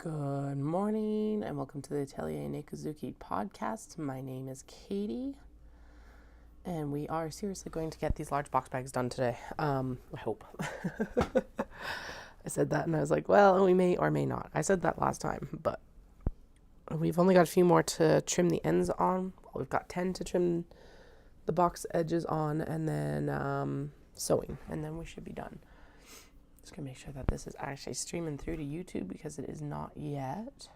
Good morning and welcome to the Atelier Nekozuki podcast. My name is Katie and we are seriously going to get these large box bags done today. I hope. I said that and I was like, well, we may or may not. I said that last time, but we've only got a few more to trim the ends on. We've got 10 to trim the box edges on and then sewing, and then we should be done. Just gonna make sure that this is actually streaming through to YouTube because it is not yet.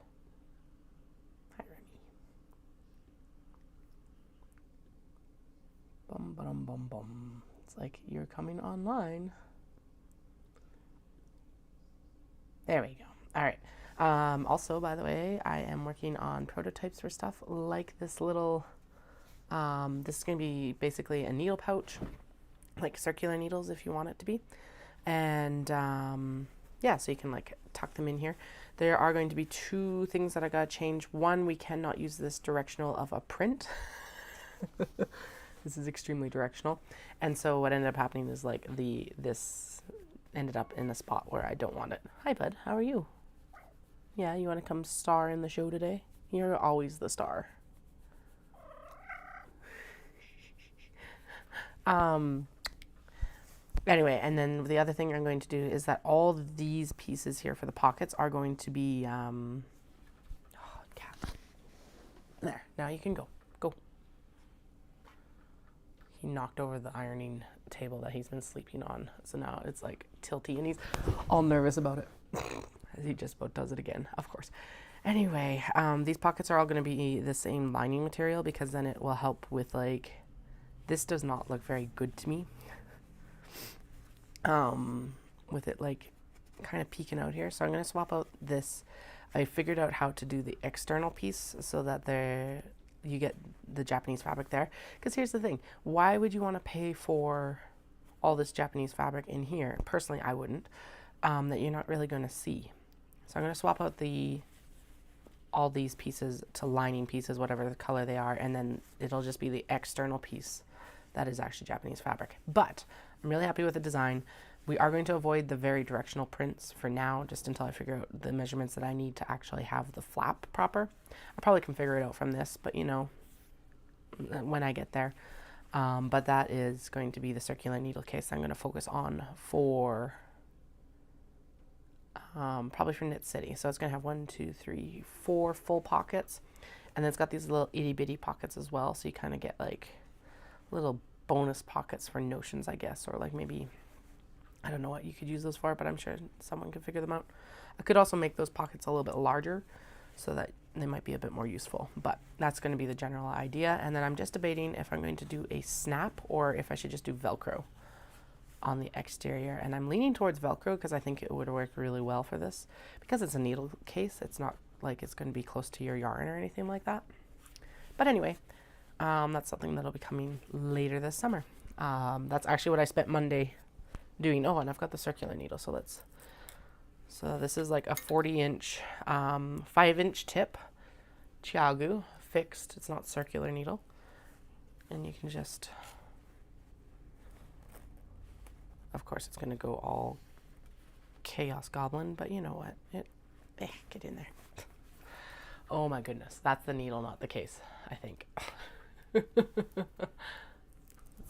Hi, Remy. Bum, bum, bum, bum. It's like you're coming online. There we go. All right. Also, by the way, I am working on prototypes for stuff like this little. This is gonna be basically a needle pouch, like circular needles if you want it to be. And yeah, so you can like tuck them in here. There are going to be two things that I gotta change. One, we cannot use this directional of a print. This is extremely directional. And so what ended up happening is like this ended up in a spot where I don't want it. Hi bud, how are you? Yeah, you want to come star in the show today? You're always the star. Anyway, and then the other thing I'm going to do is that all these pieces here for the pockets are going to be, cat. There, now you can go. Go. He knocked over the ironing table that he's been sleeping on. So now it's like tilty and he's all nervous about it. As he just about does it again, of course. Anyway, these pockets are all going to be the same lining material because then it will help with like, this does not look very good to me. With it like kind of peeking out here. So I'm going to swap out this. I figured out how to do the external piece so that you get the Japanese fabric there. Because here's the thing. Why would you want to pay for all this Japanese fabric in here? Personally, I wouldn't. That you're not really going to see. So I'm going to swap out all these pieces to lining pieces, whatever the color they are. And then it'll just be the external piece that is actually Japanese fabric. But I'm really happy with the design. We are going to avoid the very directional prints for now, just until I figure out the measurements that I need to actually have the flap proper. I probably can figure it out from this, but you know, when I get there. But that is going to be the circular needle case I'm going to focus on for, probably for Knit City. So it's going to have 1, 2, 3, 4 full pockets. And then it's got these little itty bitty pockets as well. So you kind of get like little bonus pockets for notions, I guess, or like maybe, I don't know what you could use those for, but I'm sure someone could figure them out. I could also make those pockets a little bit larger so that they might be a bit more useful, but that's going to be the general idea. And then I'm just debating if I'm going to do a snap or if I should just do Velcro on the exterior. And I'm leaning towards Velcro because I think it would work really well for this. Because it's a needle case, it's not like it's going to be close to your yarn or anything like that. But anyway, that's something that'll be coming later this summer. That's actually what I spent Monday doing. Oh, and I've got the circular needle. So this is like a 40-inch, 5-inch tip, Chiagu, fixed. It's not circular needle. And you can just, of course, it's going to go all chaos goblin, but you know what? Get in there. Oh my goodness. That's the needle, not the case, I think. Let's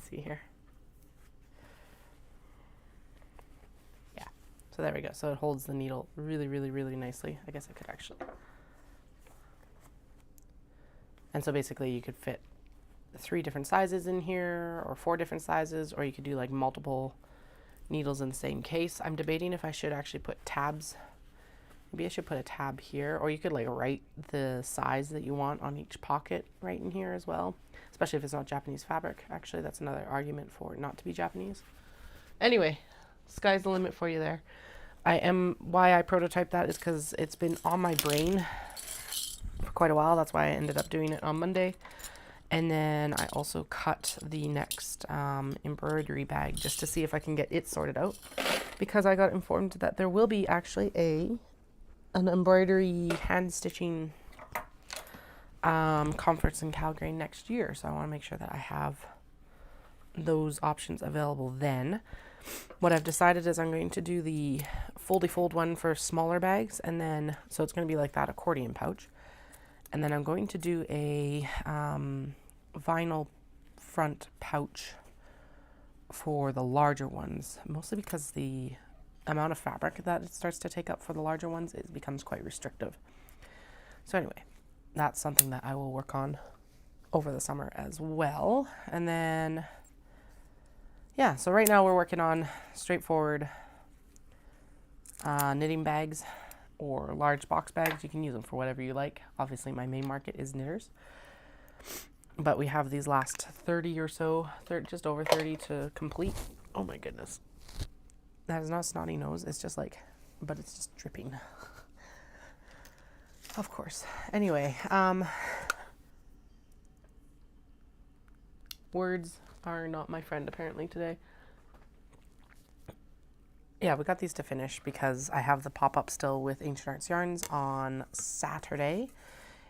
see here. Yeah, so there we go. So it holds the needle really, really, really nicely. I guess I could actually. And so basically you could fit 3 different sizes in here or 4 different sizes, or you could do like multiple needles in the same case. I'm debating if I should actually put tabs. Maybe I should put a tab here, or you could like write the size that you want on each pocket right in here as well, especially if it's not Japanese fabric. Actually, that's another argument for it not to be Japanese. Anyway, sky's the limit for you there. Why I prototyped that is because it's been on my brain for quite a while. That's why I ended up doing it on Monday. And then I also cut the next embroidery bag just to see if I can get it sorted out, because I got informed that there will be actually an embroidery hand stitching conference in Calgary next year. So I want to make sure that I have those options available then. What I've decided is I'm going to do the foldy fold one for smaller bags, and then, so it's going to be like that accordion pouch. And then I'm going to do a vinyl front pouch for the larger ones, mostly because the amount of fabric that it starts to take up for the larger ones, it becomes quite restrictive. So anyway, that's something that I will work on over the summer as well. And then, yeah, so right now we're working on straightforward knitting bags or large box bags. You can use them for whatever you like. Obviously my main market is knitters, but we have these last 30 or so, just over 30 to complete. Oh my goodness. That is not a snotty nose. It's just like, but it's just dripping. Of course. Anyway, words are not my friend apparently today. Yeah, we got these to finish because I have the pop-up still with Ancient Arts Yarns on Saturday,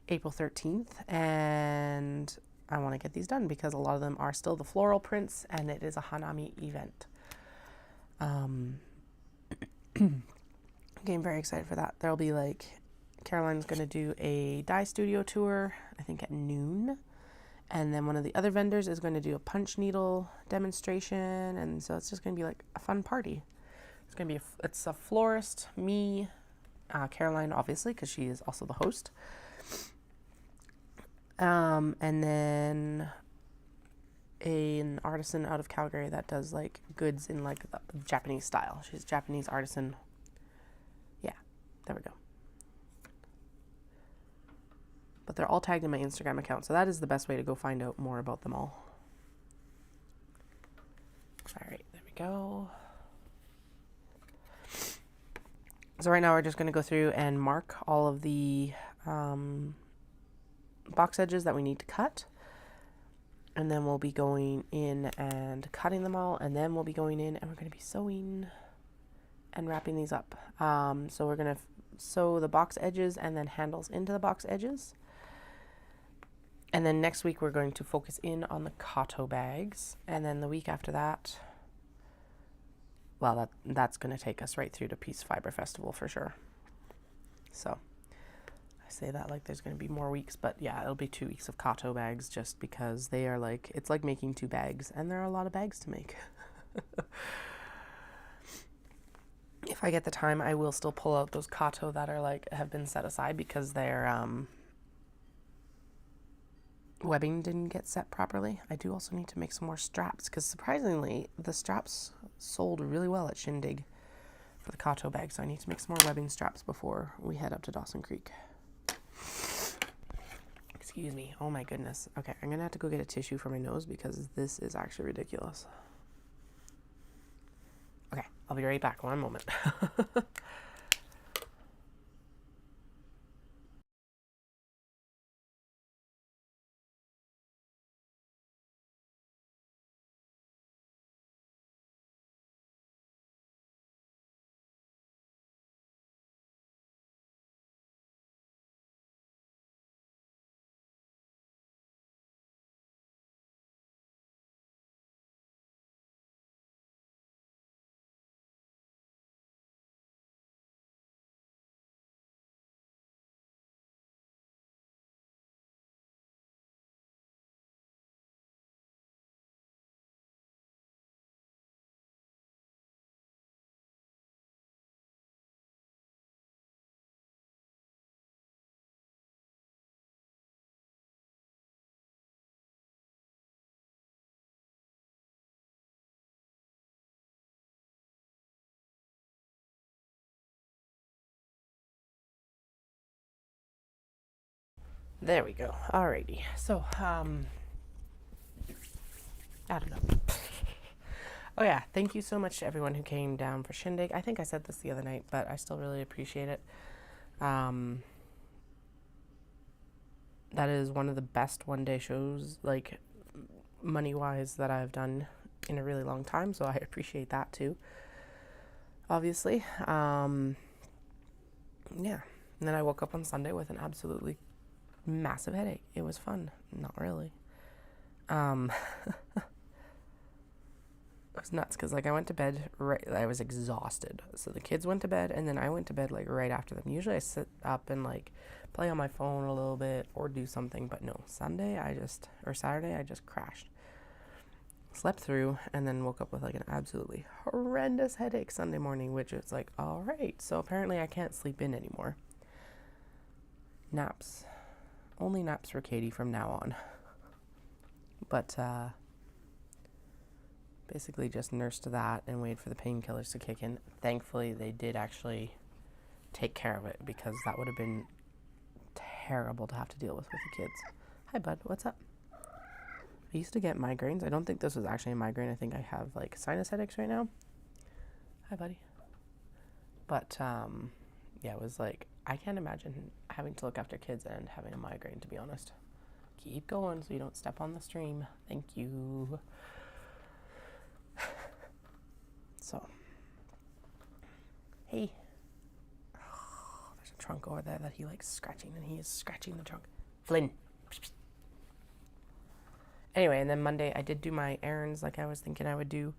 April 13th, and I want to get these done because a lot of them are still the floral prints, and it is a Hanami event. Getting very excited for that. There'll be like, Caroline's going to do a dye studio tour, I think at noon, and then one of the other vendors is going to do a punch needle demonstration, and so it's just going to be like a fun party. It's going to be, it's a florist, me, Caroline, obviously, because she is also the host. And then an artisan out of Calgary that does like goods in like the Japanese style. She's a Japanese artisan. Yeah, there we go. But they're all tagged in my Instagram account, so that is the best way to go find out more about them all. All right, there we go. So right now we're just going to go through and mark all of the box edges that we need to cut. And then we'll be going in and cutting them all. And then we'll be going in and we're going to be sewing and wrapping these up. So we're going to sew the box edges and then handles into the box edges. And then next week we're going to focus in on the Kato bags. And then the week after that, well, that's going to take us right through to Peace Fibre Festival for sure. So I say that like there's going to be more weeks, but yeah, it'll be 2 weeks of Kato bags just because they are like, it's like making 2 bags, and there are a lot of bags to make. If I get the time, I will still pull out those Kato that are like, have been set aside because their webbing didn't get set properly. I do also need to make some more straps because surprisingly the straps sold really well at Shindig for the Kato bag, so I need to make some more webbing straps before we head up to Dawson Creek. Excuse me. Oh my goodness. Okay, I'm gonna have to go get a tissue for my nose because this is actually ridiculous. Okay, I'll be right back. 1 moment. There we go. Alrighty. So, I don't know. Oh yeah, thank you so much to everyone who came down for Shindig. I think I said this the other night, but I still really appreciate it. That is one of the best one-day shows, like, money-wise, that I've done in a really long time, so I appreciate that too, obviously. Yeah. And then I woke up on Sunday with an absolutely massive headache. It was fun. Not really. was nuts because like I went to bed right. I was exhausted. So the kids went to bed, and then I went to bed like right after them. Usually I sit up and like play on my phone a little bit or do something, but no. Saturday I just crashed. Slept through and then woke up with like an absolutely horrendous headache Sunday morning, which is like, all right. So apparently I can't sleep in anymore. Naps. Only naps for Katie from now on. But basically just nursed that and waited for the painkillers to kick in. Thankfully, they did actually take care of it because that would have been terrible to have to deal with the kids. Hi, bud. What's up? I used to get migraines. I don't think this was actually a migraine. I think I have like sinus headaches right now. Hi, buddy. But yeah, it was like, I can't imagine having to look after kids and having a migraine, to be honest. Keep going so you don't step on the stream. Thank you. So, hey. Oh, there's a trunk over there that he likes scratching, and he is scratching the trunk. Flynn. Anyway, and then Monday I did do my errands like I was thinking I would do.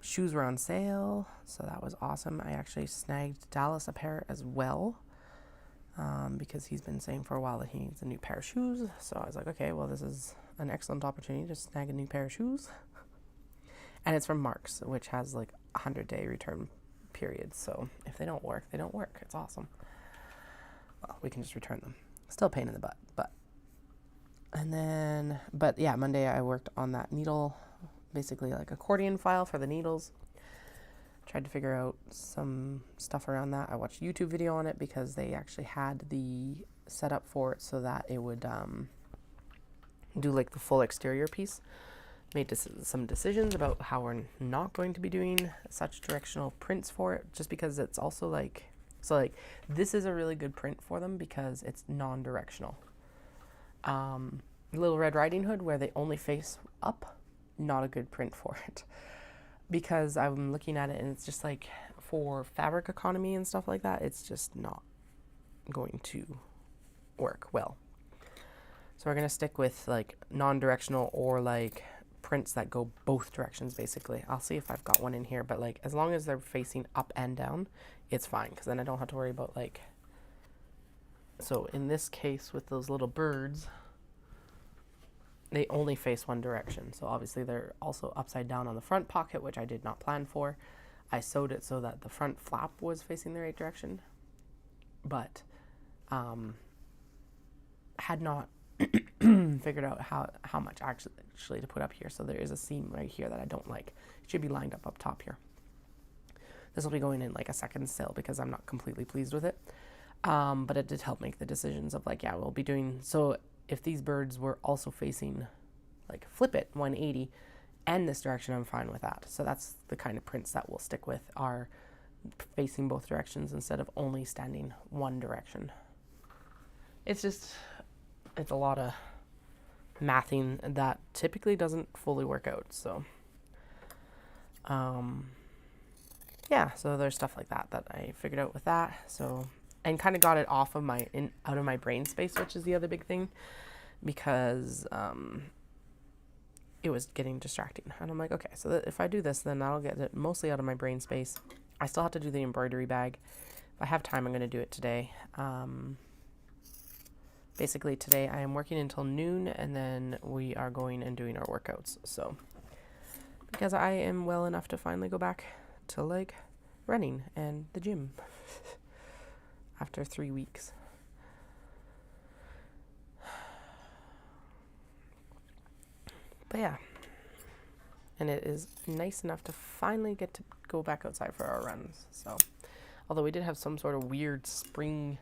Shoes were on sale, so that was awesome. I actually snagged Dallas a pair as well, because he's been saying for a while that he needs a new pair of shoes. So I was like, okay, well, this is an excellent opportunity to snag a new pair of shoes. And it's from Marks, which has like 100-day return period. So if they don't work, they don't work. It's awesome. Well, we can just return them. Still a pain in the butt, but yeah, Monday I worked on that needle, basically like accordion file for the needles. Tried to figure out some stuff around that. I watched a YouTube video on it because they actually had the setup for it so that it would do like the full exterior piece. Made some decisions about how we're not going to be doing such directional prints for it, just because it's also like, so like this is a really good print for them because it's non-directional. Little Red Riding Hood, where they only face up, not a good print for it, because I'm looking at it and it's just like for fabric economy and stuff like that, it's just not going to work well. So we're going to stick with like non-directional or like prints that go both directions, basically. I'll see if I've got one in here, but like as long as they're facing up and down, it's fine, because then I don't have to worry about like, so in this case with those little birds, they only face one direction. So obviously they're also upside down on the front pocket, which I did not plan for. I sewed it so that the front flap was facing the right direction, but had not figured out how much actually to put up here. So there is a seam right here that I don't like. It should be lined up top here. This will be going in like a second sale because I'm not completely pleased with it. But it did help make the decisions of like, yeah, we'll be doing, so if these birds were also facing, like flip it 180 and this direction, I'm fine with that. So that's the kind of prints that we'll stick with, are facing both directions instead of only standing one direction. It's a lot of mathing that typically doesn't fully work out. So, yeah, so there's stuff like that I figured out with that. So, and kind of got it off of out of my brain space, which is the other big thing, because it was getting distracting. And I'm like, okay, so if I do this, then that'll get it mostly out of my brain space. I still have to do the embroidery bag. If I have time, I'm going to do it today. Basically today I am working until noon, and then we are going and doing our workouts. So, because I am well enough to finally go back to like running and the gym after 3 weeks. But yeah, and it is nice enough to finally get to go back outside for our runs. So, although we did have some sort of weird spring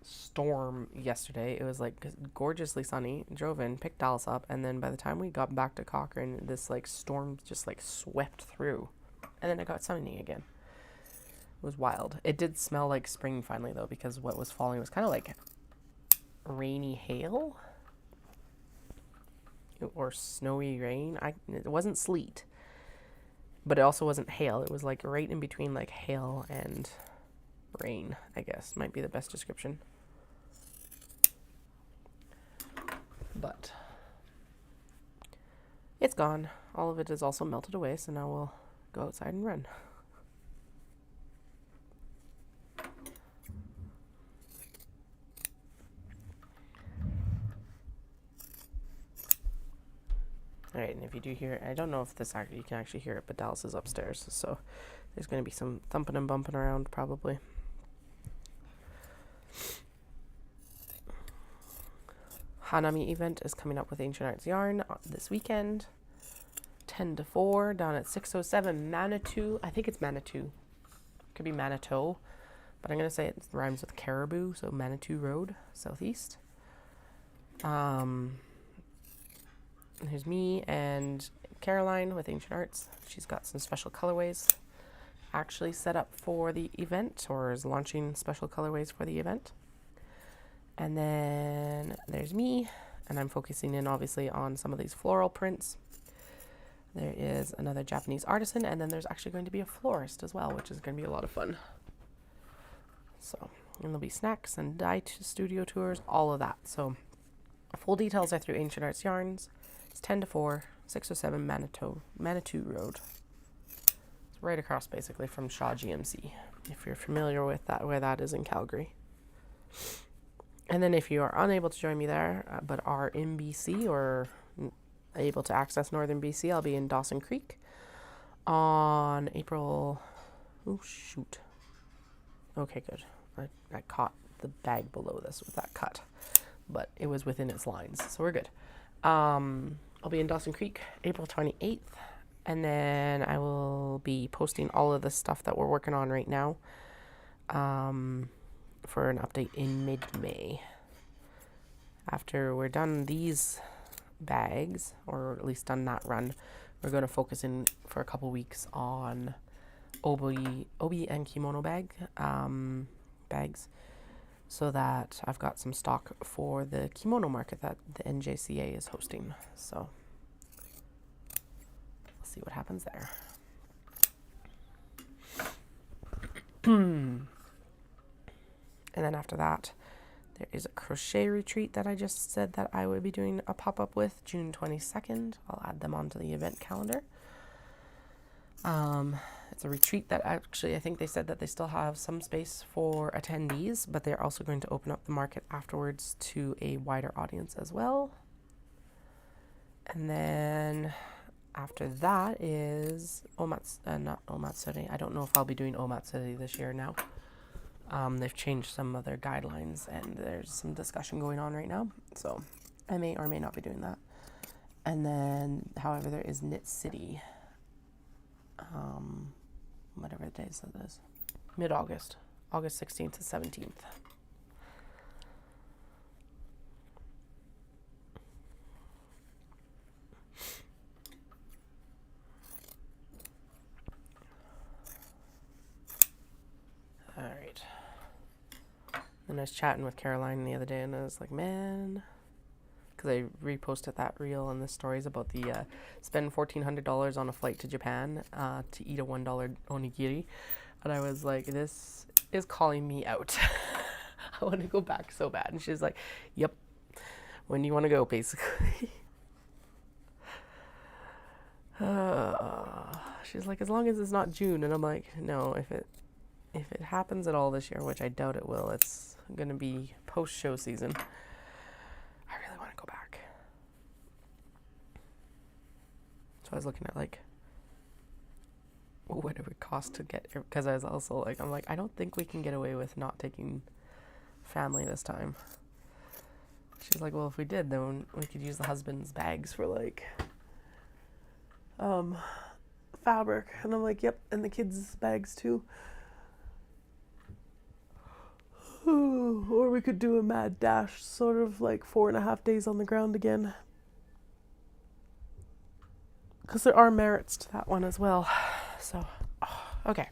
storm yesterday, it was like gorgeously sunny. Drove in, picked Dallas up, and then by the time we got back to Cochrane, this like storm just like swept through, and then it got sunny again. It was wild. It did smell like spring finally though, because what was falling was kind of like rainy hail or snowy rain. It wasn't sleet, but it also wasn't hail. It was like right in between like hail and rain, I guess might be the best description. But It's gone. All of it is also melted away, so now we'll go outside and run. Alright, and if you do hear, I don't know if this actually, you can actually hear it, but Dallas is upstairs, so there's going to be some thumping and bumping around probably. Hanami event is coming up with Ancient Arts Yarn this weekend. 10 to 4 down at 607 Manitou. I think it's Manitou. Could be Manitou, but I'm going to say it rhymes with caribou, so Manitou Road, southeast. Here's me and Caroline with Ancient Arts. She's got some special colorways actually set up for the event, or is launching special colorways for the event. And then there's me, and I'm focusing in obviously on some of these floral prints. There is another Japanese artisan, and then there's actually going to be a florist as well, which is going to be a lot of fun. So, and there'll be snacks and dye studio tours, all of that. So, full details are through Ancient Arts Yarns. It's 10 to 4, 607 Manitou Road. It's right across basically from Shaw GMC, if you're familiar with that, where that is in Calgary. And then if you are unable to join me there, but are in BC or able to access northern BC, I'll be in Dawson Creek on April... Oh, shoot. Okay, good. I caught the bag below this with that cut, but it was within its lines, so we're good. I'll be in Dawson Creek April 28th, and then I will be posting all of the stuff that we're working on right now for an update in mid-May. After we're done these bags, or at least done that run, we're going to focus in for a couple weeks on obi and kimono bags, so that I've got some stock for the kimono market that the CJCA is hosting. So we'll see what happens there. And then after that, there is a crochet retreat that I just said that I would be doing a pop-up with June 22nd. I'll add them onto the event calendar. It's a retreat that actually, I think they said that they still have some space for attendees, but they're also going to open up the market afterwards to a wider audience as well. And then after that is not Omatsuri. I don't know if I'll be doing Omatsuri this year now. They've changed some of their guidelines, and there's some discussion going on right now. So I may or may not be doing that. And then, however, there is Knit City. Whatever the days that is. Mid-August. August 16th to 17th. Alright. And I was chatting with Caroline the other day, and I was like, man... because I reposted that reel and the stories about the spend $1,400 on a flight to Japan to eat a $1 onigiri, and I was like, this is calling me out. I want to go back so bad. And she's like, yep, when do you want to go, basically? She's like, as long as it's not June. And I'm like, no, if it happens at all this year, which I doubt it will, it's gonna be post show season. I really want to go back. So I was looking at like, what it would cost to get, because I was also like, I'm like, I don't think we can get away with not taking family this time. She's like, well, if we did, then we could use the husband's bags for like fabric. And I'm like, yep, and the kids' bags too. Or we could do a mad dash, sort of like 4.5 days on the ground again. Because there are merits to that one as well. So, okay.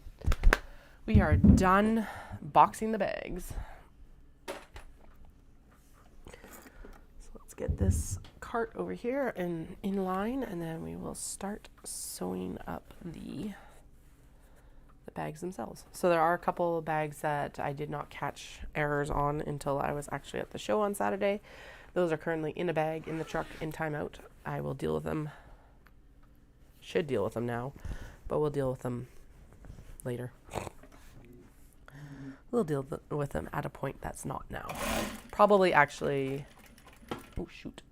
We are done boxing the bags. So let's get this cart over here and in line, and then we will start sewing up the bags themselves. So there are a couple of bags that I did not catch errors on until I was actually at the show on Saturday. Those are currently in a bag in the truck in timeout. I will deal with them should deal with them now, but we'll deal with them later. We'll deal with them at a point that's not now. Probably actually, oh shoot.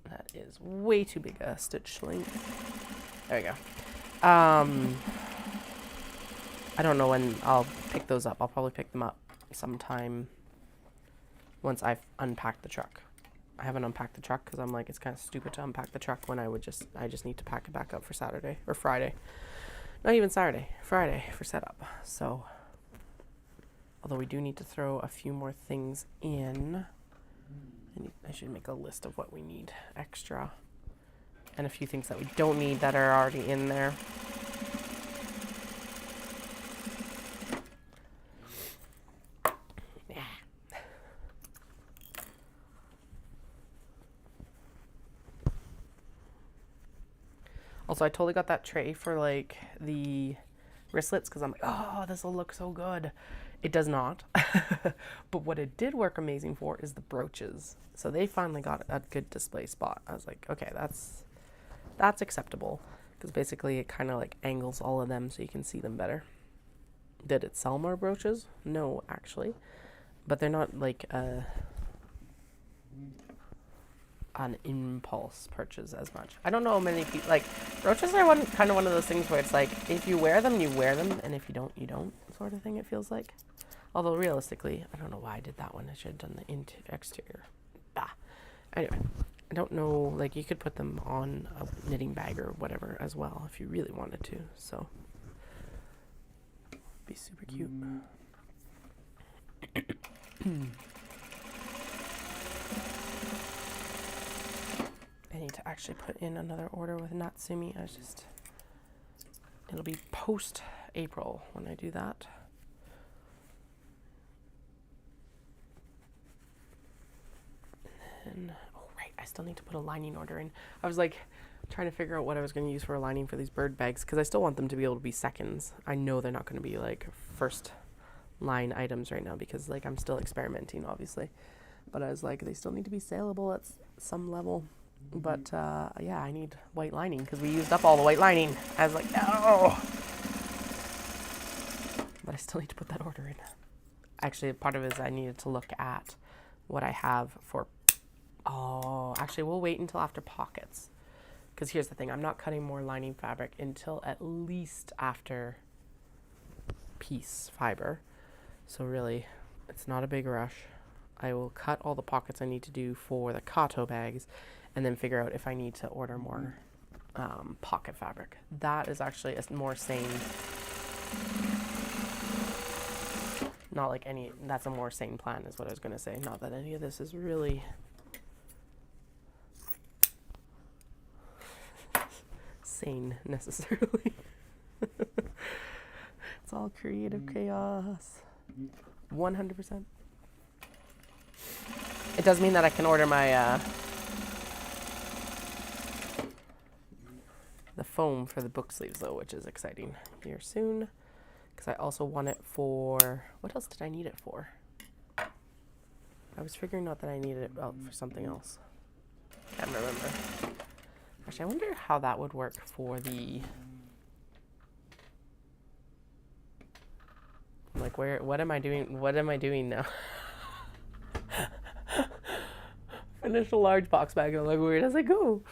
That is way too big a stitch length. There we go. I don't know when I'll pick those up. I'll probably pick them up sometime once I've unpacked the truck. I haven't unpacked the truck because I'm like, it's kind of stupid to unpack the truck when I just need to pack it back up for Saturday or Friday. Not even Saturday, Friday for setup. So, although we do need to throw a few more things in. I should make a list of what we need extra. And a few things that we don't need that are already in there. Also, I totally got that tray for like the wristlets because I'm like, oh, this will look so good. It does not. But what it did work amazing for is the brooches. So they finally got a good display spot. I was like, okay, that's acceptable because basically it kind of like angles all of them so you can see them better. Did it sell more brooches? No, actually. But they're not like an impulse purchase as much. I don't know many people like brooches are kind of one of those things where it's like if you wear them, you wear them, and if you don't, you don't, sort of thing. It feels like. Although realistically, I don't know why I did that one. I should have done the exterior. Anyway, I don't know. Like you could put them on a knitting bag or whatever as well if you really wanted to. So, be super cute. I need to actually put in another order with Natsumi. It'll be post-April when I do that. And, oh right, I still need to put a lining order in. I was like trying to figure out what I was going to use for a lining for these bird bags because I still want them to be able to be seconds. I know they're not going to be like first line items right now because like I'm still experimenting obviously. But I was like, they still need to be saleable at some level. But yeah, I need white lining because we used up all the white lining. I was like, no. But I still need to put that order in. Actually, part of it is I needed to look at what I have for. Oh, actually, we'll wait until after pockets. Because here's the thing, I'm not cutting more lining fabric until at least after piece fiber. So really, it's not a big rush. I will cut all the pockets I need to do for the Kato bags and then figure out if I need to order more pocket fabric. That is actually a more sane, not like any, that's a more sane plan is what I was going to say. Not that any of this is really sane necessarily. It's all creative chaos. 100%. It does mean that I can order my the foam for the book sleeves though, which is exciting here soon. Because I also want it for, what else did I need it for? I was figuring out that I needed it for something else. Can't remember. Actually, I wonder how that would work for the, like what am I doing now? Finished a large box bag and I'm like, where does it go?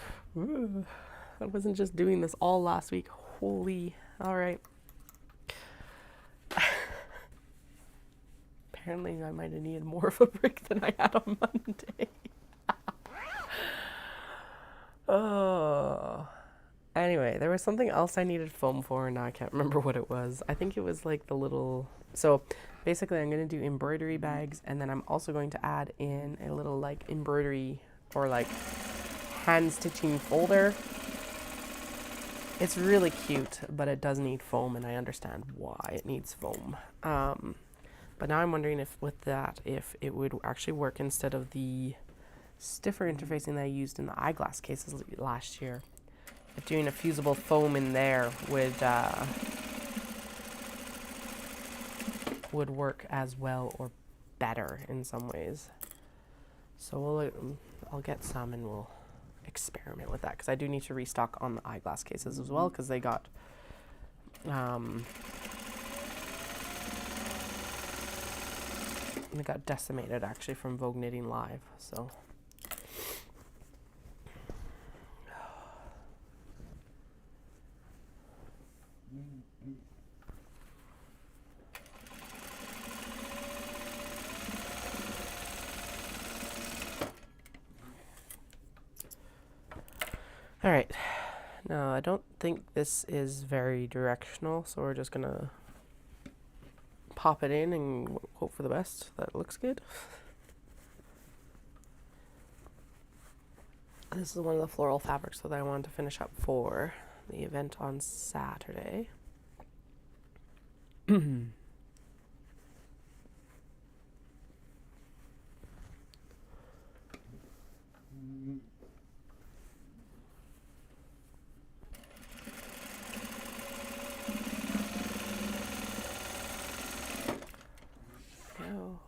I wasn't just doing this all last week. Holy, all right. Apparently I might have needed more of a break than I had on Monday. Oh. Anyway, there was something else I needed foam for and now I can't remember what it was. I think it was like the little, so basically I'm going to do embroidery bags and then I'm also going to add in a little like embroidery or like hand stitching folder. It's really cute, but it does need foam and I understand why it needs foam. But now I'm wondering if with that, if it would actually work instead of the stiffer interfacing that I used in the eyeglass cases last year. If doing a fusible foam in there would work as well or better in some ways. So I'll get some and we'll experiment with that, because I do need to restock on the eyeglass cases as well, because they got decimated actually from Vogue Knitting Live. So all right, now I don't think this is very directional, so we're just gonna pop it in and hope for the best. That looks good. This is one of the floral fabrics that I wanted to finish up for the event on Saturday. Go.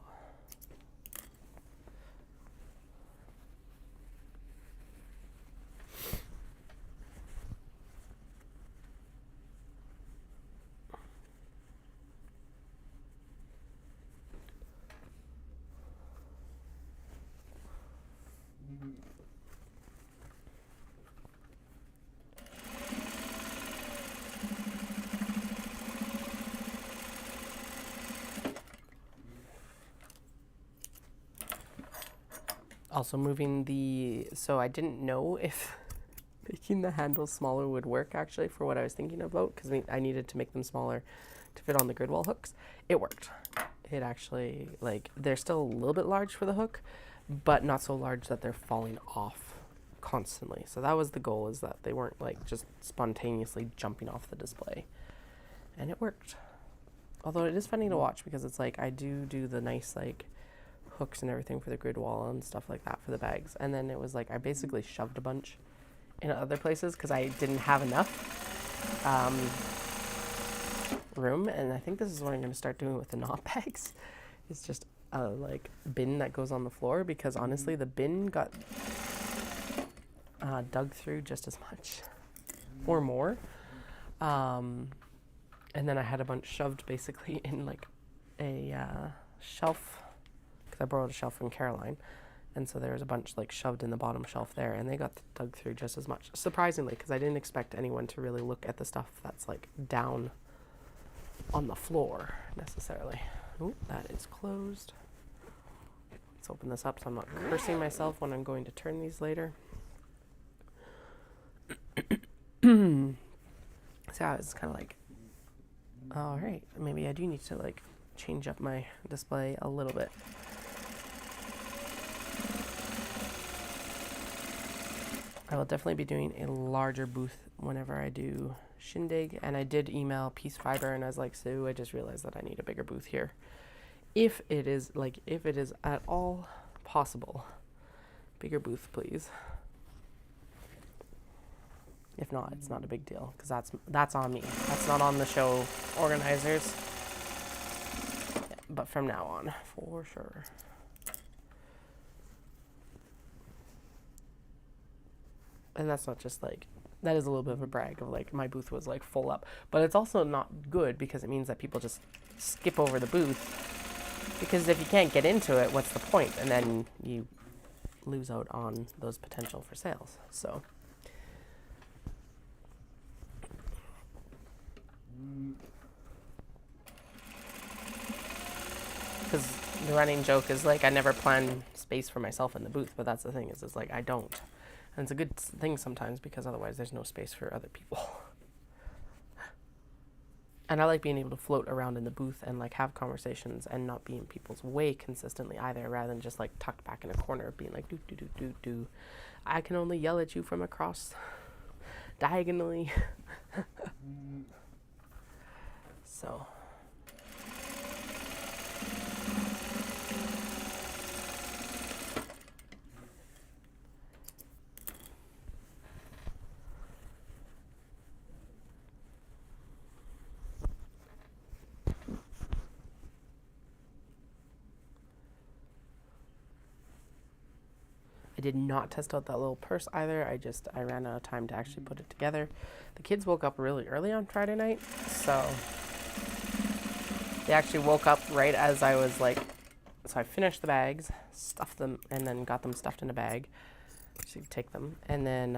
Also moving the, so I didn't know if making the handles smaller would work actually for what I was thinking about, because I needed to make them smaller to fit on the grid wall hooks. It worked. It actually, like, they're still a little bit large for the hook, but not so large that they're falling off constantly. So that was the goal, is that they weren't like just spontaneously jumping off the display. And it worked. Although it is funny to watch, because it's like I do the nice like hooks and everything for the grid wall and stuff like that for the bags, and then it was like I basically shoved a bunch in other places because I didn't have enough room. And I think this is what I'm going to start doing with the knot bags. It's just a like bin that goes on the floor, because honestly the bin got dug through just as much or more, and then I had a bunch shoved basically in like a shelf, because I borrowed a shelf from Caroline, and so there was a bunch like shoved in the bottom shelf there, and they got dug through just as much, surprisingly, because I didn't expect anyone to really look at the stuff that's like down on the floor necessarily. Oh, that is closed. Let's open this up so I'm not cursing myself when I'm going to turn these later. So yeah, it's kind of like, all right, maybe I do need to like change up my display a little bit. I will definitely be doing a larger booth whenever I do Shindig, and I did email Piece Fibre and I was like, Sue, I just realized that I need a bigger booth here. If it is at all possible, bigger booth, please. If not, it's not a big deal, because that's on me. That's not on the show organizers. Yeah, but from now on, for sure. And that's not just like, that is a little bit of a brag of like my booth was like full up, but it's also not good, because it means that people just skip over the booth, because if you can't get into it, what's the point? And then you lose out on those potential for sales. So because the running joke is like I never plan space for myself in the booth, but that's the thing, is it's like I don't. And it's a good thing sometimes, because otherwise there's no space for other people. And I like being able to float around in the booth and like have conversations and not be in people's way consistently either, rather than just like tucked back in a corner being like do do do do do. I can only yell at you from across diagonally. So I did not test out that little purse either. I ran out of time to actually put it together. The kids woke up really early on Friday night, so they actually woke up right as I was like, so I finished the bags, stuffed them, and then got them stuffed in a bag so you could take them. And then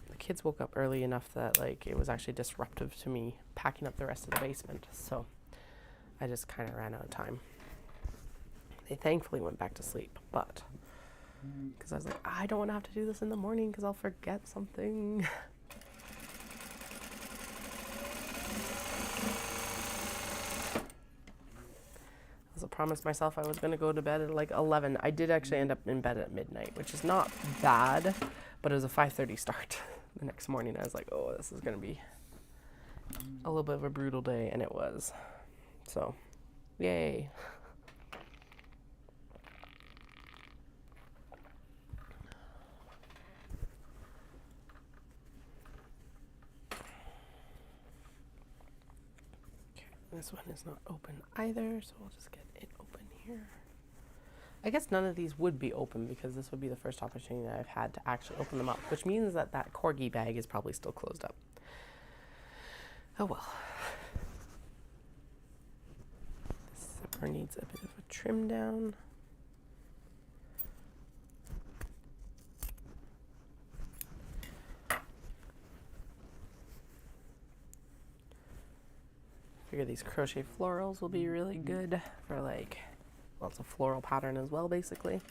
the kids woke up early enough that like it was actually disruptive to me packing up the rest of the basement. So I just kind of ran out of time. They thankfully went back to sleep, but because I was like, I don't want to have to do this in the morning because I'll forget something. I promised myself I was going to go to bed at like 11. I did actually end up in bed at midnight, which is not bad, but it was a 5:30 start the next morning. I was like, oh, this is going to be a little bit of a brutal day, and it was. So, yay. This one is not open either, so we'll just get it open here. I guess none of these would be open because this would be the first opportunity that I've had to actually open them up, which means that that corgi bag is probably still closed up. Oh well. This zipper needs a bit of a trim down. Figure these crochet florals will be really good for like, well, it's a floral pattern as well, basically.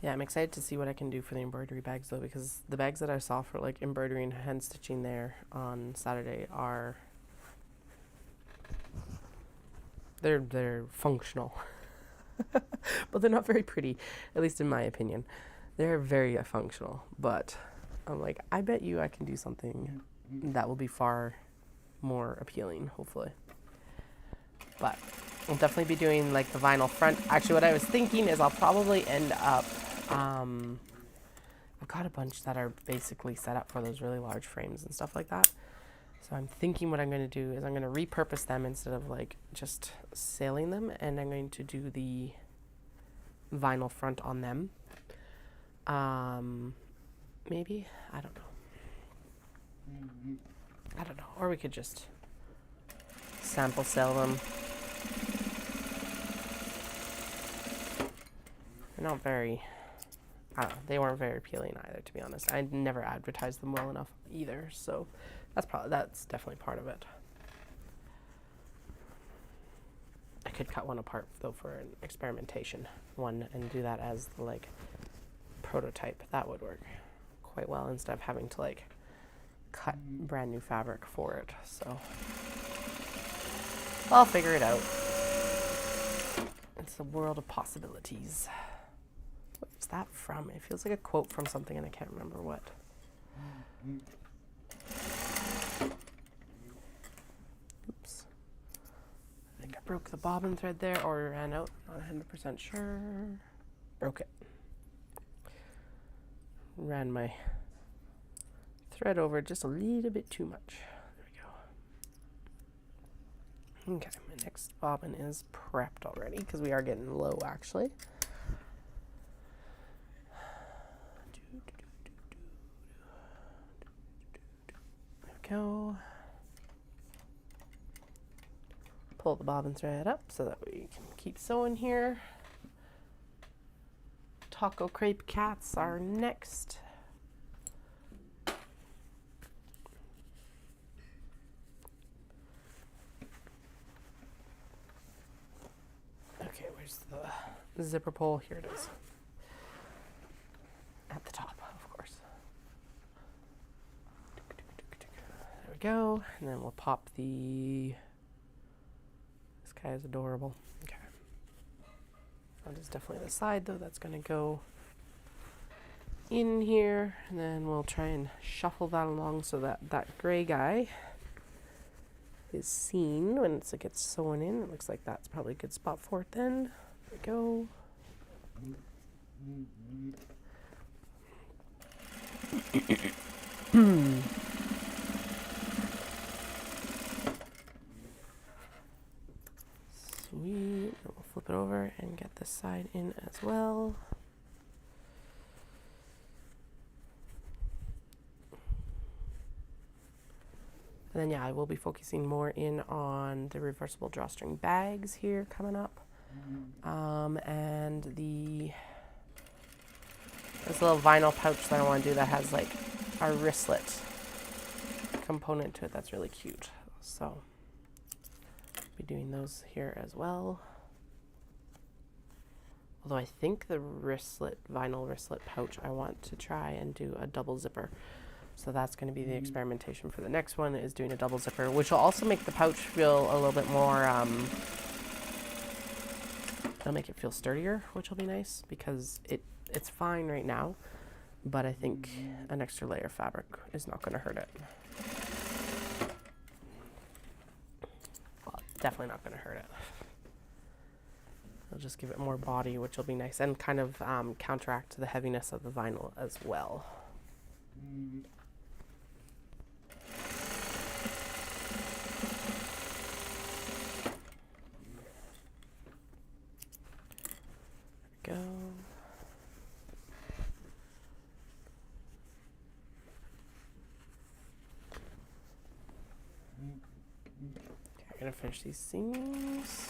Yeah, I'm excited to see what I can do for the embroidery bags though, because the bags that I saw for like embroidery and hand stitching there on Saturday are they're functional. But they're not very pretty, at least in my opinion. They're very functional, but I'm like, I bet you I can do something that will be far more appealing, hopefully. But I'll definitely be doing like the vinyl front. Actually, what I was thinking is I'll probably end up I've got a bunch that are basically set up for those really large frames and stuff like that. So I'm thinking what I'm going to do is I'm going to repurpose them instead of like just sailing them, and I'm going to do the vinyl front on them. Maybe, I don't know. Or we could just sample sell them. They're not very, I don't know, they weren't very appealing either, to be honest. I never advertised them well enough either, so that's definitely part of it. I could cut one apart though for an experimentation one and do that as the like prototype. That would work quite well instead of having to like cut brand new fabric for it. So I'll figure it out. It's a world of possibilities. What's that from? It feels like a quote from something and I can't remember what. Oops. I think I broke the bobbin thread there or ran out. Not 100% sure. Broke it. Ran my thread over just a little bit too much. There we go. Okay, my next bobbin is prepped already because we are getting low actually. There we go. Pull the bobbin thread up so that we can keep sewing here. taco crepe cats are next. Okay, where's the zipper pull? Here it is. At the top, of course. There we go. And then we'll pop the... This guy is adorable. Okay. That is definitely the side, though. That's going to go in here. And then we'll try and shuffle that along so that that gray guy is seen when it gets sewn in. It looks like that's probably a good spot for it then. There we go. Sweet. We'll flip it over and get this side in as well. And then yeah, I will be focusing more in on the reversible drawstring bags here coming up. And this little vinyl pouch that I want to do that has like a wristlet component to it. That's really cute. So I'll be doing those here as well. Although I think the vinyl wristlet pouch, I want to try and do a double zipper. So that's going to be the experimentation for the next one, is doing a double zipper, which will also make the pouch feel a little bit more, it'll make it feel sturdier, which will be nice, because it's fine right now, but I think an extra layer of fabric is not going to hurt it. Well, definitely not going to hurt it. It'll just give it more body, which will be nice, and kind of counteract the heaviness of the vinyl as well. Go. Okay, I'm gonna finish these seams.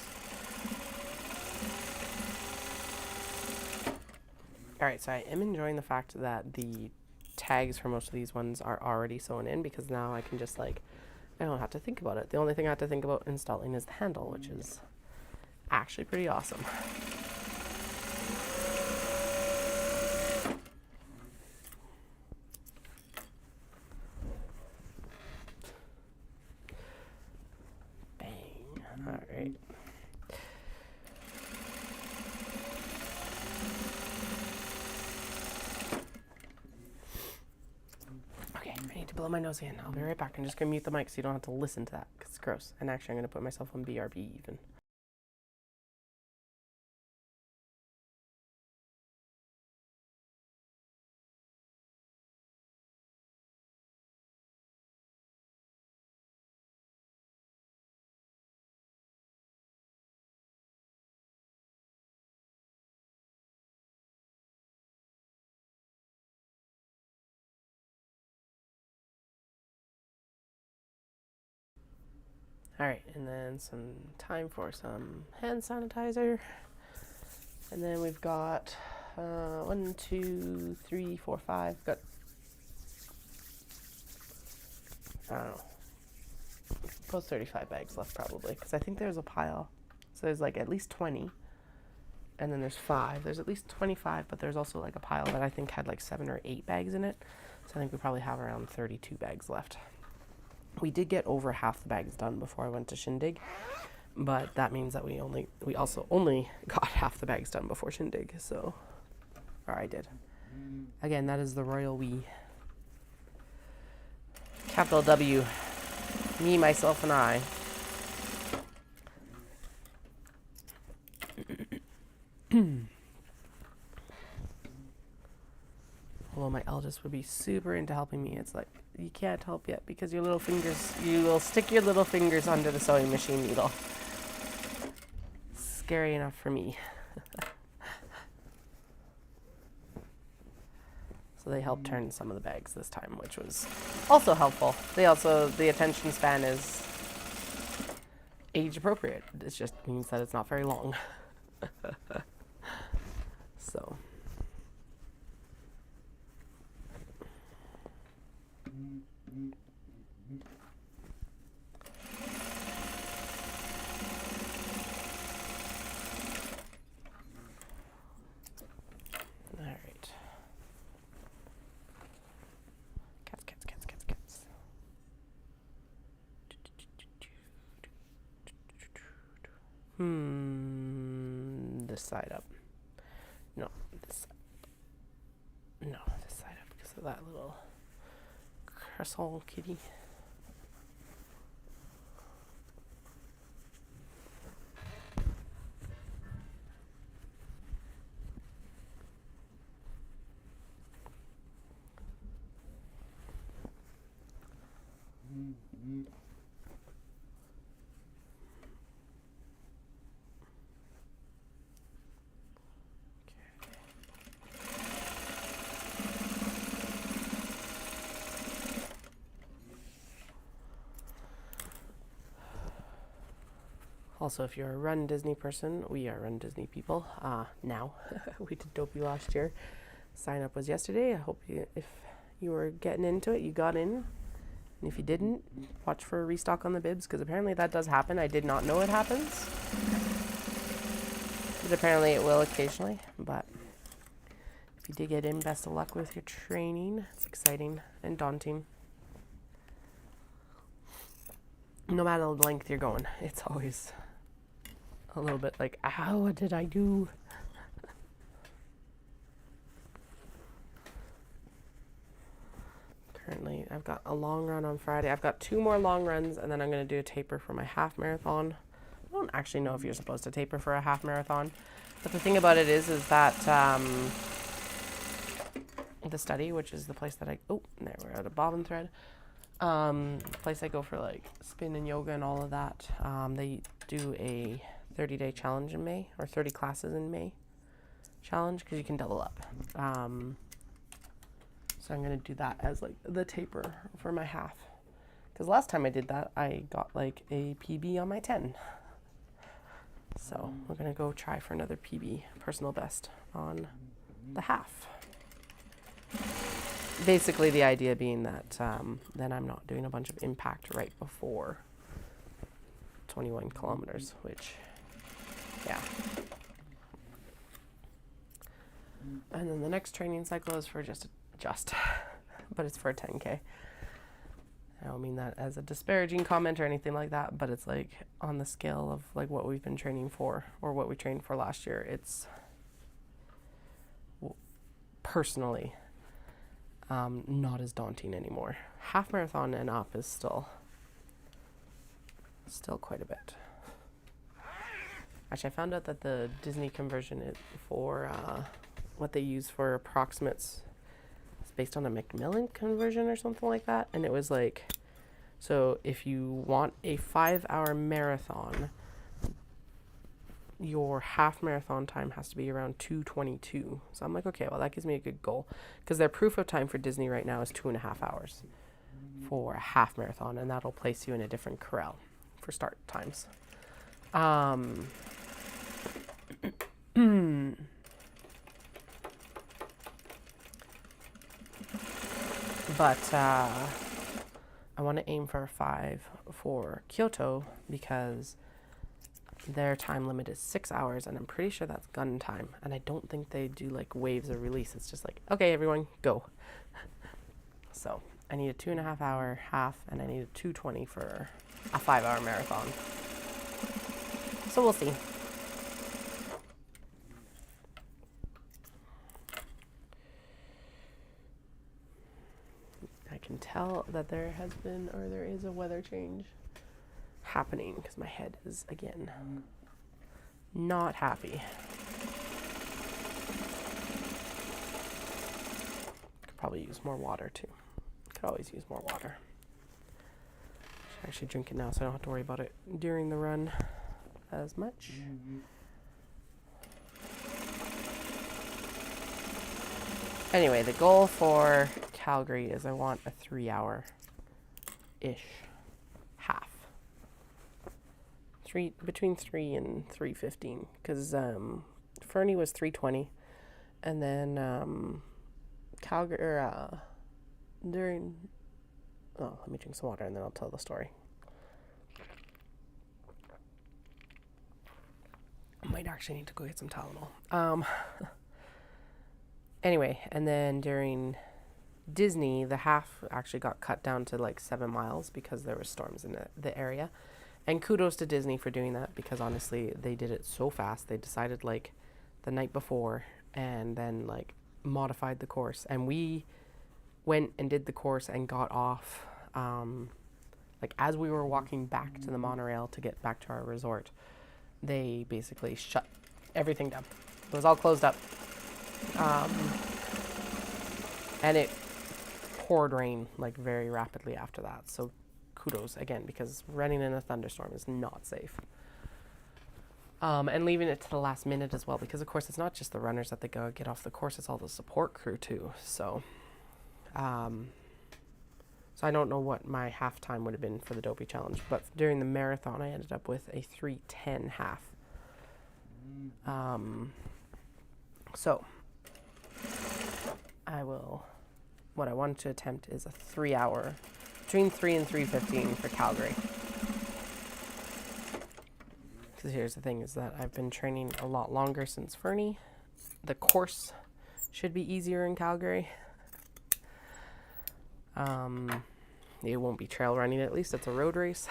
Alright, so I am enjoying the fact that the tags for most of these ones are already sewn in, because now I can just I don't have to think about it. The only thing I have to think about installing is the handle, which is actually pretty awesome. Alright. Okay, I need to blow my nose in. I'll be right back. I'm just going to mute the mic so you don't have to listen to that, because it's gross. And actually, I'm going to put myself on BRB even. Alright, and then some time for some hand sanitizer. And then we've got 1, 2, 3, 4, 5. Got, I don't know, about 35 bags left probably, because I think there's a pile. So there's like at least 20. And then there's 5. There's at least 25, but there's also like a pile that I think had like 7 or 8 bags in it. So I think we probably have around 32 bags left. We did get over half the bags done before I went to Shindig, but that means that we also only got half the bags done before Shindig, so, or I did. Again, that is the royal we. Capital W. Me, myself, and I. Although my eldest would be super into helping me, it's like, you can't help yet because your little fingers, you will stick your little fingers under the sewing machine needle. Scary enough for me. So they helped turn some of the bags this time, which was also helpful. The attention span is age appropriate. It just means that it's not very long. So, This side up. No, this side. No, this side up because of that little croissant kitty. Also, if you're a Run Disney person, we are Run Disney people now. We did Dopey last year. Sign up was yesterday. I hope if you were getting into it, you got in. And if you didn't, watch for a restock on the bibs, because apparently that does happen. I did not know it happens. But apparently it will occasionally. But if you did get in, best of luck with your training. It's exciting and daunting. No matter the length you're going, it's always a little bit like, ow, what did I do? Currently, I've got a long run on Friday. I've got 2 more long runs, and then I'm going to do a taper for my half marathon. I don't actually know if you're supposed to taper for a half marathon, but the thing about it is that the study, which is the place that there we're at a bobbin thread. Place I go for like spin and yoga and all of that. They do a 30-day challenge in May, or 30 classes in May challenge, because you can double up. So I'm going to do that as like the taper for my half. Because last time I did that, I got like a PB on my 10. So we're going to go try for another PB, personal best, on the half. Basically, the idea being that then I'm not doing a bunch of impact right before 21 kilometers, which, yeah. And then the next training cycle is for but it's for a 10K. I don't mean that as a disparaging comment or anything like that, but it's like on the scale of like what we've been training for, or what we trained for last year, it's personally not as daunting anymore. Half marathon and up is still quite a bit. Actually, I found out that the Disney conversion for what they use for approximates is based on a Macmillan conversion or something like that. And it was like, so if you want a 5-hour marathon, your half marathon time has to be around 2:22. So I'm like, okay, well, that gives me a good goal, because their proof of time for Disney right now is 2.5 hours for a half marathon, and that'll place you in a different corral for start times. But I want to aim for a 5 for Kyoto, because their time limit is 6 hours, and I'm pretty sure that's gun time. And I don't think they do like waves of release. It's just like, okay, everyone, go. So I need a 2.5 hour half, and I need a 2:20 for a 5-hour marathon. So we'll see. I can tell that there is a weather change happening, because my head is again not happy. Could probably use more water too. Could always use more water. Should actually drink it now, so I don't have to worry about it during the run as much. Anyway, the goal for Calgary is I want a 3-hour-ish half. Between 3 and 3:15, because Fernie was 3:20, and then Calgary let me drink some water and then I'll tell the story. I might actually need to go get some Tylenol. Anyway, and then during Disney, the half actually got cut down to like 7 miles because there were storms in the area. And kudos to Disney for doing that, because honestly, they did it so fast. They decided like the night before and then like modified the course. And we went and did the course and got off like as we were walking back to the monorail to get back to our resort. They basically shut everything down. It was all closed up. And it poured rain like very rapidly after that. So kudos again, because running in a thunderstorm is not safe. And leaving it to the last minute as well, because of course it's not just the runners that they go get off the course, it's all the support crew too. So so I don't know what my half time would have been for the Dopey Challenge, but during the marathon I ended up with a 3:10 half. So what I wanted to attempt is a 3 hour, between 3 and 3:15 for Calgary. Because here's the thing is that I've been training a lot longer since Fernie. The course should be easier in Calgary. It won't be trail running, at least it's a road race,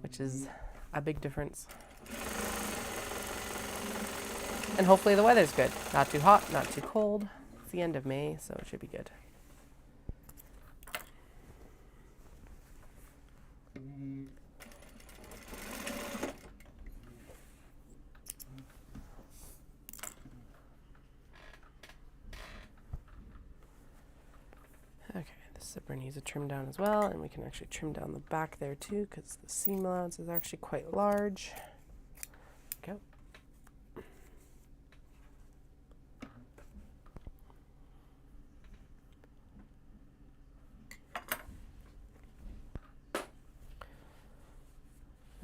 which is a big difference. And hopefully the weather's good. Not too hot, not too cold. It's the end of May, so it should be good. Okay, the zipper needs a trim down as well, and we can actually trim down the back there too, because the seam allowance is actually quite large. Okay.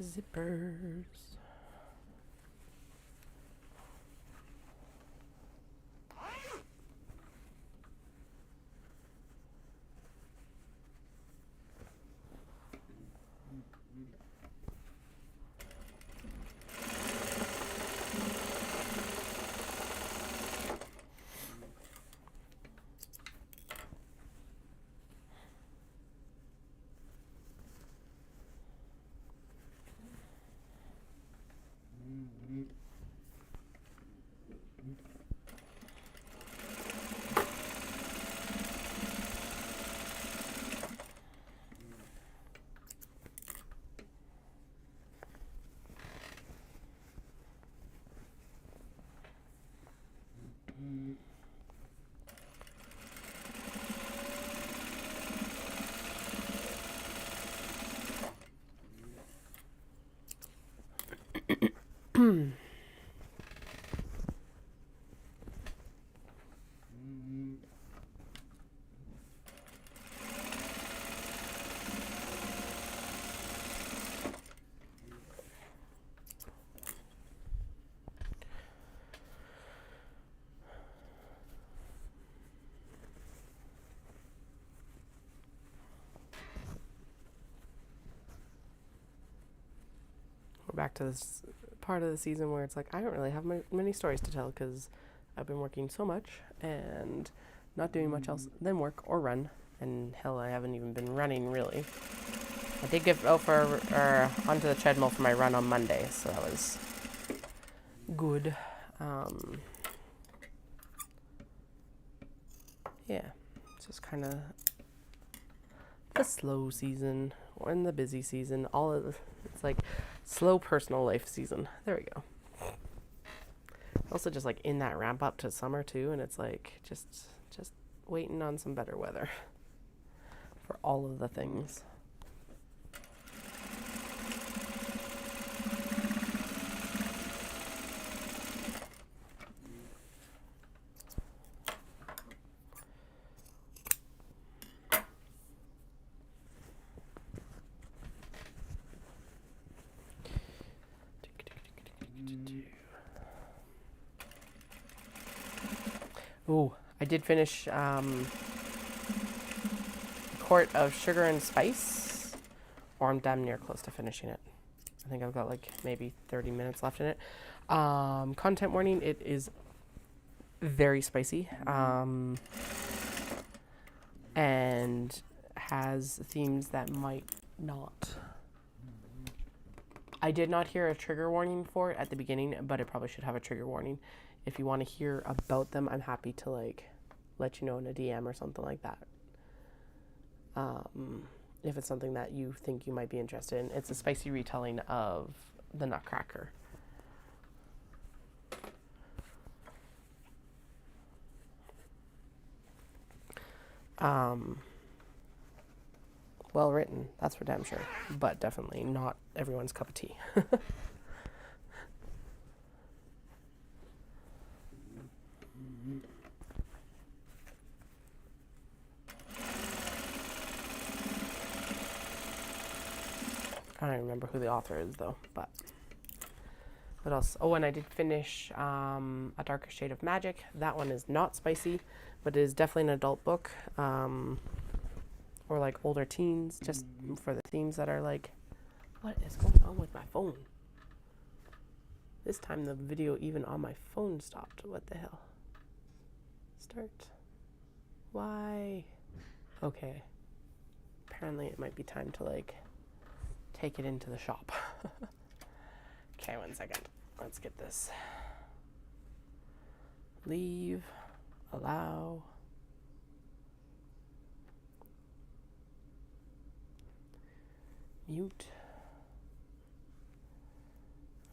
Zippers. Back to this part of the season where it's like I don't really have many stories to tell because I've been working so much and not doing much else than work or run, and hell, I haven't even been running really. I did get out onto the treadmill for my run on Monday, so that was good. Yeah, it's just kind of the slow season or in the busy season. It's like slow personal life season. There we go. Also just like in that ramp up to summer too, and it's like just waiting on some better weather for all of the things. Oh, I did finish a quart of sugar and spice, or I'm damn near close to finishing it. I think I've got like maybe 30 minutes left in it. Content warning, it is very spicy and has themes that might not I did not hear a trigger warning for it at the beginning, but it probably should have a trigger warning. If you want to hear about them, I'm happy to like let you know in a DM or something like that. If it's something that you think you might be interested in. It's a spicy retelling of the Nutcracker. Well written, that's for damn sure, but definitely not everyone's cup of tea. I don't remember who the author is though, but what else? Oh, and I did finish A Darker Shade of Magic. That one is not spicy, but it is definitely an adult book, or like older teens, just for the themes that are like, what is going on with my phone? This time the video even on my phone stopped. What the hell? Start. Why? Okay. Apparently it might be time to like take it into the shop. Okay, 1 second. Let's get this. Leave. Allow. Mute.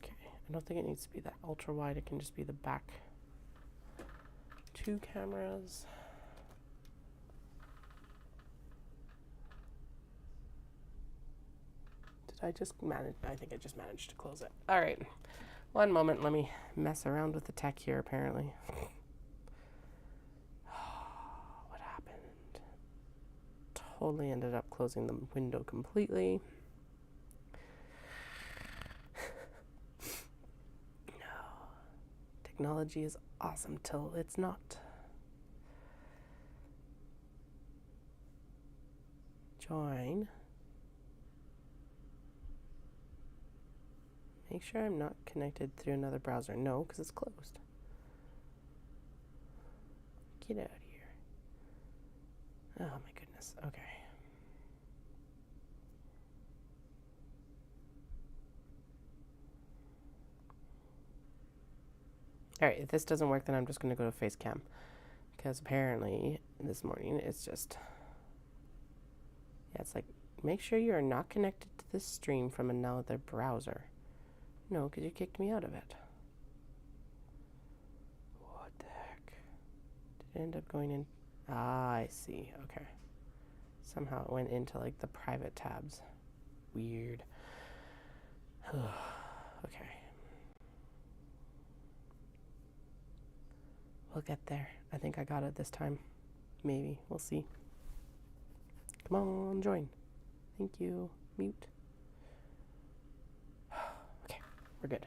Okay, I don't think it needs to be that ultra wide. It can just be the back 2 cameras. Did I just manage? I think I just managed to close it. All right. 1 moment. Let me mess around with the tech here, apparently. What happened? Totally ended up closing the window completely. No. Technology is awesome till it's not. Join. Make sure I'm not connected through another browser. No, because it's closed. Get out of here. Oh my goodness. Okay. Alright, if this doesn't work, then I'm just going to go to face cam. Because apparently, this morning, it's just... Yeah, it's like, make sure you are not connected to this stream from another browser. No, because you kicked me out of it. What the heck? Did it end up going in? Ah, I see. Okay. Somehow it went into, like, the private tabs. Weird. Okay. We'll get there. I think I got it this time. Maybe. We'll see. Come on, join. Thank you. Mute. Okay, we're good.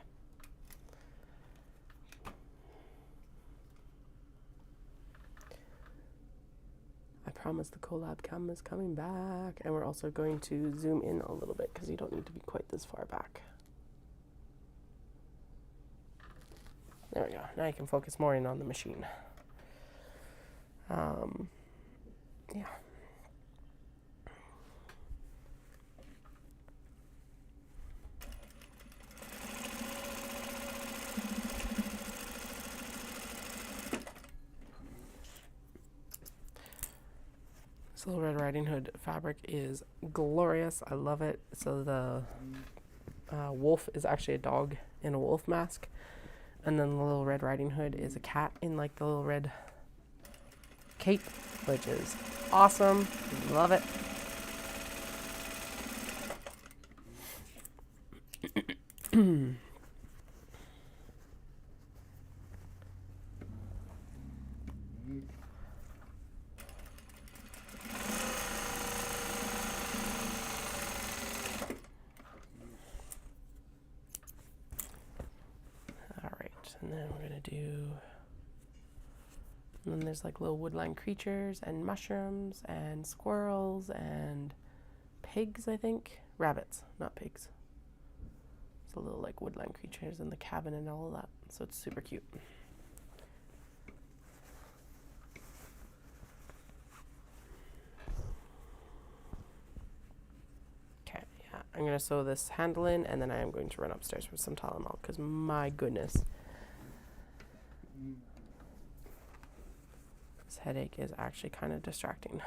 I promise the collab cam is coming back. And we're also going to zoom in a little bit because you don't need to be quite this far back. There we go. Now you can focus more in on the machine. Yeah. This Little Red Riding Hood fabric is glorious. I love it. So the wolf is actually a dog in a wolf mask. And then the Little Red Riding Hood is a cat in like the little red cape, which is awesome. Love it. And then we're going to do, and then there's like little woodline creatures and mushrooms and squirrels and pigs, I think. Rabbits, not pigs. So little like woodline creatures in the cabin and all of that. So it's super cute. Okay, yeah, I'm going to sew this handle in, and then I am going to run upstairs for some Tylenol, because my goodness. This headache is actually kind of distracting.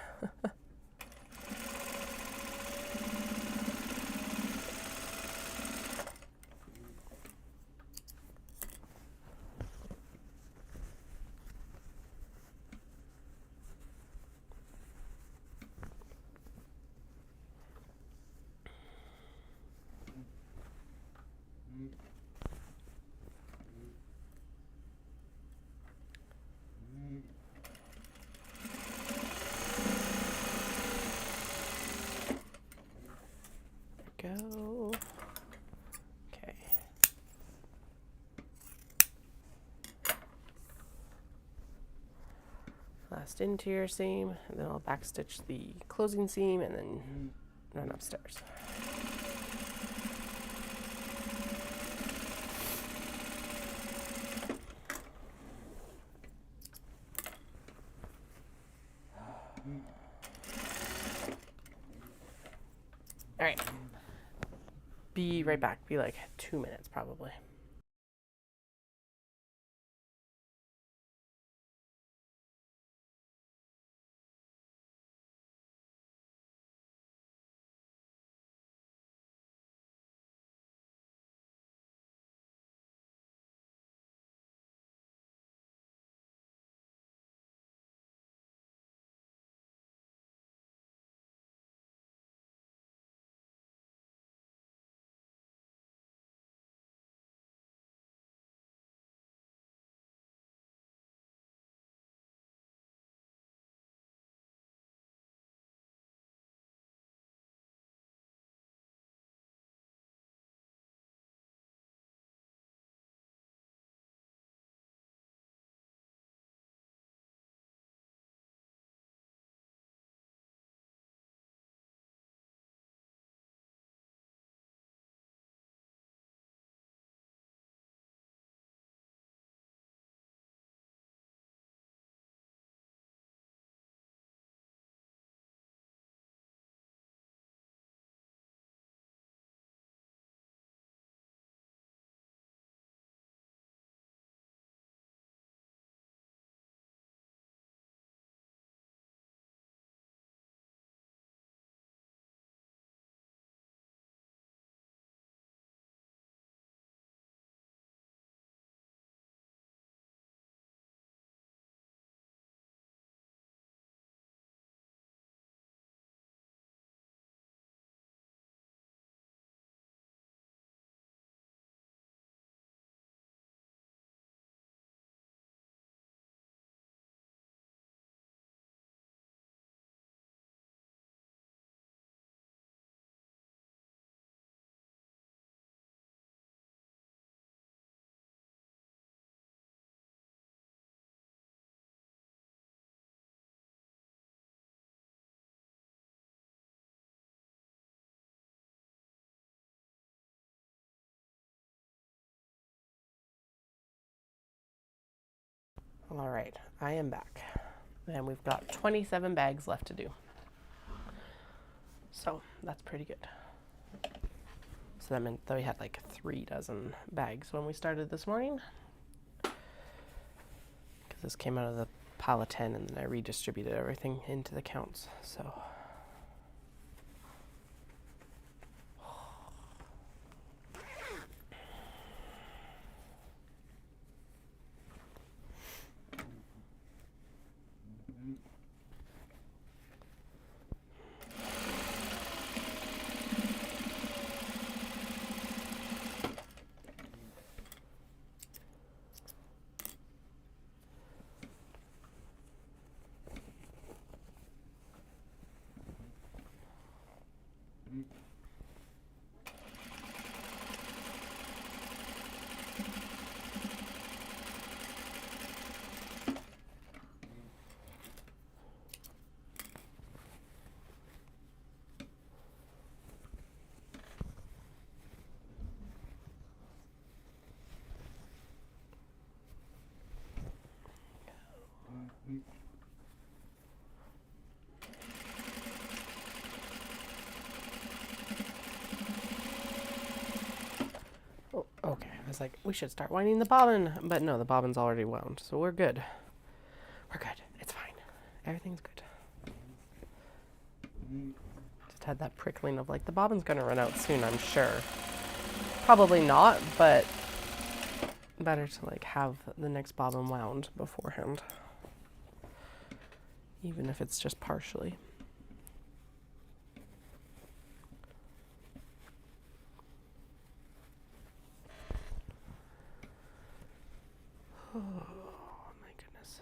Go. Okay. Last interior seam, and then I'll backstitch the closing seam and then run upstairs. All right. Be right back. Be like 2 minutes probably. All right, I am back. And we've got 27 bags left to do. So that's pretty good. So that meant that we had like 3 dozen bags when we started this morning. Because this came out of the pile of 10 and then I redistributed everything into the counts. So Okay, I was like, we should start winding the bobbin. But no, the bobbin's already wound, so we're good. We're good. It's fine. Everything's good. Just had that prickling of like, the bobbin's gonna run out soon, I'm sure. Probably not, but better to like have the next bobbin wound beforehand. Even if it's just partially. Oh my goodness.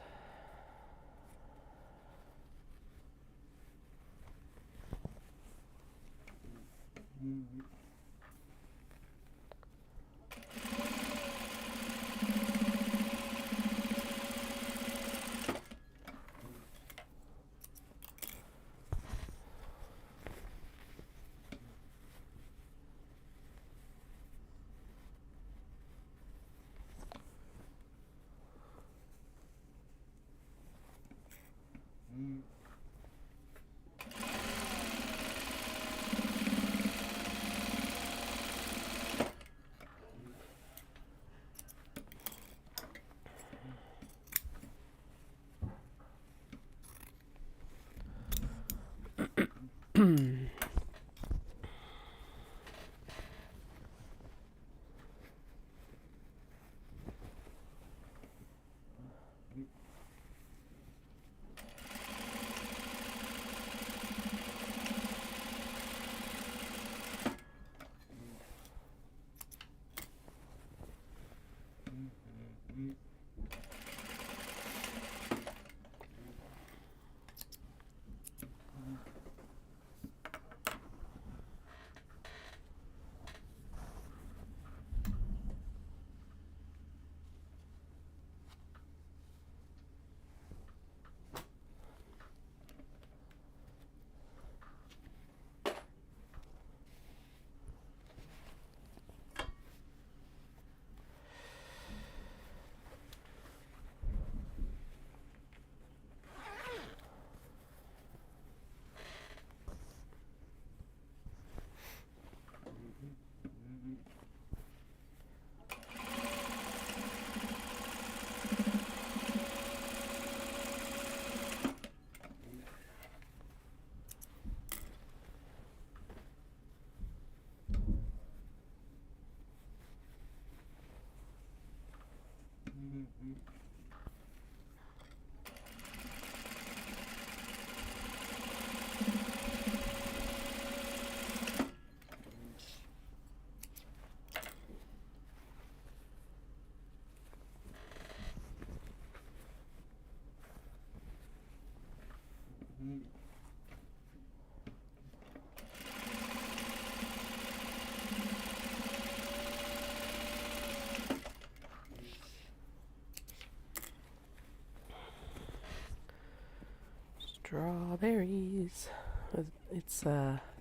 Strawberries. It's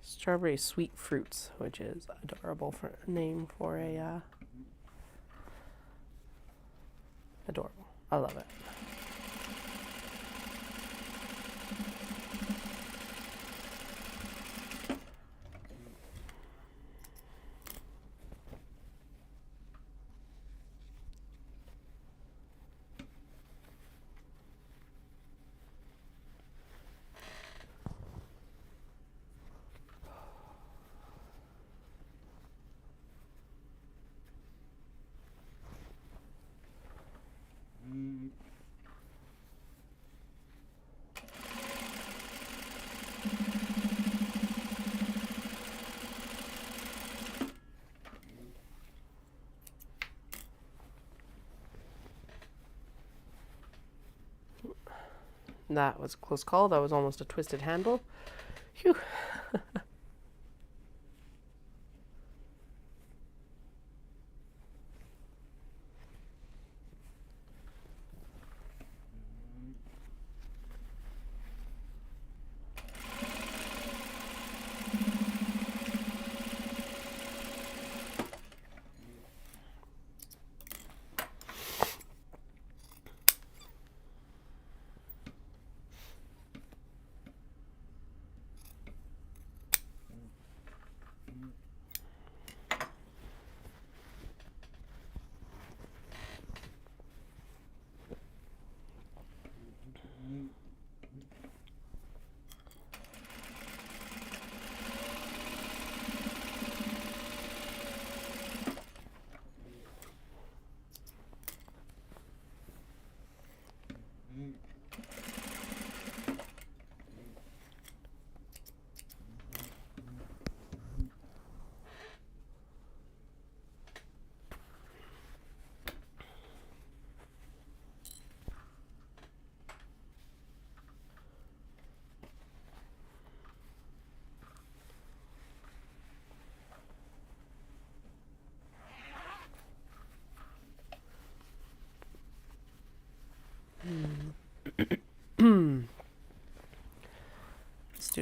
strawberry sweet fruits, which is adorable for a name for a adorable. I love it. That was a close call. That was almost a twisted handle. Phew.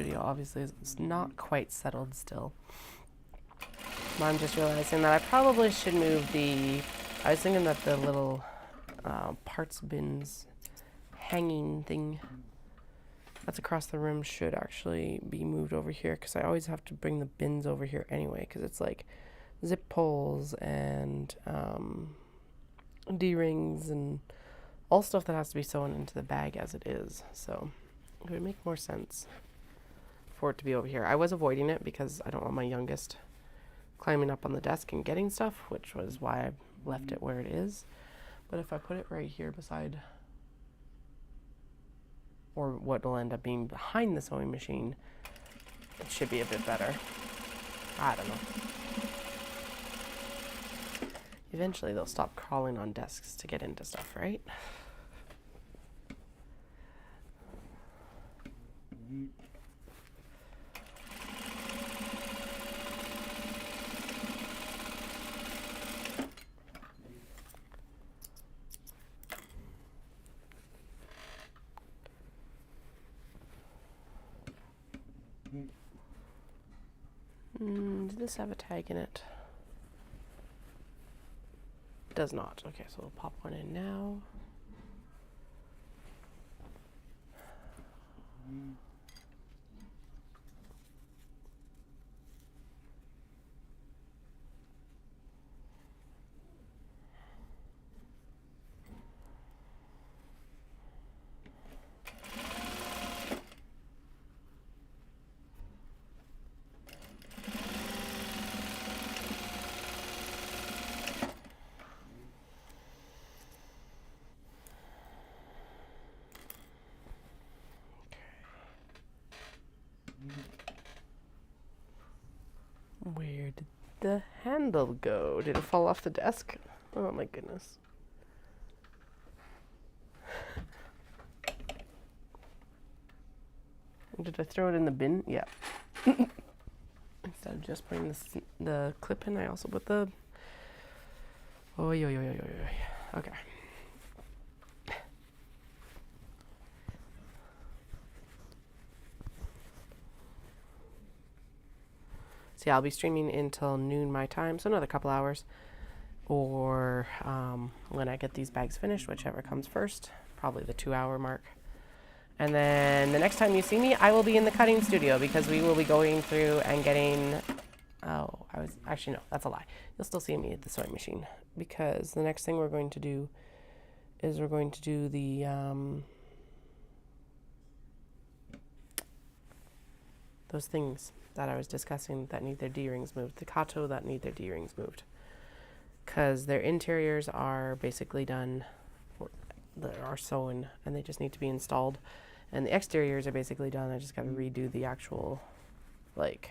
studio obviously is not quite settled still. I'm just realizing that I probably should move I was thinking that the little parts bins hanging thing that's across the room should actually be moved over here, because I always have to bring the bins over here anyway, because it's like zip pulls and D-rings and all stuff that has to be sewn into the bag as it is. So it would make more sense for it to be over here. I was avoiding it because I don't want my youngest climbing up on the desk and getting stuff, which was why I left it where it is. But if I put it right here beside, or what will end up being behind the sewing machine, it should be a bit better. I don't know. Eventually they'll stop crawling on desks to get into stuff, right? Does this have a tag in it? Does not. Okay, so we'll pop one in now. Where did the handle go? Did it fall off the desk? Oh my goodness. Did I throw it in the bin? Yeah. Instead of just putting the clip in, I also put the... Oh, okay. So yeah, I'll be streaming until noon my time, so another couple hours. Or when I get these bags finished, whichever comes first, probably the 2-hour mark. And then the next time you see me, I will be in the cutting studio, because we will be going through and getting... Oh, actually, no, that's a lie. You'll still see me at the sewing machine, because the next thing we're going to do is we're going to do the... those things that I was discussing that need their D-rings moved, the kato that need their D-rings moved, because their interiors are basically done, are sewn, and they just need to be installed, and the exteriors are basically done. I just got to redo the actual, like,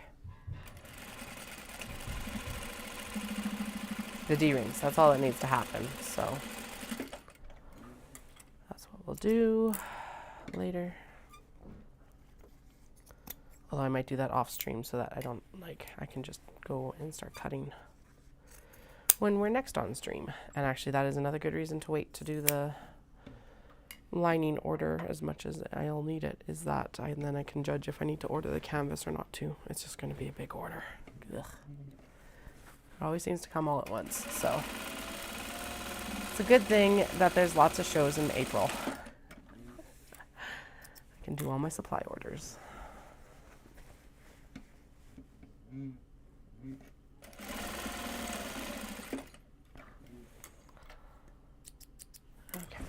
the D-rings. That's all that needs to happen, so that's what we'll do later. Although I might do that off stream so that I can just go and start cutting when we're next on stream. And actually that is another good reason to wait to do the lining order as much as I'll need it, is that then I can judge if I need to order the canvas or not too. It's just going to be a big order. Ugh. It always seems to come all at once, so it's a good thing that there's lots of shows in April. I can do all my supply orders. Okay.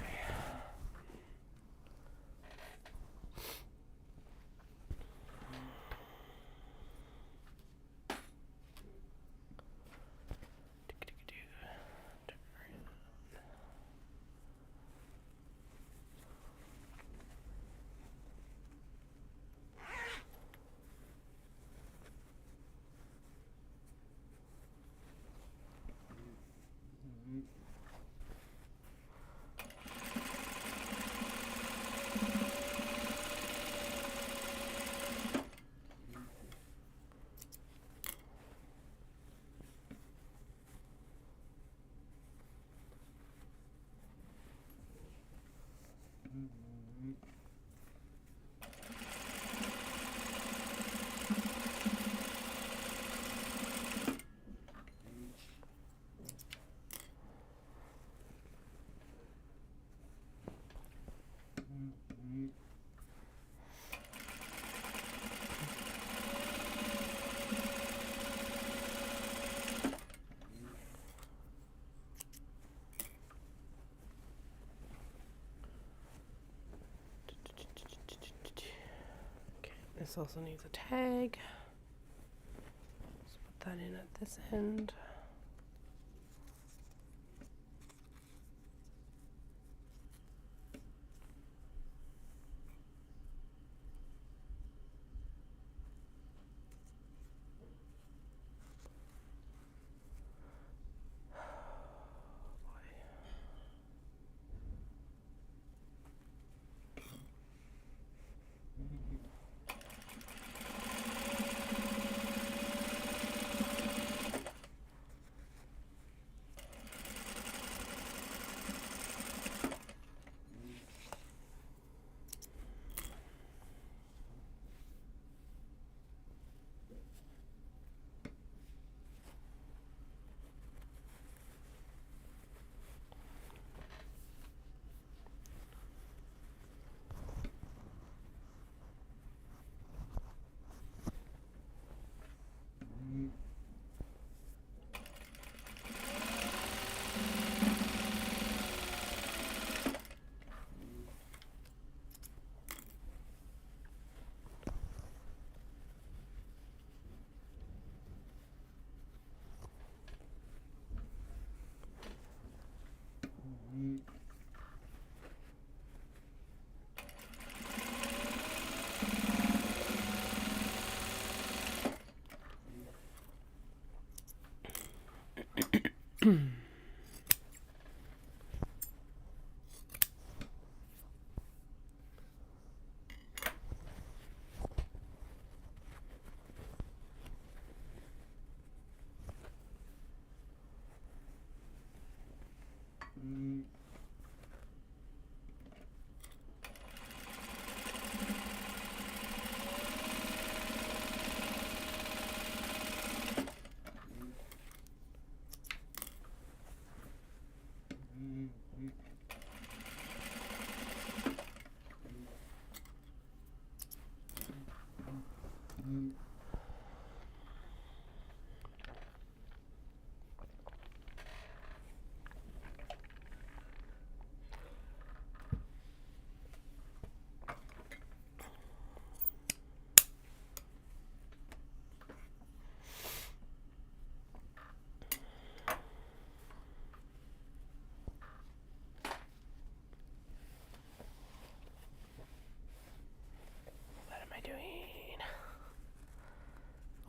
This also needs a tag. Let's put that in at this end.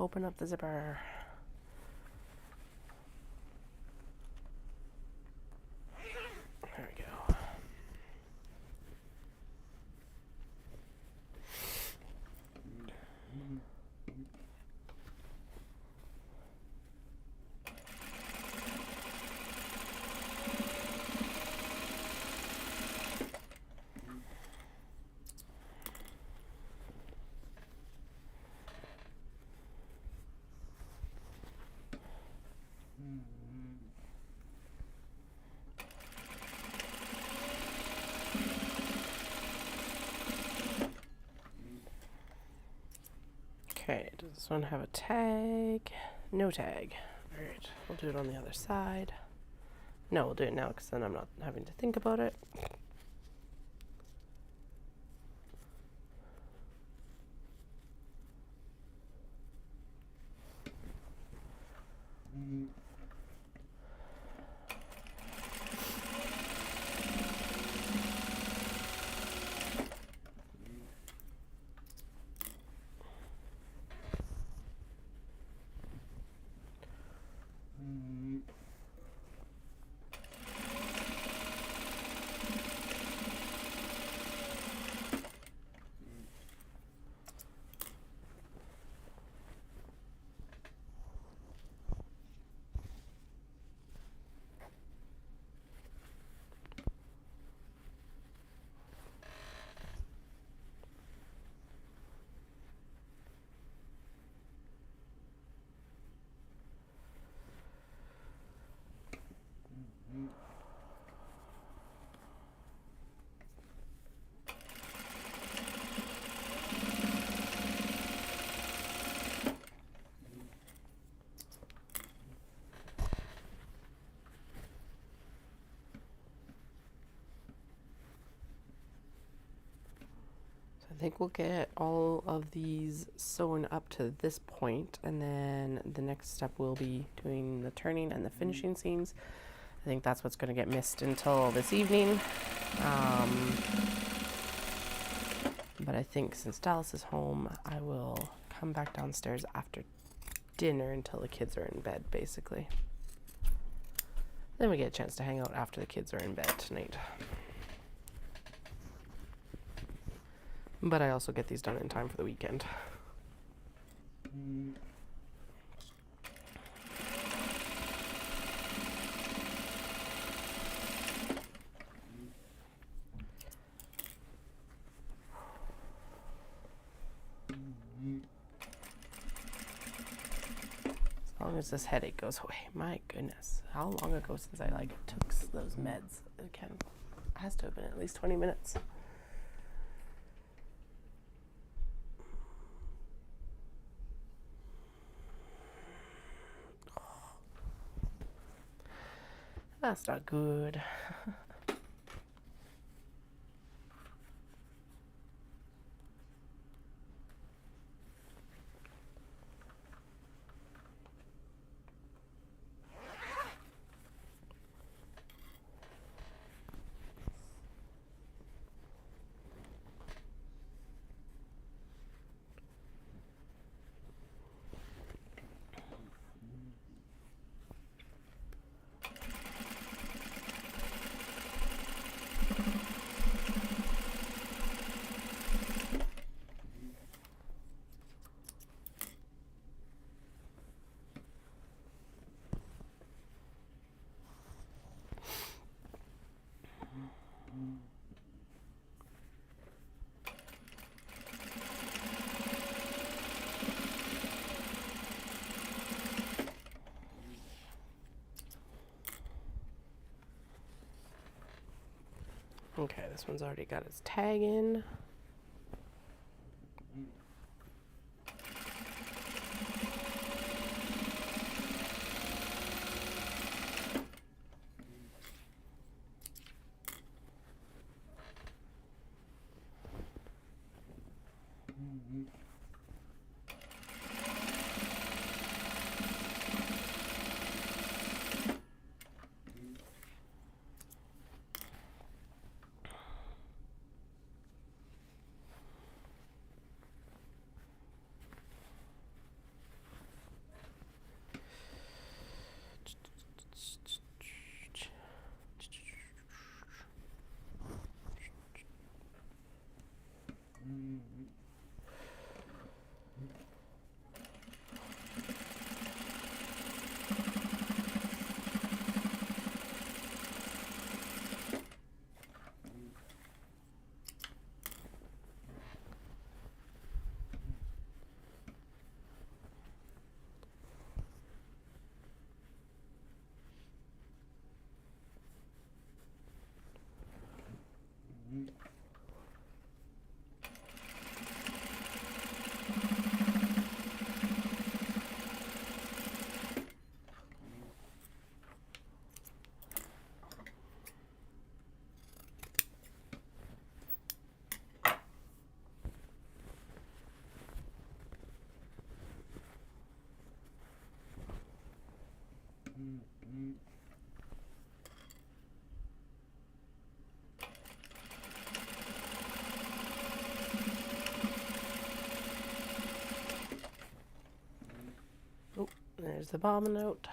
Open up the zipper. There we go. Okay, does this one have a tag? No tag. Alright, we'll do it on the other side. No, we'll do it now because then I'm not having to think about it. I think we'll get all of these sewn up to this point, and then the next step will be doing the turning and the finishing seams. I think that's what's going to get missed until this evening. But I think since Dallas is home, I will come back downstairs after dinner until the kids are in bed, basically. Then we get a chance to hang out after the kids are in bed tonight. But I also get these done in time for the weekend. As long as this headache goes away. My goodness. How long ago since I took those meds? It has to have been at least 20 minutes. That's not good. Okay, this one's already got its tag in. Oh, there's the bomb note.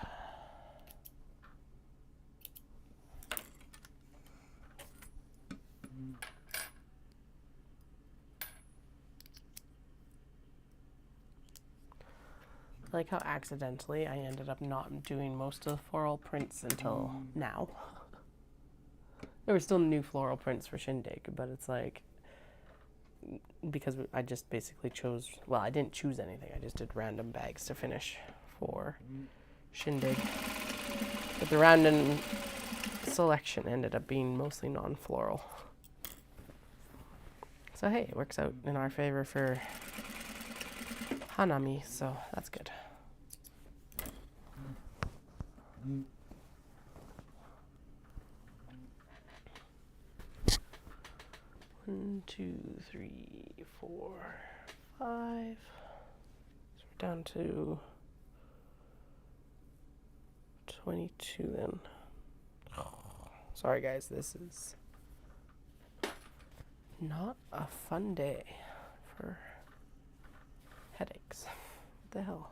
I like how accidentally I ended up not doing most of the floral prints until now. There were still new floral prints for Shindig, but it's like, because I just basically chose, well, I didn't choose anything. I just did random bags to finish for Shindig. But the random selection ended up being mostly non-floral. So hey, it works out in our favor for Hanami, so that's good. 1, 2, 3, 4, 5. So we're down to 22 then. Sorry guys, this is not a fun day for headaches. What the hell?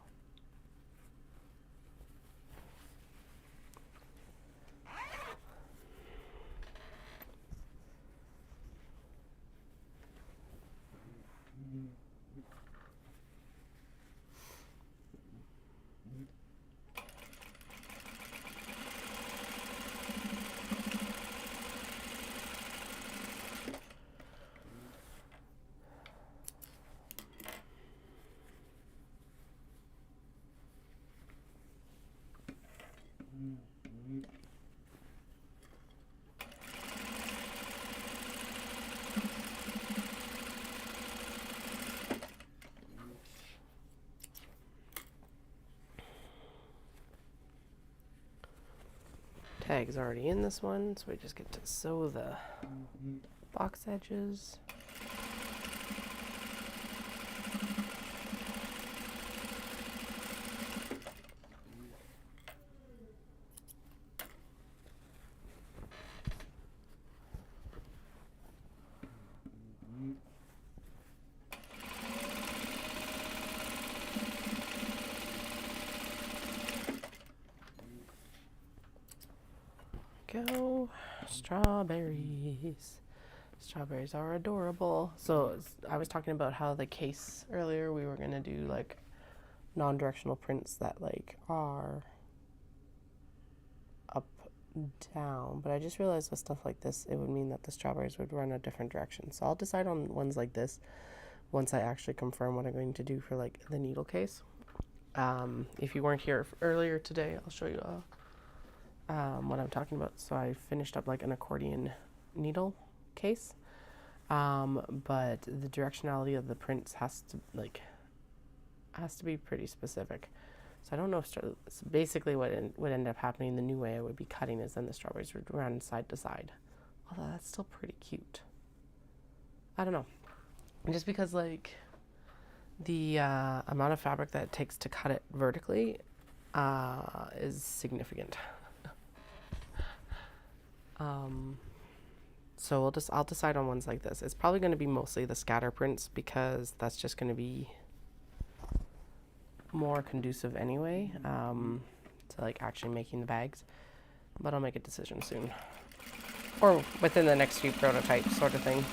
Tag's already in this one, so we just get to sew the box edges. Go strawberries. Strawberries are adorable. So I was talking about how the case earlier, we were gonna do like non-directional prints that like are up down, but I just realized with stuff like this it would mean that the strawberries would run a different direction. So I'll decide on ones like this once I actually confirm what I'm going to do for like the needle case. If you weren't here earlier today, I'll show you what I'm talking about. So I finished up like an accordion needle case, but the directionality of the prints has to be pretty specific. So I don't know if so basically what would end up happening, the new way I would be cutting is then the strawberries would run side to side. Although that's still pretty cute. I don't know, just because like the amount of fabric that it takes to cut it vertically is significant. So I'll decide on ones like this. It's probably going to be mostly the scatter prints because that's just going to be more conducive anyway to like actually making the bags. But I'll make a decision soon, or within the next few prototypes, sort of thing.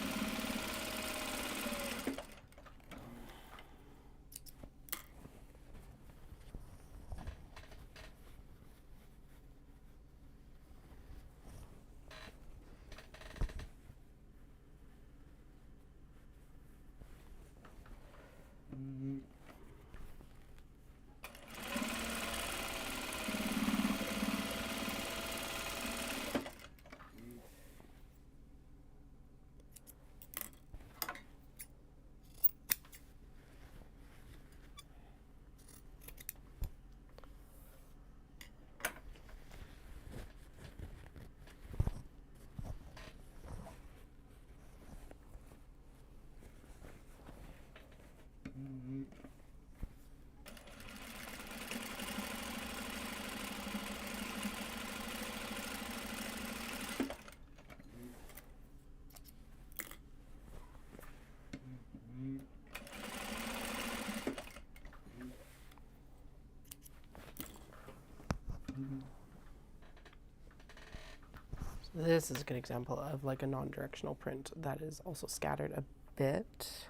So this is a good example of like a non-directional print that is also scattered a bit.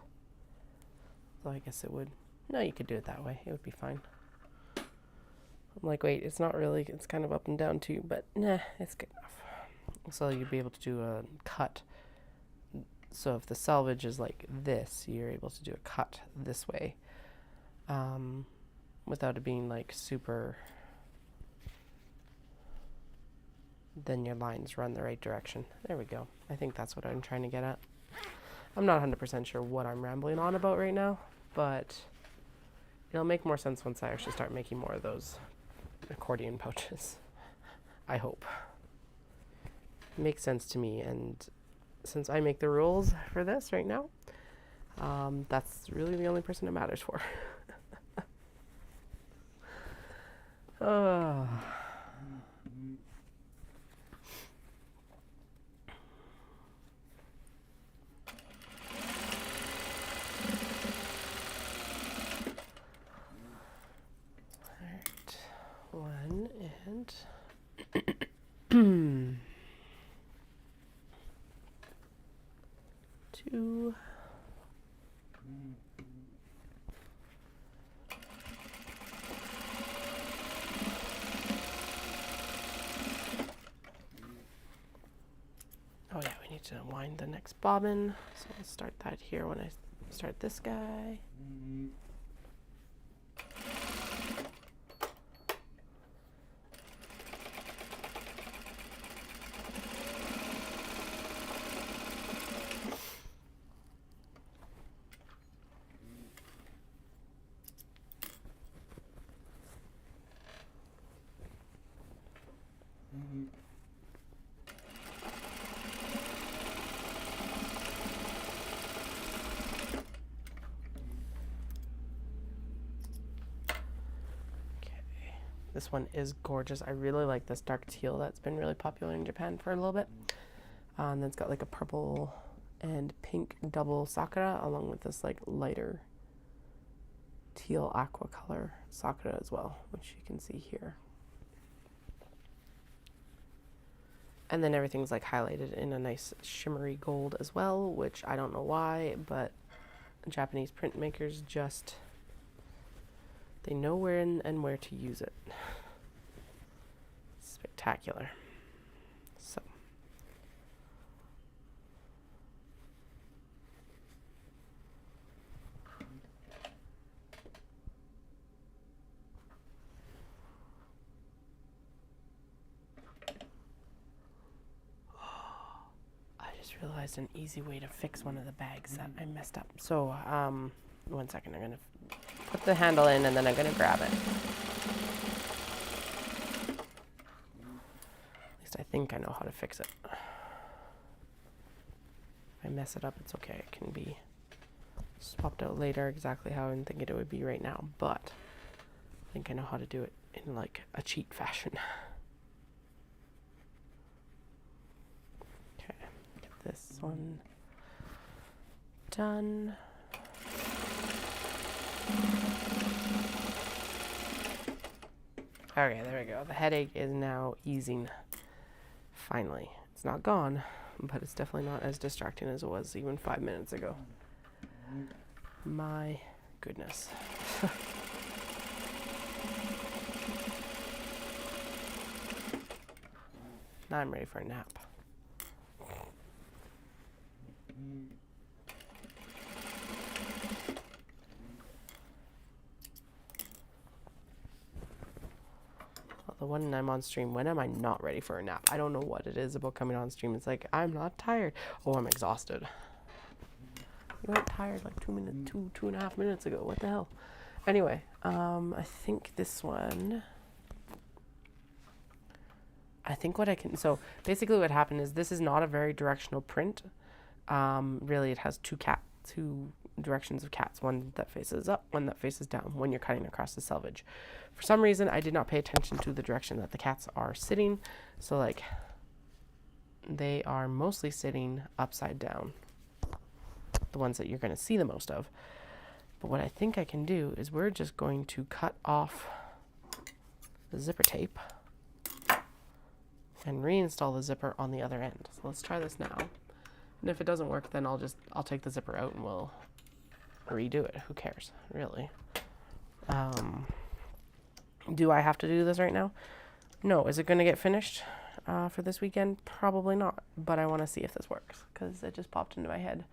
So I guess it would, no, you could do it that way. It would be fine. I'm like, wait, it's not really, it's kind of up and down too, but nah, it's good enough. So you'd be able to do a cut. So if the selvage is like this, you're able to do a cut this way without it being like super, then your lines run the right direction. There we go. I think that's what I'm trying to get at. I'm not 100% sure what I'm rambling on about right now, but it'll make more sense once I actually start making more of those accordion pouches. I hope. It makes sense to me, and since I make the rules for this right now, that's really the only person it matters for. Oh. Alright, 1 and 2. Oh yeah, we need to wind the next bobbin. So I'll start that here when I start this guy. This one is gorgeous. I really like this dark teal that's been really popular in Japan for a little bit. And then it's got like a purple and pink double sakura along with this like lighter teal aqua color sakura as well, which you can see here. And then everything's like highlighted in a nice shimmery gold as well, which I don't know why, but Japanese printmakers just, they know when and where to use it. Spectacular. So. I just realized an easy way to fix one of the bags that I messed up. So, 1 second, I'm going to put the handle in and then I'm going to grab it. At least I think I know how to fix it. If I mess it up, it's okay. It can be swapped out later exactly how I'm thinking it would be right now, but I think I know how to do it in like a cheat fashion. Okay, get this one done. Okay, there we go. The headache is now easing. Finally. It's not gone, but it's definitely not as distracting as it was even 5 minutes ago. My goodness. Now I'm ready for a nap. The one I'm on stream, when am I not ready for a nap? I don't know what it is about coming on stream. It's like, I'm not tired. Oh, I'm exhausted. You weren't tired like 2.5 minutes ago. What the hell? Anyway, I think this one, I think what I can, so basically what happened is this is not a very directional print. Really, it has two directions of cats, one that faces up, one that faces down when you're cutting across the selvage. For some reason, I did not pay attention to the direction that the cats are sitting. So like, they are mostly sitting upside down, the ones that you're going to see the most of. But what I think I can do is we're just going to cut off the zipper tape and reinstall the zipper on the other end. So let's try this now. And if it doesn't work, then I'll take the zipper out and we'll redo it. Who cares, really? Do I have to do this right now? No. Is it going to get finished for this weekend? Probably not. But I want to see if this works because it just popped into my head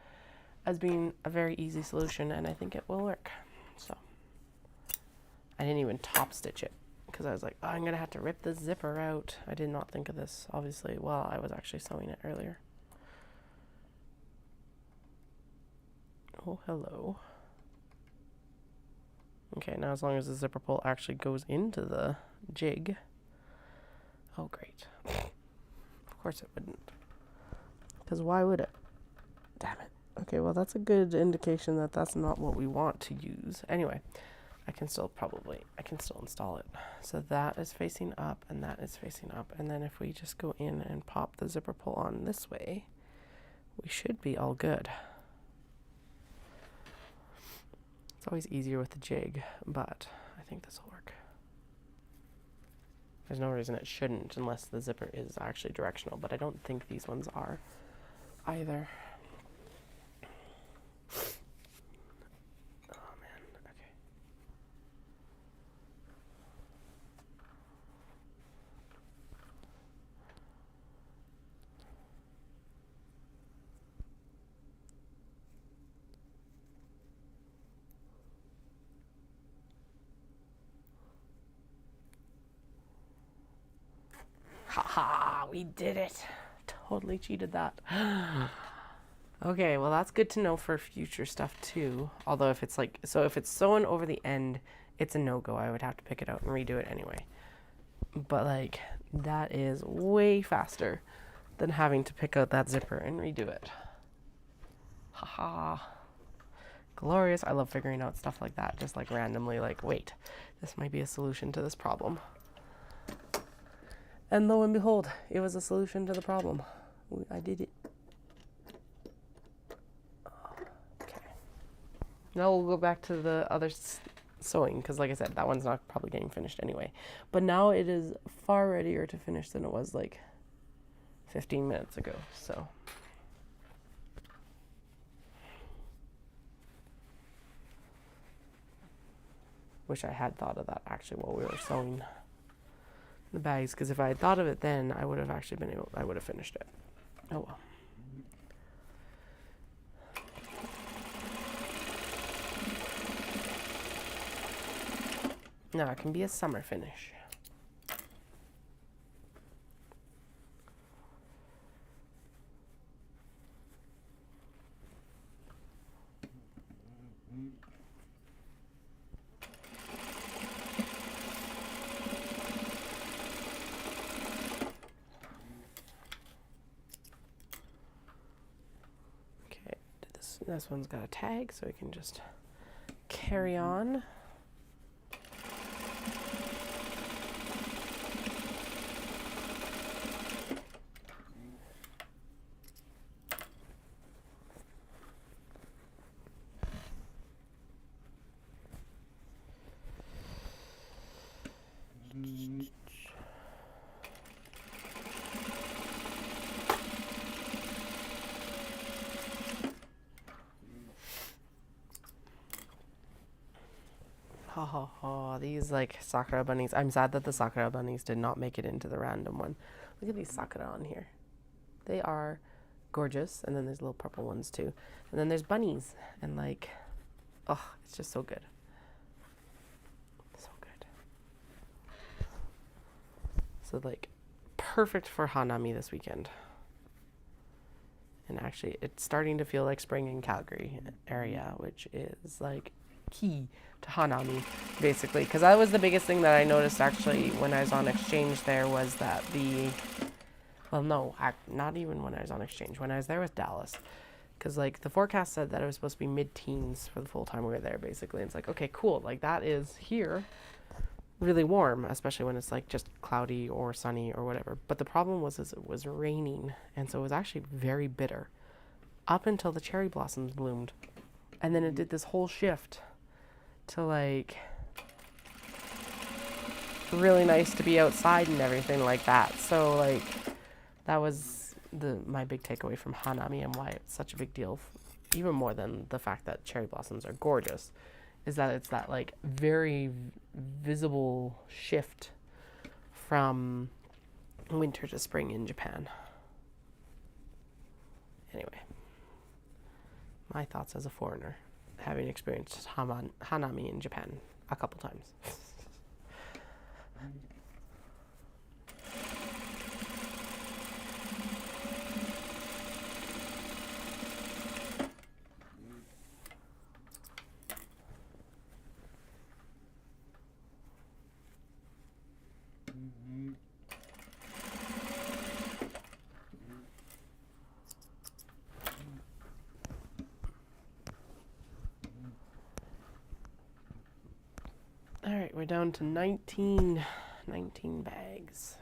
as being a very easy solution, and I think it will work. So I didn't even top stitch it because I was like, oh, I'm going to have to rip the zipper out. I did not think of this, obviously, while I was actually sewing it earlier. Oh, hello. Okay, now as long as the zipper pull actually goes into the jig. Oh, great. Of course it wouldn't. Of Because why would it? Damn it. Okay, well, that's a good indication that that's not what we want to use. Anyway, I can still install it. So that is facing up and that is facing up. And then if we just go in and pop the zipper pull on this way, we should be all good. It's always easier with the jig, but I think this will work. There's no reason it shouldn't unless the zipper is actually directional, but I don't think these ones are either. Oh man, okay. Haha, we did it. Totally cheated that. Okay, well that's good to know for future stuff too. Although if it's like, so if it's sewn over the end, it's a no-go. I would have to pick it out and redo it anyway. But like, that is way faster than having to pick out that zipper and redo it. Haha. Glorious. I love figuring out stuff like that. Just like randomly like, wait, this might be a solution to this problem. And lo and behold, it was a solution to the problem. I did it. Okay. Now we'll go back to the other sewing, because like I said, that one's not probably getting finished anyway. But now it is far readier to finish than it was like 15 minutes ago, so. Wish I had thought of that actually while we were sewing the bags, because if I had thought of it then, I would have actually been able, I would have finished it. Oh well. Now it can be a summer finish. This one's got a tag, so we can just carry on. These like Sakura bunnies. I'm sad that the Sakura bunnies did not make it into the random one. Look at these Sakura on here. They are gorgeous. And then there's little purple ones too. And then there's bunnies. And like, oh, it's just so good. So good. So like, perfect for Hanami this weekend. And actually, it's starting to feel like spring in Calgary area, which is like key to Hanami, basically, because that was the biggest thing that I noticed actually when I was on exchange there, was that not even when I was on exchange, when I was there with Dallas, because like the forecast said that it was supposed to be mid-teens for the full time we were there, basically. And it's like, okay, cool, like that is here really warm, especially when it's like just cloudy or sunny or whatever. But the problem was it was raining, and so it was actually very bitter up until the cherry blossoms bloomed. And then it did this whole shift to like really nice to be outside and everything like that. So like that was my big takeaway from Hanami, and why it's such a big deal, even more than the fact that cherry blossoms are gorgeous, is that it's that like very visible shift from winter to spring in Japan. Anyway, my thoughts as a foreigner, having experienced Hanami in Japan a couple times. down to 19 bags.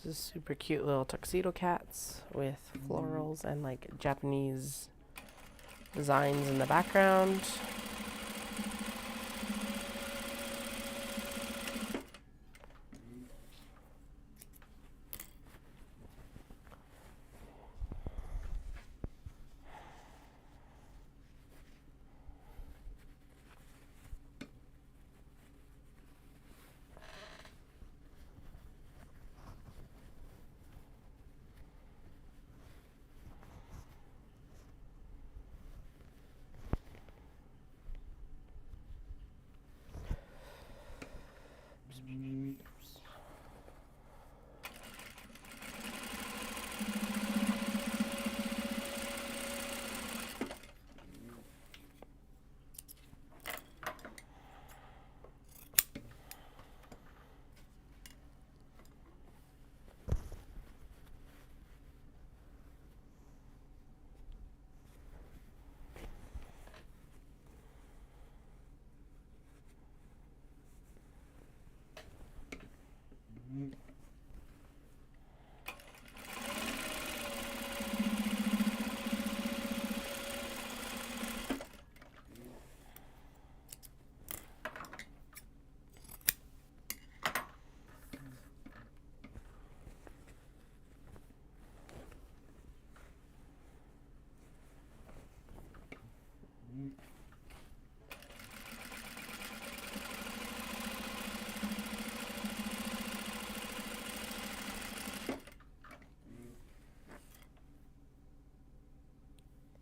This is super cute little tuxedo cats with florals and like Japanese designs in the background.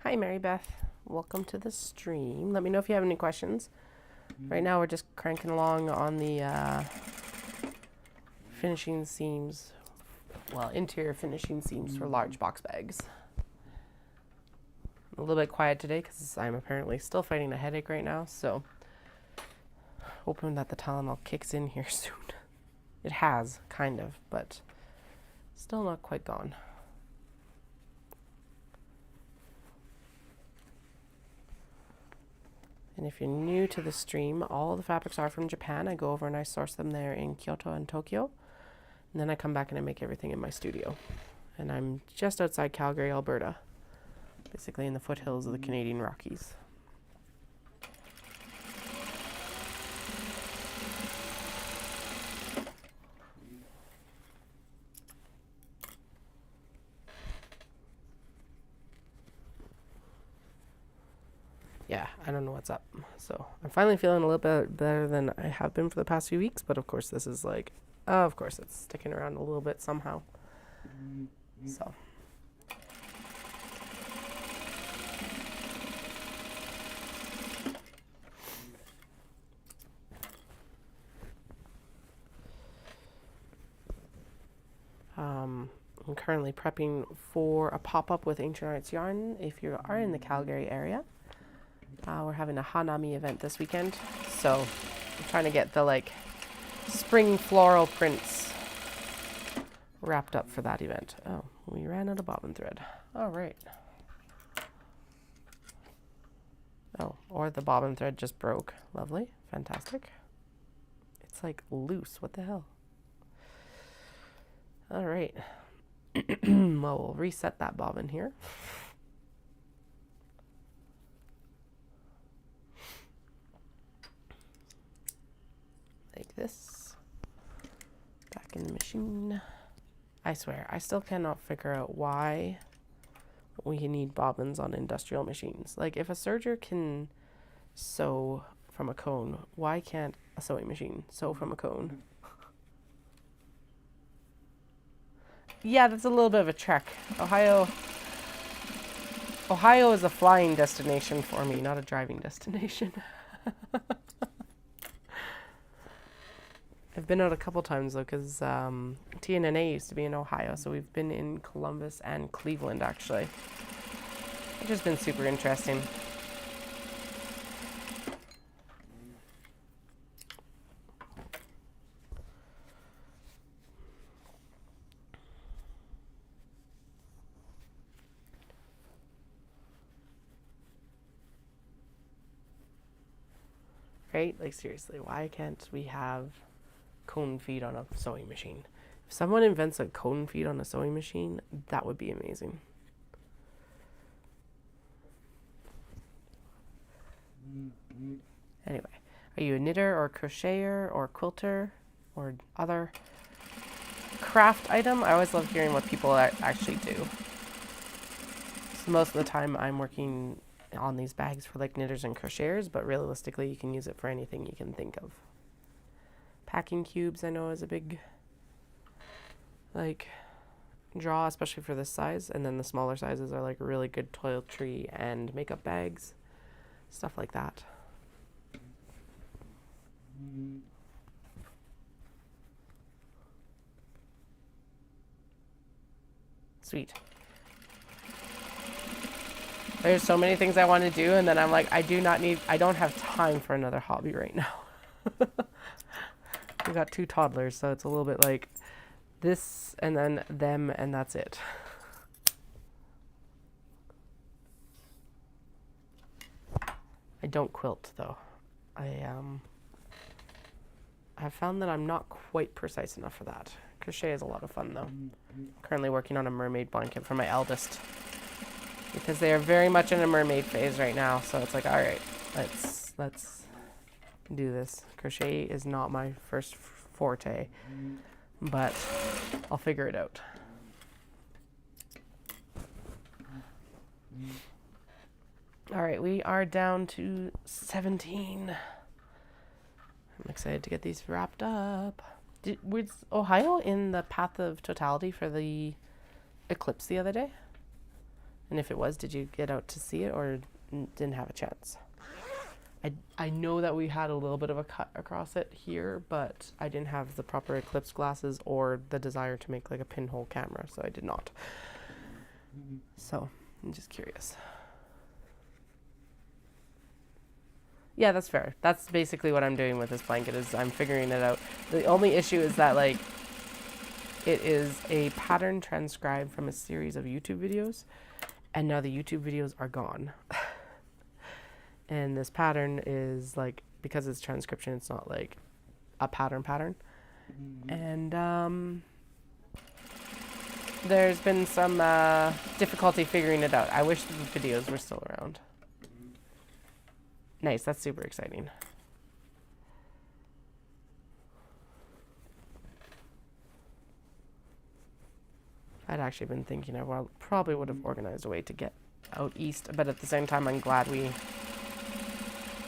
Hi, Mary Beth. Welcome to the stream. Let me know if you have any questions. Right now, we're just cranking along on the finishing seams, well, interior finishing seams for large box bags. A little bit quiet today because I'm apparently still fighting a headache right now, so hoping that the Tylenol kicks in here soon. It has, kind of, but still not quite gone. And if you're new to the stream, all the fabrics are from Japan. I go over and I source them there in Kyoto and Tokyo. And then I come back and I make everything in my studio. And I'm just outside Calgary, Alberta. Basically in the foothills of the Canadian Rockies. Yeah, I don't know what's up. So I'm finally feeling a little bit better than I have been for the past few weeks. But of course, this is like, of course, it's sticking around a little bit somehow. So. I'm currently prepping for a pop-up with Ancient Arts Yarn if you are in the Calgary area. We're having a Hanami event this weekend, so I'm trying to get the like spring floral prints wrapped up for that event. Oh, we ran out of bobbin thread. All right. Oh, or the bobbin thread just broke. Lovely. Fantastic. It's like loose. What the hell? All right. Well, we'll reset that bobbin here. Like this. Back in the machine. I swear, I still cannot figure out why we need bobbins on industrial machines. Like, if a serger can sew from a cone, why can't a sewing machine sew from a cone? Yeah, that's a little bit of a trek. Ohio is a flying destination for me, not a driving destination. I've been out a couple times, though, because TNNA used to be in Ohio, so we've been in Columbus and Cleveland, actually. Which has been super interesting. Right? Like, seriously, why can't we have cone feed on a sewing machine? If someone invents a cone feed on a sewing machine, that would be amazing. Anyway, are you a knitter or crocheter or quilter or other craft item? I always love hearing what people actually do. So most of the time I'm working on these bags for like knitters and crocheters, but realistically you can use it for anything you can think of. Packing cubes I know is a big like draw, especially for this size, and then the smaller sizes are like really good toiletry and makeup bags, stuff like that. Sweet. There's so many things I want to do, and then I'm like, I don't have time for another hobby right now. We got 2 toddlers, so it's a little bit like this and then them, and that's it. I don't quilt, though. I've found that I'm not quite precise enough for that. Crochet is a lot of fun, though. Currently working on a mermaid blanket for my eldest, because they are very much in a mermaid phase right now. So it's like, all right, let's do this. Crochet is not my first forte, but I'll figure it out. All right, we are down to 17. I'm excited to get these wrapped up. Was Ohio in the path of totality for the eclipse the other day? And if it was, did you get out to see it or didn't have a chance? I know that we had a little bit of a cut across it here, but I didn't have the proper eclipse glasses or the desire to make like a pinhole camera, so I did not. So I'm just curious. Yeah, that's fair. That's basically what I'm doing with this blanket, is I'm figuring it out. The only issue is that like it is a pattern transcribed from a series of YouTube videos, and now the YouTube videos are gone. And this pattern is like, because it's transcription, it's not like a pattern. And there's been some difficulty figuring it out. I wish the videos were still around. Nice, that's super exciting. I'd actually been thinking I probably would have organized a way to get out east, but at the same time I'm glad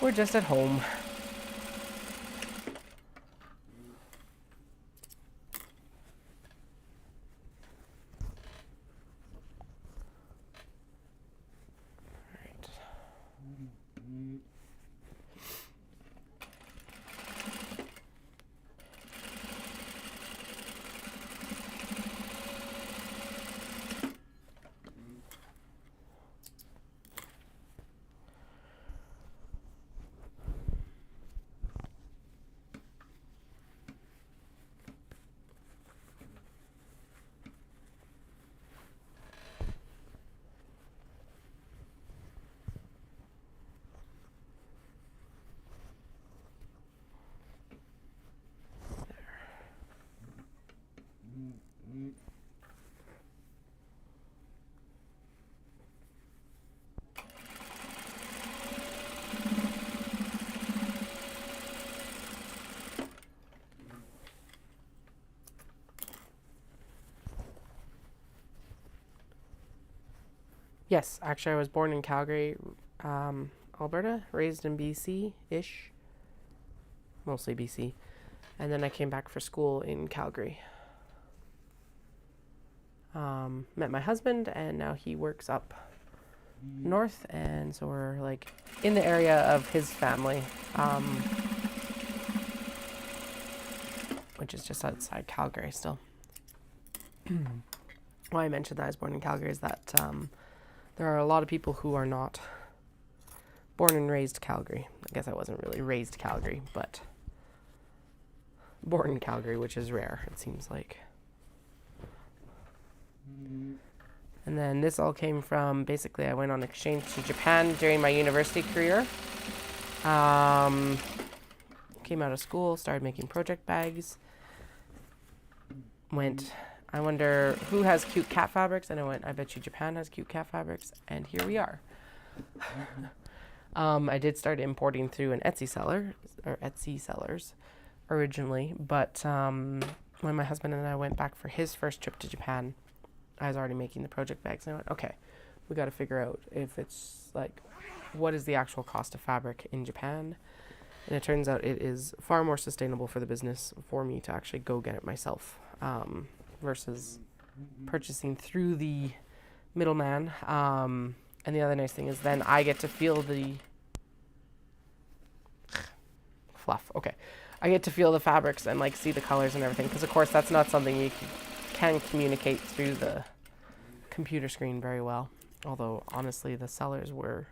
we're just at home. Yes, actually I was born in Calgary, Alberta, raised in BC-ish, mostly BC. And then I came back for school in Calgary. Met my husband, and now he works up north, and so we're like in the area of his family, which is just outside Calgary still. Why I mentioned that I was born in Calgary is that there are a lot of people who are not born and raised Calgary. I guess I wasn't really raised Calgary, but born in Calgary, which is rare, it seems like. And then this all came from, basically I went on exchange to Japan during my university career. Came out of school, started making project bags. I wonder who has cute cat fabrics, and I went, I bet you Japan has cute cat fabrics, and here we are. I did start importing through an Etsy seller, or Etsy sellers originally, but when my husband and I went back for his first trip to Japan, I was already making the project bags, and I went, okay, we got to figure out if it's like, what is the actual cost of fabric in Japan? And it turns out it is far more sustainable for the business for me to actually go get it myself, versus purchasing through the middleman. And the other nice thing is then I get to feel the fluff. Okay. I get to feel the fabrics and like see the colors and everything, because of course that's not something you can communicate through the computer screen very well. Although honestly the sellers were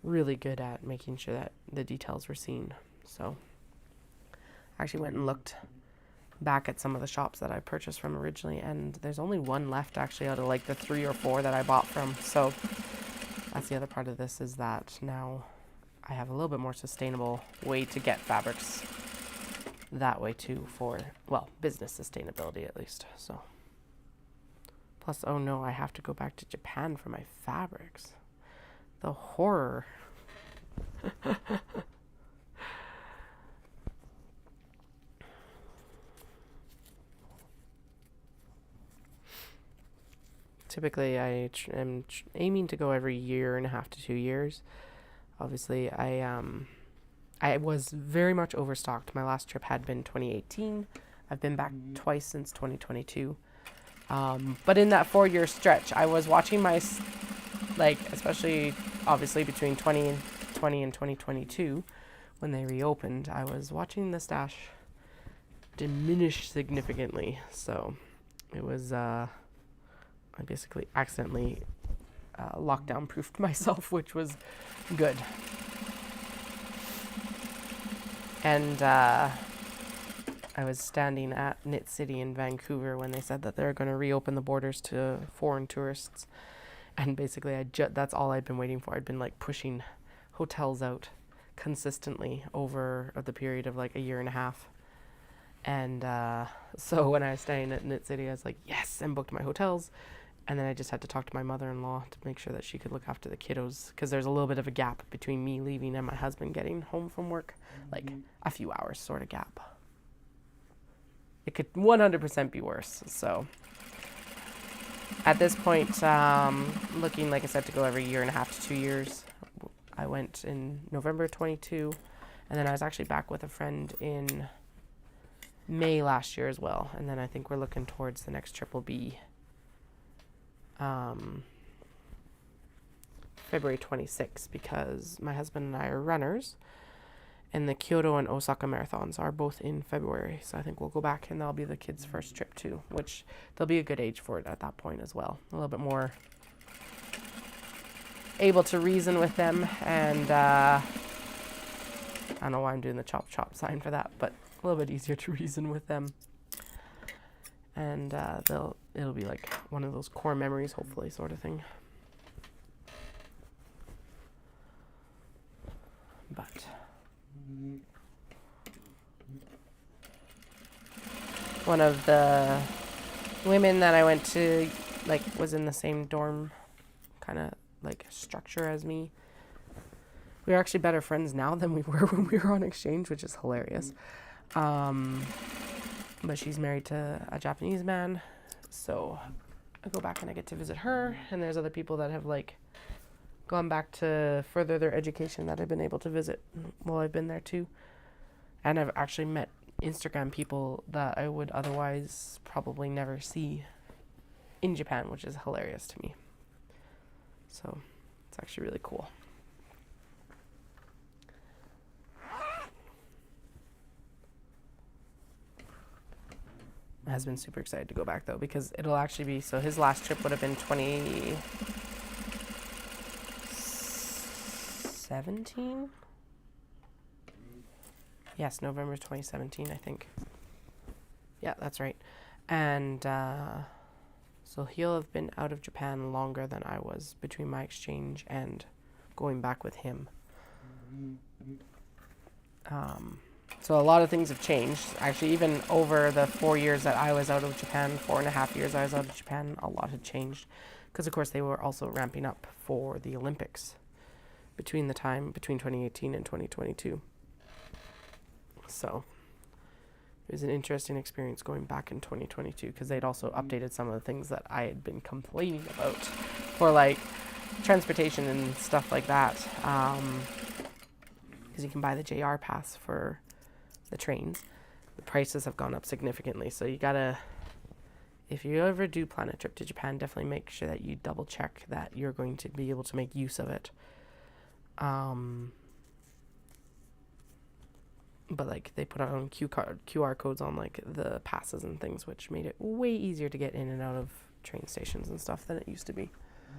really good at making sure that the details were seen. So I actually went and looked back at some of the shops that I purchased from originally, and there's only one left actually out of like the 3 or 4 that I bought from. So that's the other part of this, is that now I have a little bit more sustainable way to get fabrics that way too, for, well, business sustainability at least. So plus, oh no, I have to go back to Japan for my fabrics. The horror. Typically, I am aiming to go every 1.5 to 2 years. Obviously, I was very much overstocked. My last trip had been 2018. I've been back twice since 2022. But in that 4-year stretch, I was watching my, like, especially obviously between 2020 and 2022, when they reopened, I was watching the stash diminish significantly. So it was, I basically accidentally lockdown proofed myself, which was good. And I was standing at Knit City in Vancouver when they said that they're going to reopen the borders to foreign tourists. And basically, that's all I'd been waiting for. I'd been like pushing hotels out consistently over the period of like 1.5 years. And so when I was staying at Knit City, I was like, yes, and booked my hotels. And then I just had to talk to my mother-in-law to make sure that she could look after the kiddos, because there's a little bit of a gap between me leaving and my husband getting home from work, like a few hours sort of gap. It could 100% be worse. So at this point, looking, like I said, to go every 1.5 to 2 years. I went in November 22, and then I was actually back with a friend in May last year as well. And then I think we're looking towards the next trip will be February 26th, because my husband and I are runners, and the Kyoto and Osaka marathons are both in February. So I think we'll go back, and that'll be the kids' first trip too, which they'll be a good age for it at that point as well. A little bit more able to reason with them, and I don't know why I'm doing the chop chop sign for that, but a little bit easier to reason with them. And it'll be like one of those core memories, hopefully, sort of thing. But one of the women that I went to, like, was in the same dorm kind of like structure as me. We are actually better friends now than we were when we were on exchange, which is hilarious. But she's married to a Japanese man, so I go back and I get to visit her, and there's other people that have like gone back to further their education that I've been able to visit while I've been there too. And I've actually met Instagram people that I would otherwise probably never see in Japan, which is hilarious to me. So it's actually really cool. My husband's super excited to go back though, because it'll actually be, so his last trip would have been 2017? Yes, November 2017, I think. Yeah, that's right. And so he'll have been out of Japan longer than I was between my exchange and going back with him. So a lot of things have changed. Actually, even over the 4 years that I was out of Japan, 4.5 years I was out of Japan, a lot had changed. Because, of course, they were also ramping up for the Olympics between 2018 and 2022. So it was an interesting experience going back in 2022, because they'd also updated some of the things that I had been complaining about for, like, transportation and stuff like that. Because you can buy the JR pass for the trains. The prices have gone up significantly, so you gotta, if you ever do plan a trip to Japan, definitely make sure that you double check that you're going to be able to make use of it. But like they put on QR codes on like the passes and things, which made it way easier to get in and out of train stations and stuff than it used to be.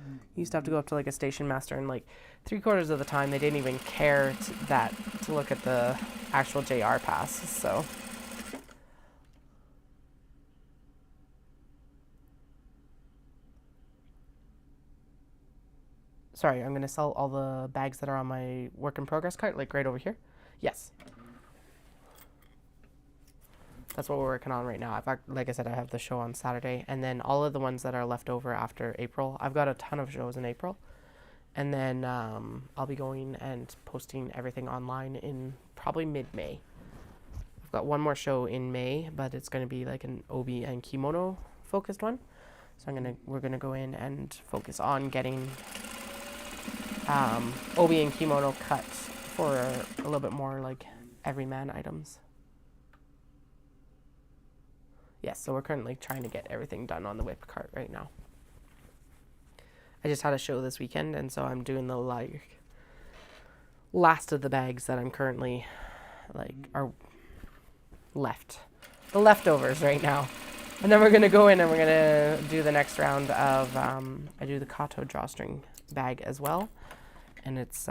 You used to have to go up to like a station master, and like 3/4 of the time they didn't even care to look at the actual JR pass. So sorry, I'm gonna sell all the bags that are on my work in progress cart, like right over here. Yes, that's what we're working on right now. Like I said, I have the show on Saturday, and then all of the ones that are left over after April. I've got a ton of shows in April, and then I'll be going and posting everything online in probably mid-May. I've got one more show in May, but it's going to be like an obi and kimono focused one. So we're gonna go in and focus on getting obi and kimono cut for a little bit more like everyman items. Yes, so we're currently trying to get everything done on the whip cart right now. I just had a show this weekend, and so I'm doing the like last of the bags that I'm currently like are left, the leftovers right now. And then we're gonna go in and we're gonna do the next round of I do the Kato drawstring bag as well, and it's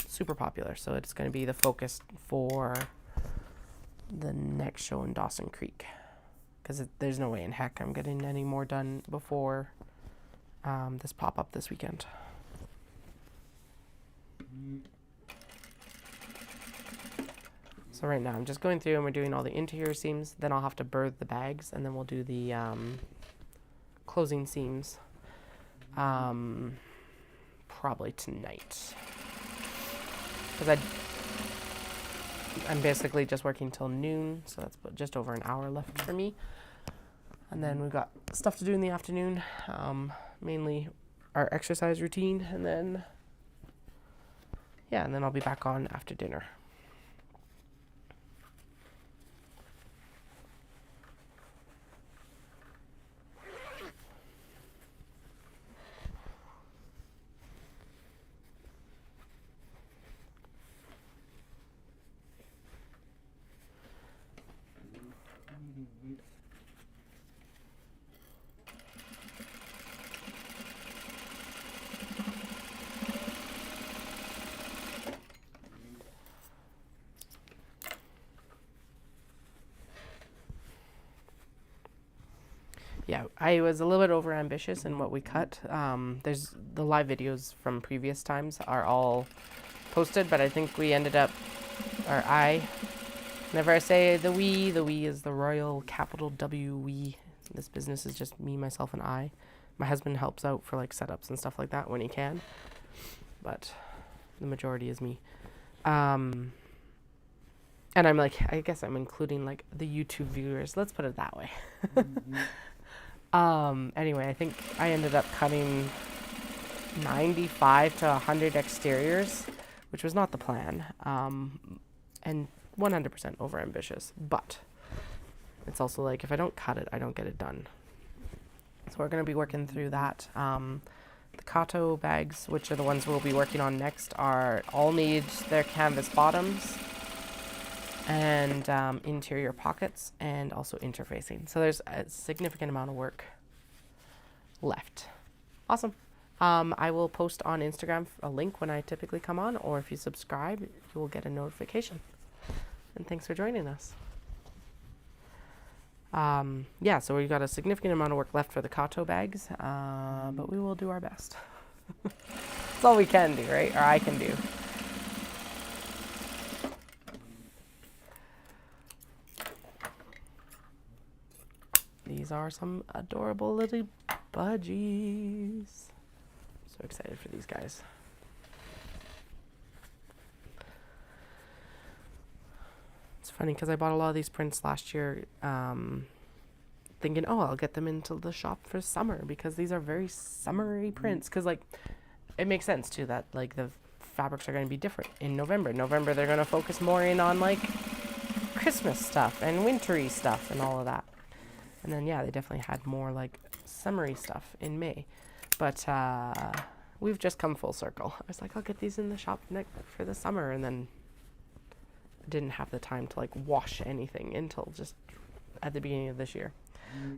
super popular, so it's gonna be the focus for the next show in Dawson Creek. Because there's no way in heck I'm getting any more done before this pop-up this weekend. So right now I'm just going through and we're doing all the interior seams. Then I'll have to birth the bags, and then we'll do the closing seams probably tonight. Because I'm basically just working till noon, so that's just over an hour left for me. And then we've got stuff to do in the afternoon, mainly our exercise routine, and then I'll be back on after dinner. Yeah, I was a little bit over ambitious in what we cut. There's the live videos from previous times are all posted, but I think we ended up, or whenever I say the we is the royal capital W we. This business is just me, myself, and I. My husband helps out for like setups and stuff like that when he can, but the majority is me. And I'm like, I guess I'm including like the YouTube viewers. Let's put it that way. Anyway, I think I ended up cutting 95 to 100 exteriors, which was not the plan, and 100% over ambitious, but it's also like if I don't cut it, I don't get it done. So we're going to be working through that. The Kato bags, which are the ones we'll be working on next, are all need their canvas bottoms and interior pockets and also interfacing. So there's a significant amount of work left. Awesome. I will post on Instagram a link when I typically come on, or if you subscribe, you will get a notification. And thanks for joining us. Yeah, so we've got a significant amount of work left for the Kato bags, but we will do our best. That's all we can do, right? Or I can do. These are some adorable little budgies. So excited for these guys. It's funny because I bought a lot of these prints last year, thinking, oh, I'll get them into the shop for summer because these are very summery prints. Because, like, it makes sense, too, that, like, the fabrics are going to be different in November. November, they're going to focus more in on, like, Christmas stuff and wintry stuff and all of that. And then, yeah, they definitely had more, like, summery stuff in May. But we've just come full circle. I was like, I'll get these in the shop for the summer, and then didn't have the time to, like, wash anything until just at the beginning of this year.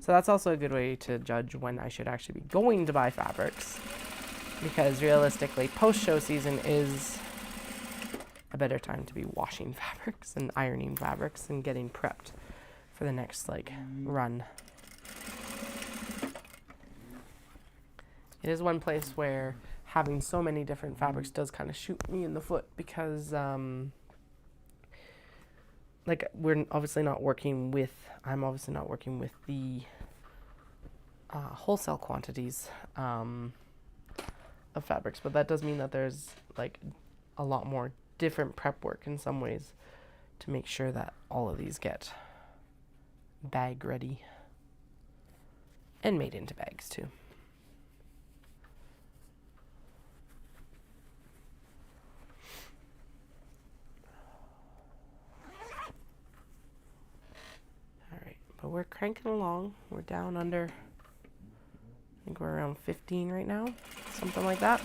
So that's also a good way to judge when I should actually be going to buy fabrics, because realistically, post-show season is a better time to be washing fabrics and ironing fabrics and getting prepped for the next, like, run. It is one place where having so many different fabrics does kind of shoot me in the foot, because like, I'm obviously not working with the wholesale quantities of fabrics, but that does mean that there's, like, a lot more different prep work in some ways to make sure that all of these get bag ready and made into bags too. But we're cranking along. We're down under, I think we're around 15 right now, something like that.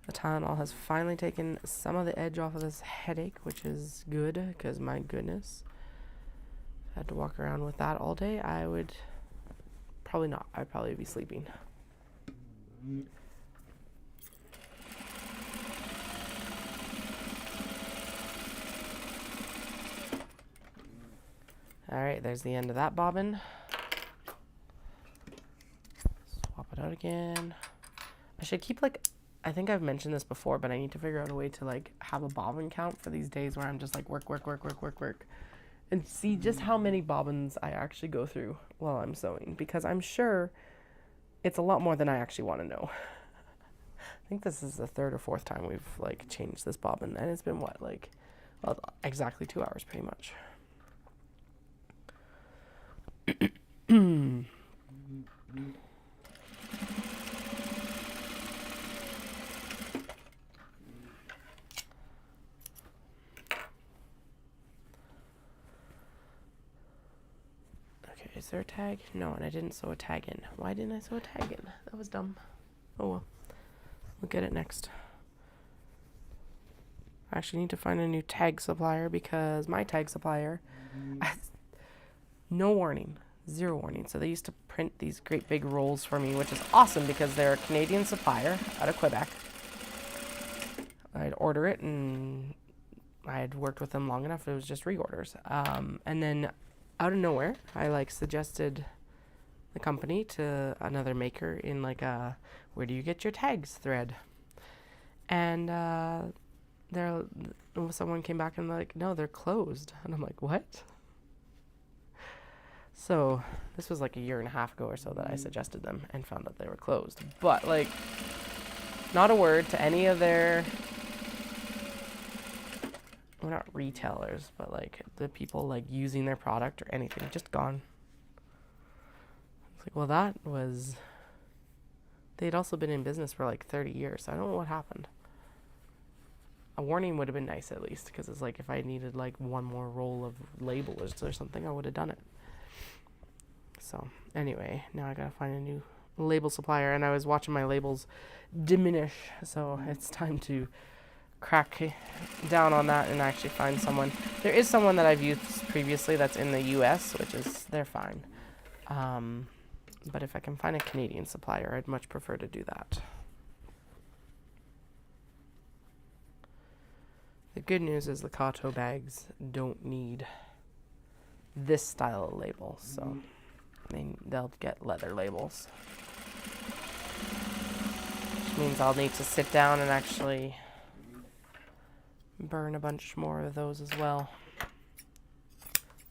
The Tylenol has finally taken some of the edge off of this headache, which is good, because my goodness, if I had to walk around with that all day, I would probably not. I'd probably be sleeping. Alright, there's the end of that bobbin. Swap it out again. I should keep, like, I think I've mentioned this before, but I need to figure out a way to, like, have a bobbin count for these days where I'm just like work, and see just how many bobbins I actually go through while I'm sewing, because I'm sure it's a lot more than I actually want to know. I think this is the third or fourth time we've, like, changed this bobbin, and it's been what, like, well, exactly 2 hours pretty much. Okay, is there a tag? No, and I didn't sew a tag in. Why didn't I sew a tag in? That was dumb. Oh well. We'll get it next. I actually need to find a new tag supplier, because my tag supplier no warning, 0 warning. So they used to print these great big rolls for me, which is awesome because they're a Canadian supplier out of Quebec. I'd order it, and I had worked with them long enough, it was just reorders. And then out of nowhere, I, like, suggested the company to another maker in, like, a where do you get your tags thread. And someone came back and, like, no, they're closed. And I'm like, what? So this was like a year and a half ago or so that I suggested them and found that they were closed. But, like, not a word to any of their well, not retailers, but like the people like using their product or anything, just gone. It's like, well, that was, they'd also been in business for like 30 years. So I don't know what happened. A warning would have been nice at least, because it's like if I needed like one more roll of labels or something, I would have done it. So anyway, now I gotta find a new label supplier, and I was watching my labels diminish, so it's time to crack down on that and actually find someone. There is someone that I've used previously that's in the US, which is, they're fine. But if I can find a Canadian supplier, I'd much prefer to do that. The good news is the Kato bags don't need this style of label, so they'll get leather labels. Which means I'll need to sit down and actually burn a bunch more of those as well.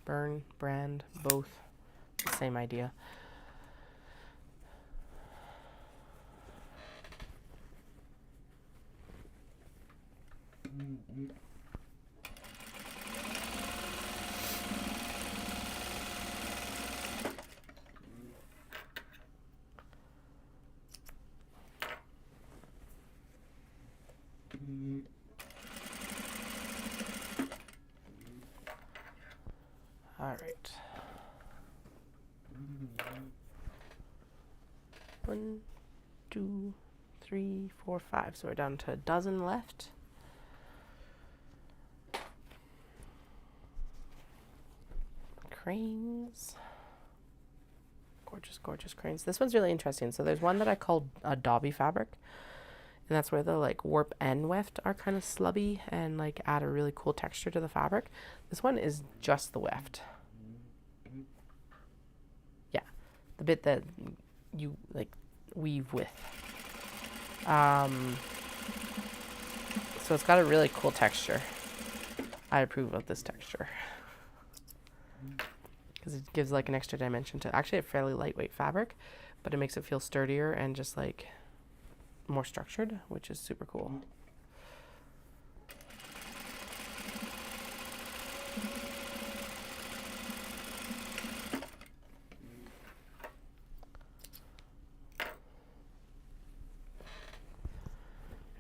Burn, brand, both. Same idea. All right. 1, 2, 3, 4, 5. So we're down to a dozen left. Cranes. Gorgeous, gorgeous cranes. This one's really interesting. So there's one that I call a Dobby fabric. And that's where the like warp and weft are kind of slubby and like add a really cool texture to the fabric. This one is just the weft. Yeah, the bit that you like weave with. So it's got a really cool texture. I approve of this texture because it gives like an extra dimension to actually a fairly lightweight fabric, but it makes it feel sturdier and just like more structured, which is super cool.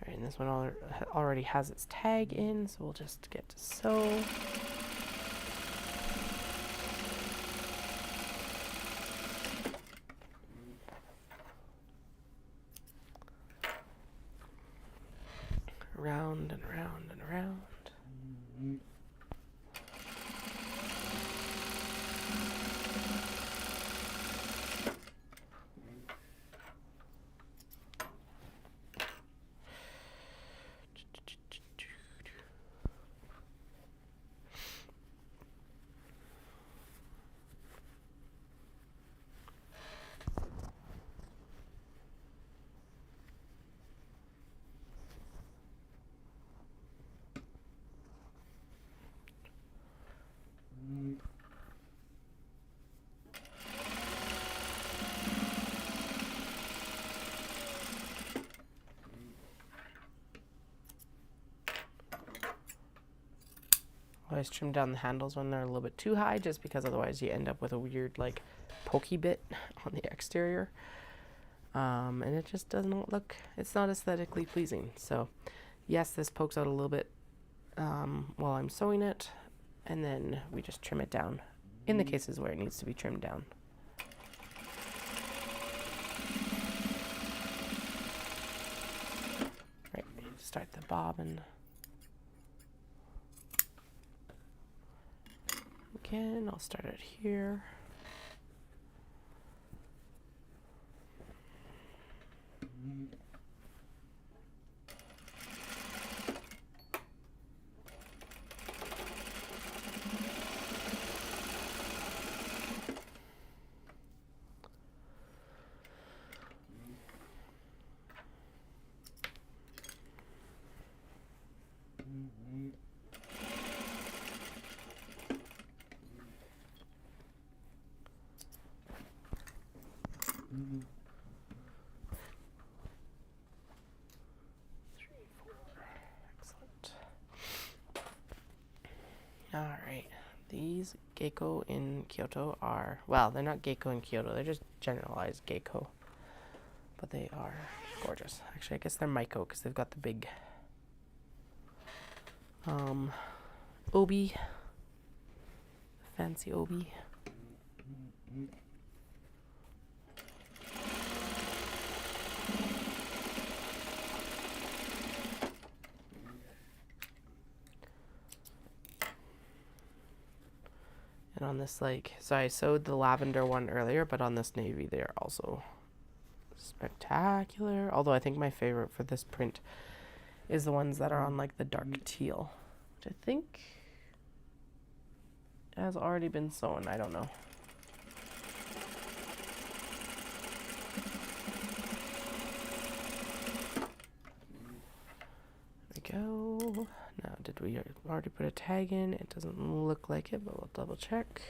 Alright, and this one already has its tag in, so we'll just get to sew. Round and round and round. Always trim down the handles when they're a little bit too high, just because otherwise you end up with a weird like pokey bit on the exterior. And it just does not look, it's not aesthetically pleasing. So yes, this pokes out a little bit while I'm sewing it, and then we just trim it down in the cases where it needs to be trimmed down. Right, start the bobbin. Again, I'll start it here. gecko in Kyoto are, well, they're not gecko in Kyoto, they're just generalized gecko. But they are gorgeous. Actually, I guess they're Maiko because they've got the big obi, fancy obi. And on this, like, so I sewed the lavender one earlier, but on this navy, they are also spectacular. Although I think my favorite for this print is the ones that are on, like, the dark teal, which I think has already been sewn. I don't know. There we go. Now, did we already put a tag in? It doesn't look like it, but we'll double check.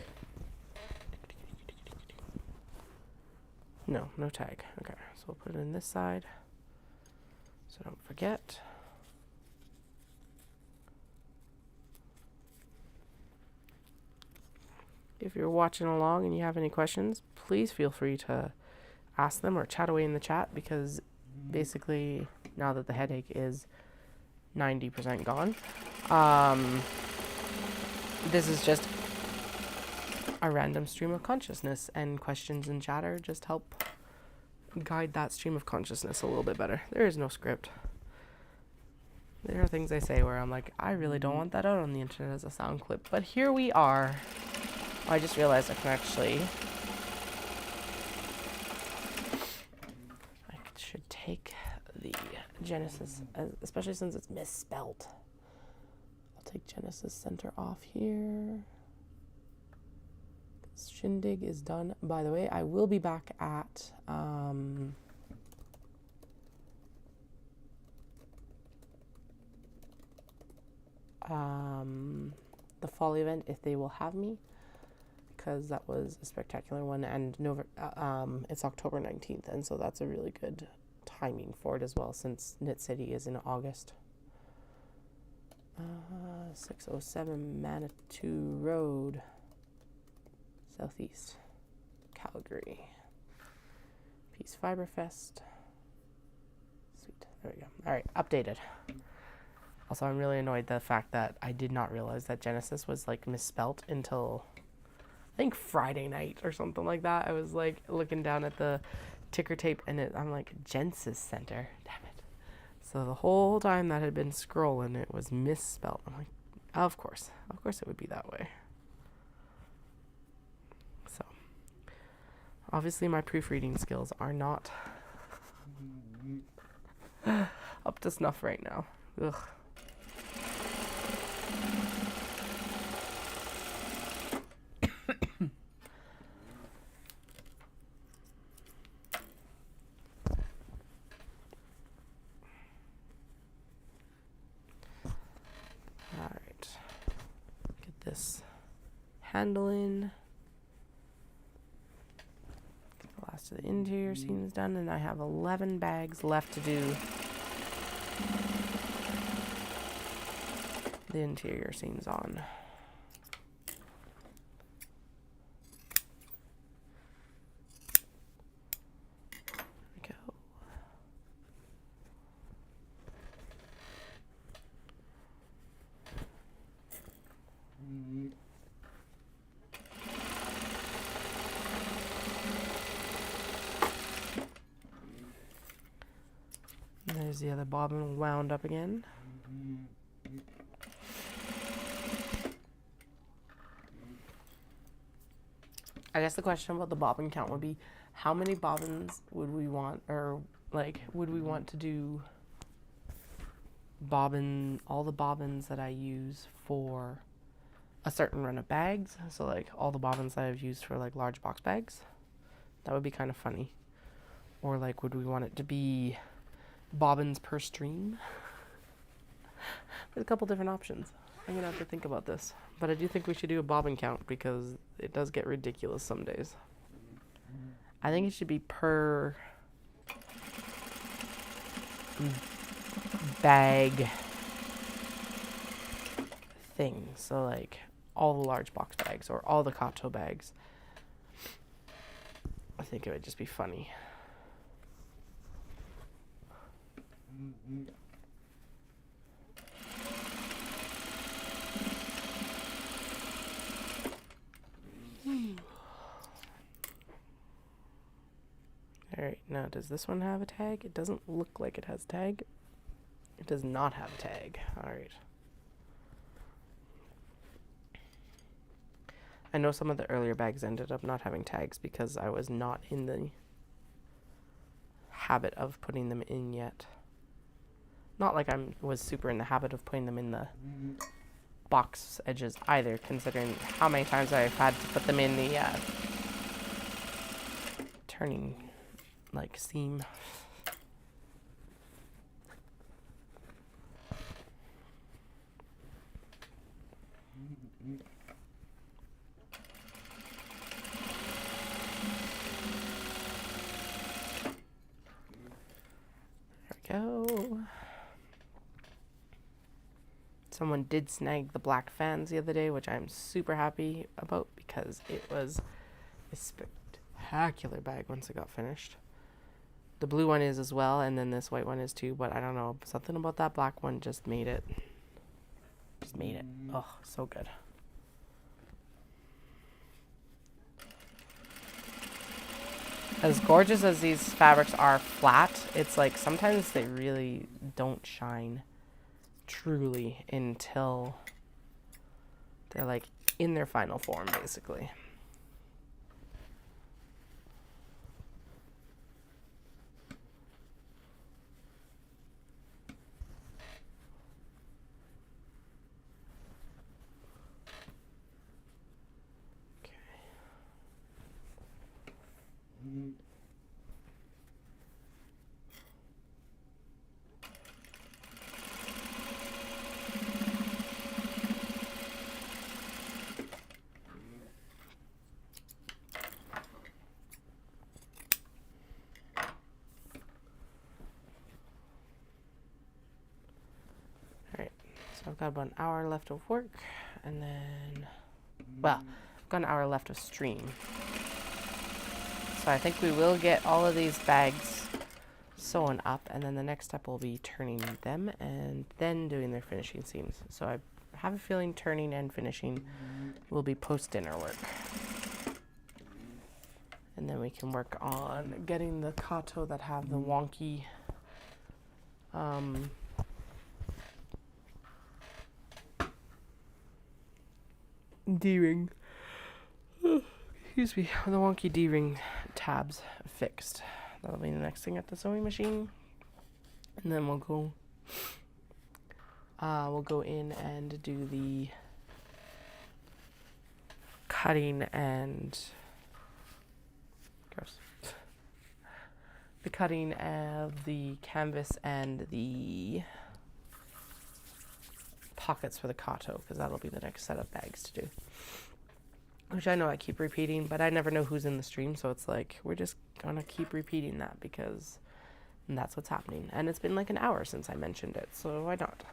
No, no tag. Okay, so we'll put it in this side so don't forget. If you're watching along and you have any questions, please feel free to ask them or chat away in the chat, because basically now that the headache is 90% gone, this is just a random stream of consciousness, and questions and chatter just help guide that stream of consciousness a little bit better. There is no script. There are things I say where I'm like, I really don't want that out on the internet as a sound clip, but here we are. I just realized I can actually, I should take the Genesis, especially since it's misspelled. I'll take Genesis center off here. Shindig is done. By the way, I will be back at the fall event if they will have me, because that was a spectacular one, and it's October 19th, and so that's a really good timing for it as well, since Knit City is in August. 607 Manitou Road, Southeast, Calgary. Peace Fibre Fest. Sweet. There we go. All right, updated. Also, I'm really annoyed the fact that I did not realize that Genesis was like misspelt until I think Friday night or something like that. I was like looking down at the ticker tape and I'm like, Genesis Center. Damn it. So the whole time that had been scrolling, it was misspelled. I'm like, of course it would be that way. So obviously my proofreading skills are not up to snuff right now. Ugh. Handle in. Get the last of the interior seams done, and I have 11 bags left to do the interior seams on. There we go. There's the other bobbin wound up again. I guess the question about the bobbin count would be, how many bobbins would we want, or like, would we want to do all the bobbins that I use for a certain run of bags? So like all the bobbins that I've used for like large box bags. That would be kind of funny. Or like, would we want it to be bobbins per stream? There's a couple different options. I'm gonna have to think about this, but I do think we should do a bobbin count because it does get ridiculous some days. I think it should be per bag thing. So like all the large box bags or all the Kato bags. I think it would just be funny. Alright, now does this one have a tag? It doesn't look like it has a tag. It does not have a tag. Alright. I know some of the earlier bags ended up not having tags because I was not in the habit of putting them in yet. Not like I was super in the habit of putting them in the box edges either, considering how many times I've had to put them in the turning like seam. There we go. Someone did snag the black fans the other day, which I'm super happy about because it was a spectacular bag once it got finished. The blue one is as well, and then this white one is too, but I don't know, something about that black one just made it. Oh, so good. As gorgeous as these fabrics are flat, it's like sometimes they really don't shine truly until they're like in their final form, basically. I've got about an hour left of work, and then, well, I've got an hour left of stream. So I think we will get all of these bags sewn up, and then the next step will be turning them and then doing their finishing seams. So I have a feeling turning and finishing will be post-dinner work. And then we can work on getting the Kato that have the wonky D-ring, excuse me, the wonky D-ring tabs fixed. That'll be the next thing at the sewing machine, and then we'll go in and do the cutting and the cutting of the canvas and the pockets for the Kato, because that'll be the next set of bags to do, which I know I keep repeating, but I never know who's in the stream, so it's like we're just gonna keep repeating that because that's what's happening. And it's been like an hour since I mentioned it, so why not?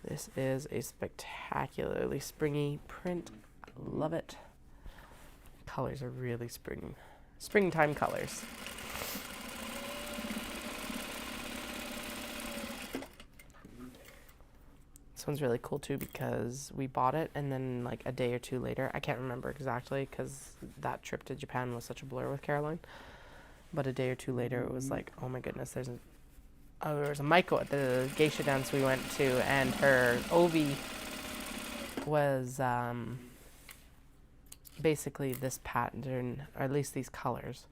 This is a spectacularly springy print. I love it. Colors are really springtime colors. This one's really cool too because we bought it and then like a day or two later, I can't remember exactly because that trip to Japan was such a blur with Caroline, but a day or two later it was like, oh my goodness, there was a Maiko at the geisha dance we went to, and her obi was basically this pattern, or at least these colors,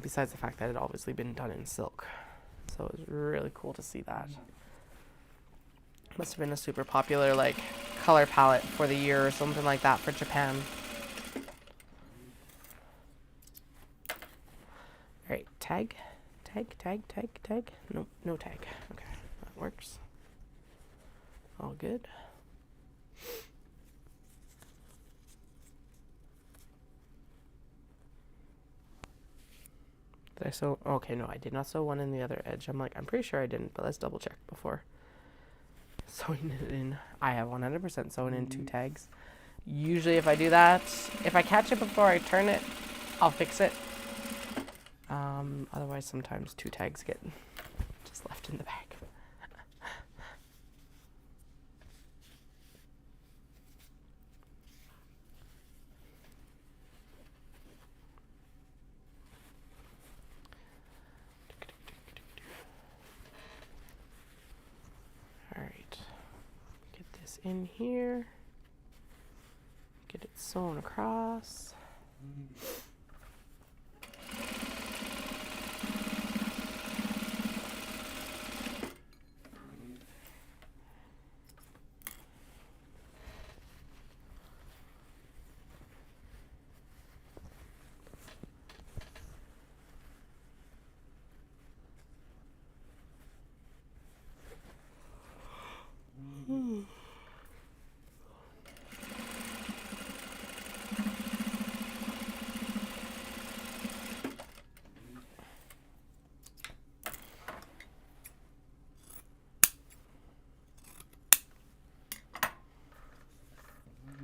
besides the fact that it had obviously been done in silk. So it was really cool to see that. Must have been a super popular like color palette for the year or something like that for Japan. Alright, tag. Nope, no tag. Okay, that works. All good. Did I sew? Okay, no, I did not sew one in the other edge. I'm like, I'm pretty sure I didn't, but let's double check before sewing it in. I have 100% sewn in 2 tags. Usually if I do that, if I catch it before I turn it, I'll fix it. Otherwise sometimes 2 tags get just left in the bag. All right, get this in here, get it sewn across.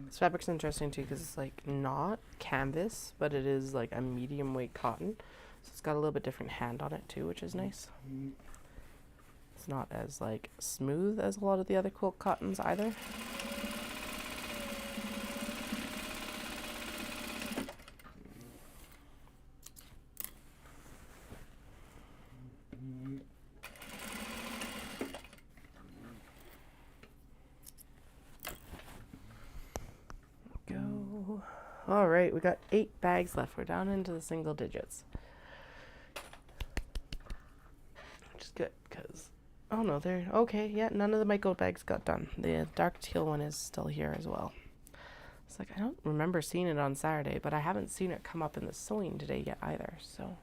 This fabric's interesting too because it's like not canvas, but it is like a medium weight cotton. So it's got a little bit different hand on it too, which is nice. It's not as like smooth as a lot of the other quilt cottons either. Go. All right, we got 8 bags left. We're down into the single digits. Which is good because, oh no, they're okay. Yeah, none of the micro bags got done. The dark teal one is still here as well. It's like, I don't remember seeing it on Saturday, but I haven't seen it come up in the sewing today yet either. So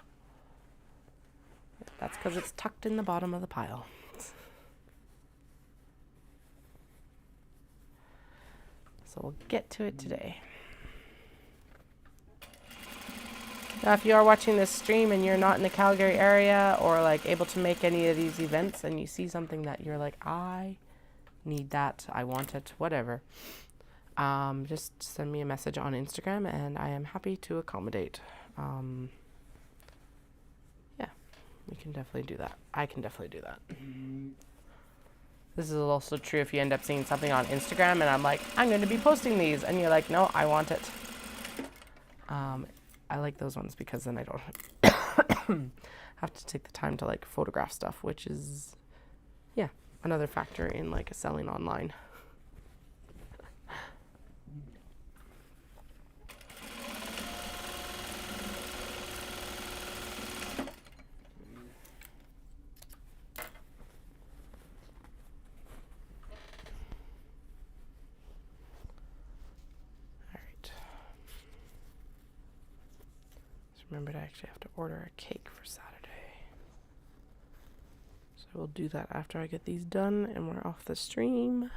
that's because it's tucked in the bottom of the pile. So we'll get to it today. Now, if you are watching this stream and you're not in the Calgary area or like able to make any of these events and you see something that you're like, I need that, I want it, whatever, just send me a message on Instagram and I am happy to accommodate. Yeah, we can definitely do that. I can definitely do that. This is also true if you end up seeing something on Instagram and I'm like, I'm going to be posting these. And you're like, no, I want it. I like those ones because then I don't have to take the time to like photograph stuff, which is, yeah, another factor in like selling online. Remembered I actually have to order a cake for Saturday. So we'll do that after I get these done and we're off the stream.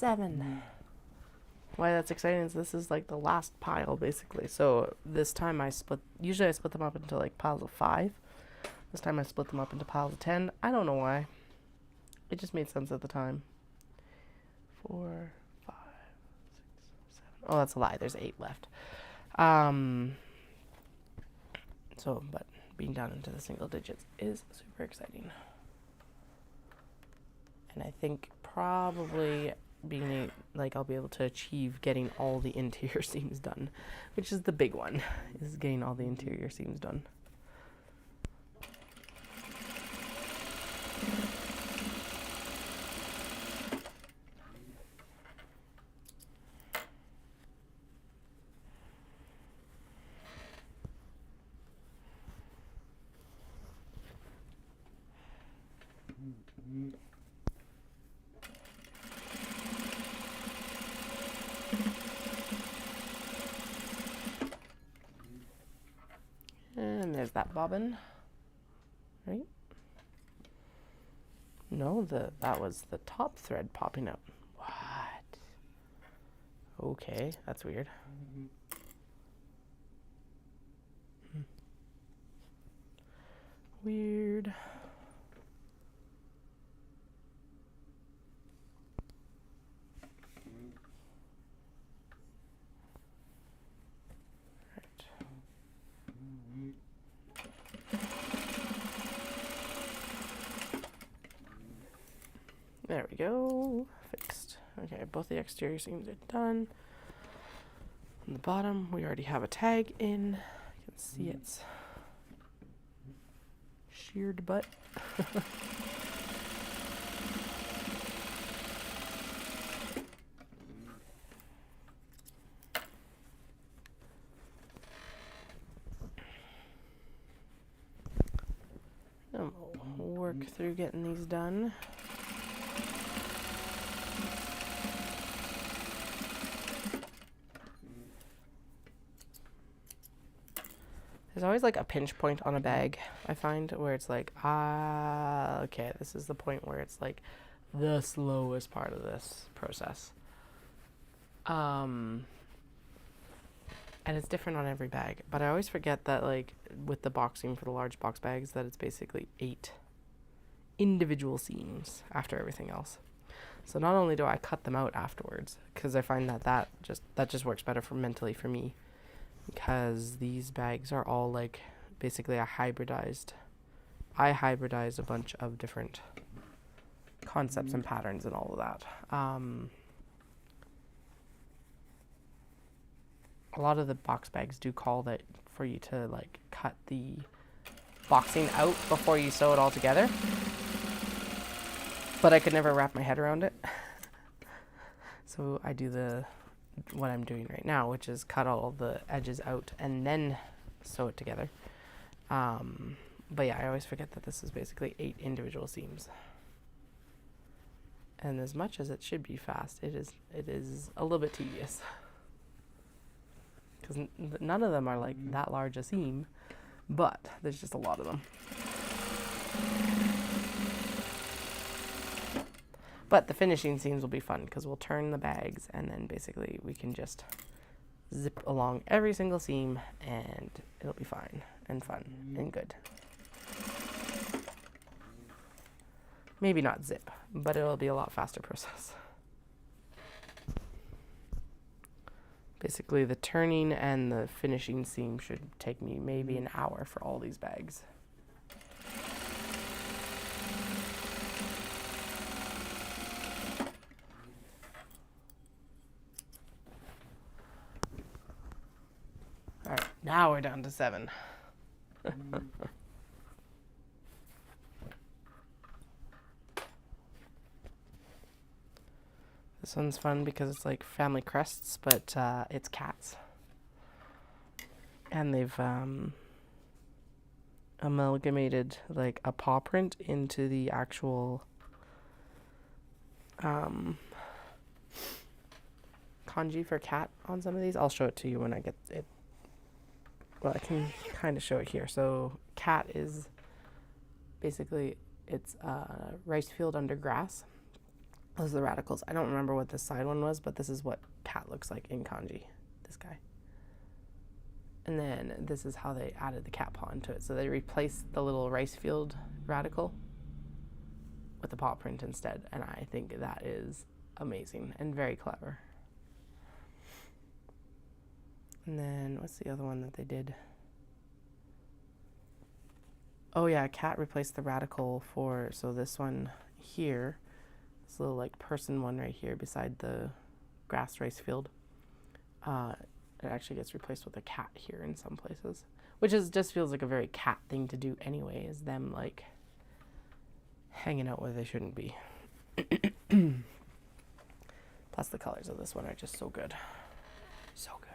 7. Why that's exciting is this is like the last pile basically. So this time usually I split them up into like piles of 5. This time I split them up into piles of 10. I don't know why. It just made sense at the time. 4, 5, 6, 7. Oh, that's a lie. There's 8 left. But being down into the single digits is super exciting. And I think probably I'll be able to achieve getting all the interior seams done, which is the big one, is getting all the interior seams done. And there's that bobbin, right? No, that was the top thread popping out. What? Okay, that's weird. Weird. There we go. Fixed. Okay, both the exterior seams are done. On the bottom, we already have a tag in. You can see it's sheared butt. And we'll work through getting these done. There's always like a pinch point on a bag, I find, where it's like, okay, this is the point where it's like the slowest part of this process. And it's different on every bag, but I always forget that like with the boxing for the large box bags that it's basically 8 individual seams after everything else. So not only do I cut them out afterwards, because I find that just works better mentally for me. Because these bags are all like basically I hybridized a bunch of different concepts and patterns and all of that. A lot of the box bags do call that for you to like cut the boxing out before you sew it all together, but I could never wrap my head around it. So I do what I'm doing right now, which is cut all the edges out and then sew it together. But yeah, I always forget that this is basically 8 individual seams. And as much as it should be fast, it is a little bit tedious. Because none of them are like that large a seam, but there's just a lot of them. But the finishing seams will be fun because we'll turn the bags and then basically we can just zip along every single seam and it'll be fine and fun and good. Maybe not zip, but it'll be a lot faster process. Basically the turning and the finishing seam should take me maybe an hour for all these bags. Alright, now we're down to 7. This one's fun because it's like family crests, but it's cats. And they've amalgamated like a paw print into the actual kanji for cat on some of these. I'll show it to you when I get it. Well, I can kind of show it here. So cat is basically, it's a rice field under grass. Those are the radicals. I don't remember what this side one was, but this is what cat looks like in kanji. This guy. And then this is how they added the cat paw into it. So they replaced the little rice field radical with the paw print instead. And I think that is amazing and very clever. And then what's the other one that they did? Oh yeah, cat replaced the radical for, so this one here, this little like person one right here beside the grass rice field. It actually gets replaced with a cat here in some places, which is just feels like a very cat thing to do anyway, is them like hanging out where they shouldn't be. Plus the colors of this one are just so good. So good.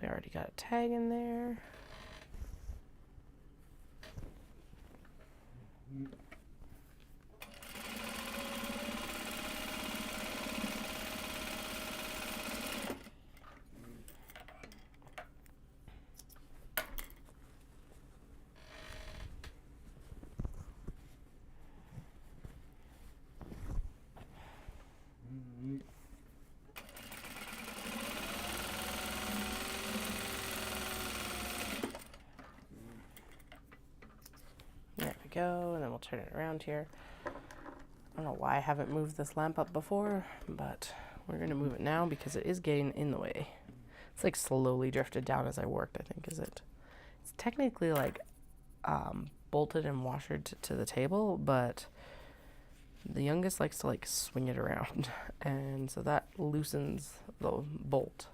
I already got a tag in there. Go, and then we'll turn it around here. I don't know why I haven't moved this lamp up before, but we're going to move it now because it is getting in the way. It's like slowly drifted down as I worked, I think, is it? It's technically like bolted and washered to the table, but the youngest likes to like swing it around, and so that loosens the bolt.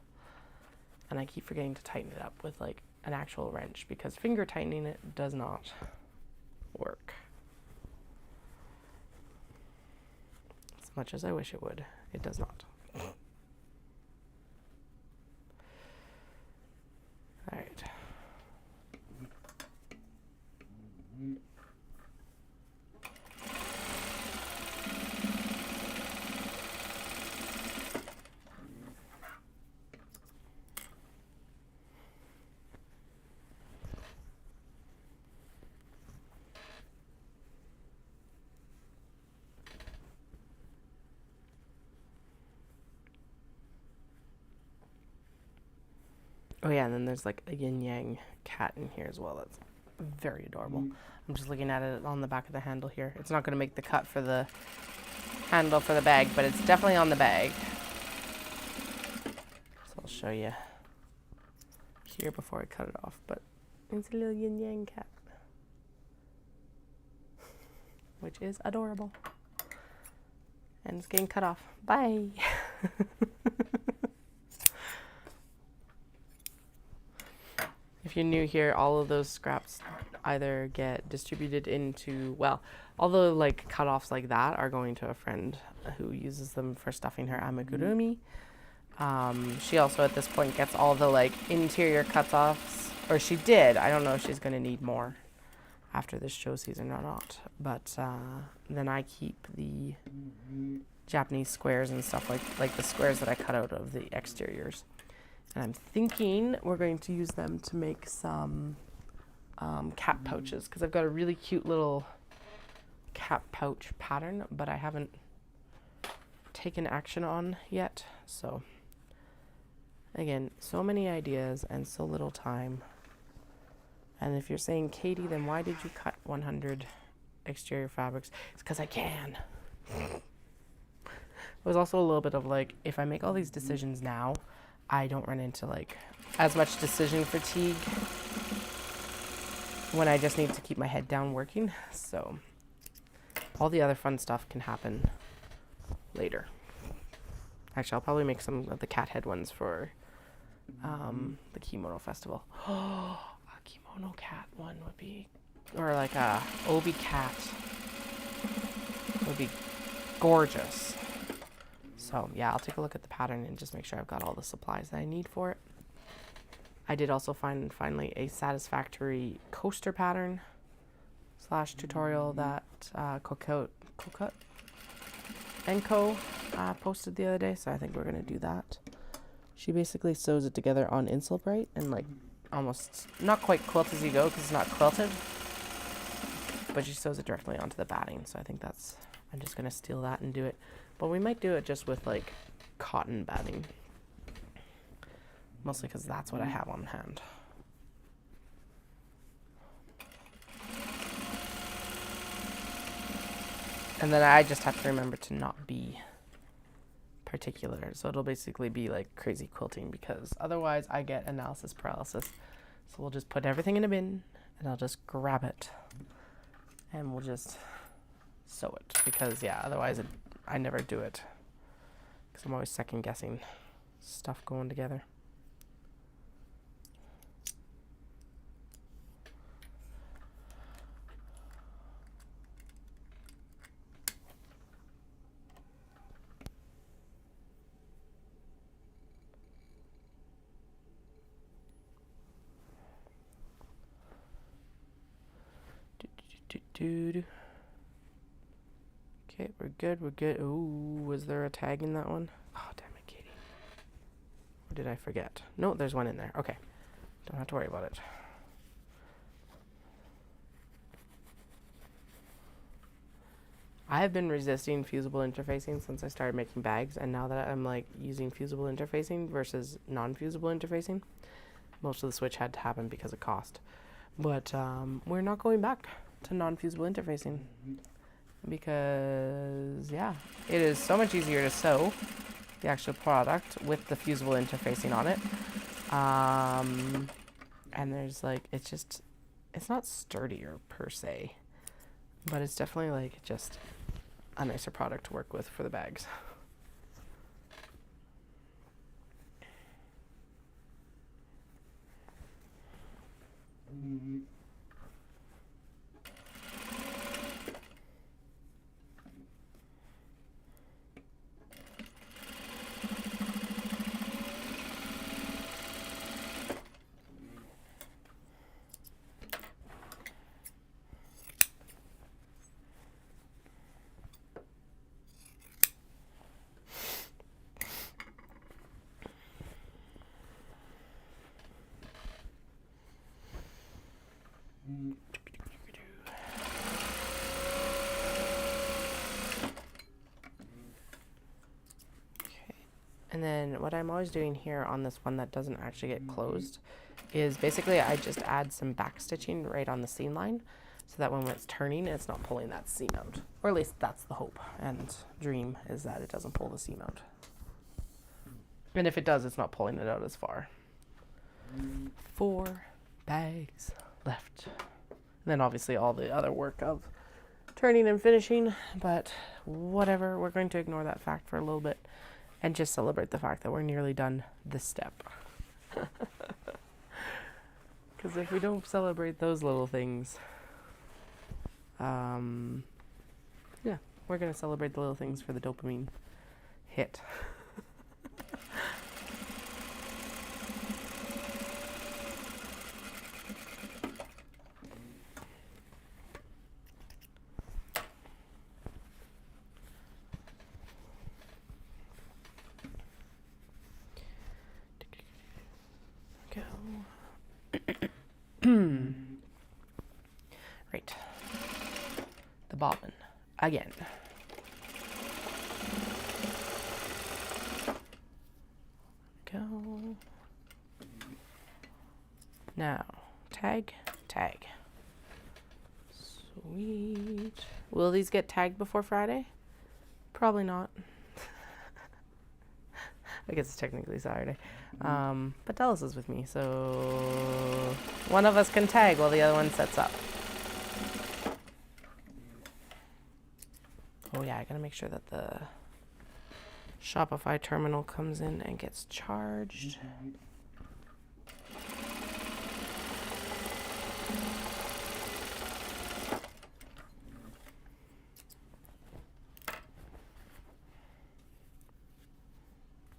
And I keep forgetting to tighten it up with like an actual wrench because finger tightening it does not work as much as I wish it would. It does not. All right. Oh yeah, and then there's like a yin-yang cat in here as well. That's very adorable. I'm just looking at it on the back of the handle here. It's not going to make the cut for the handle for the bag, but it's definitely on the bag. So I'll show you here before I cut it off. But it's a little yin-yang cat, which is adorable. And it's getting cut off. Bye! If you're new here, all of those scraps either get distributed into, well, all the like cut-offs like that are going to a friend who uses them for stuffing her amigurumi. She also at this point gets all the like interior cuts-offs, or she did. I don't know if she's going to need more after this show season or not. But then I keep the Japanese squares and stuff like the squares that I cut out of the exteriors. And I'm thinking we're going to use them to make some cat pouches, because I've got a really cute little cat pouch pattern, but I haven't taken action on yet. So again, so many ideas and so little time. And if you're saying, Katie, then why did you cut 100 exterior fabrics? It's because I can. It was also a little bit of like, if I make all these decisions now, I don't run into like as much decision fatigue when I just need to keep my head down working. So all the other fun stuff can happen later. Actually, I'll probably make some of the cat head ones for the Kimono festival. Oh, a Kimono cat one would be, or like a obi cat would be gorgeous. So yeah, I'll take a look at the pattern and just make sure I've got all the supplies that I need for it. I did also find finally a satisfactory coaster pattern / tutorial that Cocotte & Co. Posted the other day, so I think we're gonna do that. She basically sews it together on Insulbrite and like almost not quite quilt as you go because it's not quilted, but she sews it directly onto the batting. So I think that's, I'm just gonna steal that and do it. But we might do it just with like cotton batting, mostly because that's what I have on hand. And then I just have to remember to not be particular. So it'll basically be like crazy quilting because otherwise I get analysis paralysis. So we'll just put everything in a bin and I'll just grab it and we'll just sew it because yeah, otherwise I never do it because I'm always second guessing stuff going together. Okay, we're good, we're good. Ooh, was there a tag in that one? Oh, damn it, Katie. Or did I forget? No, there's one in there. Okay, don't have to worry about it. I have been resisting fusible interfacing since I started making bags, and now that I'm like using fusible interfacing versus non-fusible interfacing, most of the switch had to happen because of cost. But we're not going back to non-fusible interfacing because yeah, it is so much easier to sew the actual product with the fusible interfacing on it. And there's like, it's not sturdier per se, but it's definitely like just a nicer product to work with for the bags. And then what I'm always doing here on this one that doesn't actually get closed is basically I just add some back stitching right on the seam line so that when it's turning, it's not pulling that seam out. Or at least that's the hope and dream, is that it doesn't pull the seam out. And if it does, it's not pulling it out as far. 4 bags left. And then obviously all the other work of turning and finishing, but whatever, we're going to ignore that fact for a little bit and just celebrate the fact that we're nearly done this step. Because if we don't celebrate those little things, yeah, we're going to celebrate the little things for the dopamine hit. Right. The bobbin. Again. Go. Now, tag, tag. Sweet. Will these get tagged before Friday? Probably not. I guess it's technically Saturday. But Dallas is with me, so one of us can tag while the other one sets up. Oh yeah, I gotta make sure that the Shopify terminal comes in and gets charged.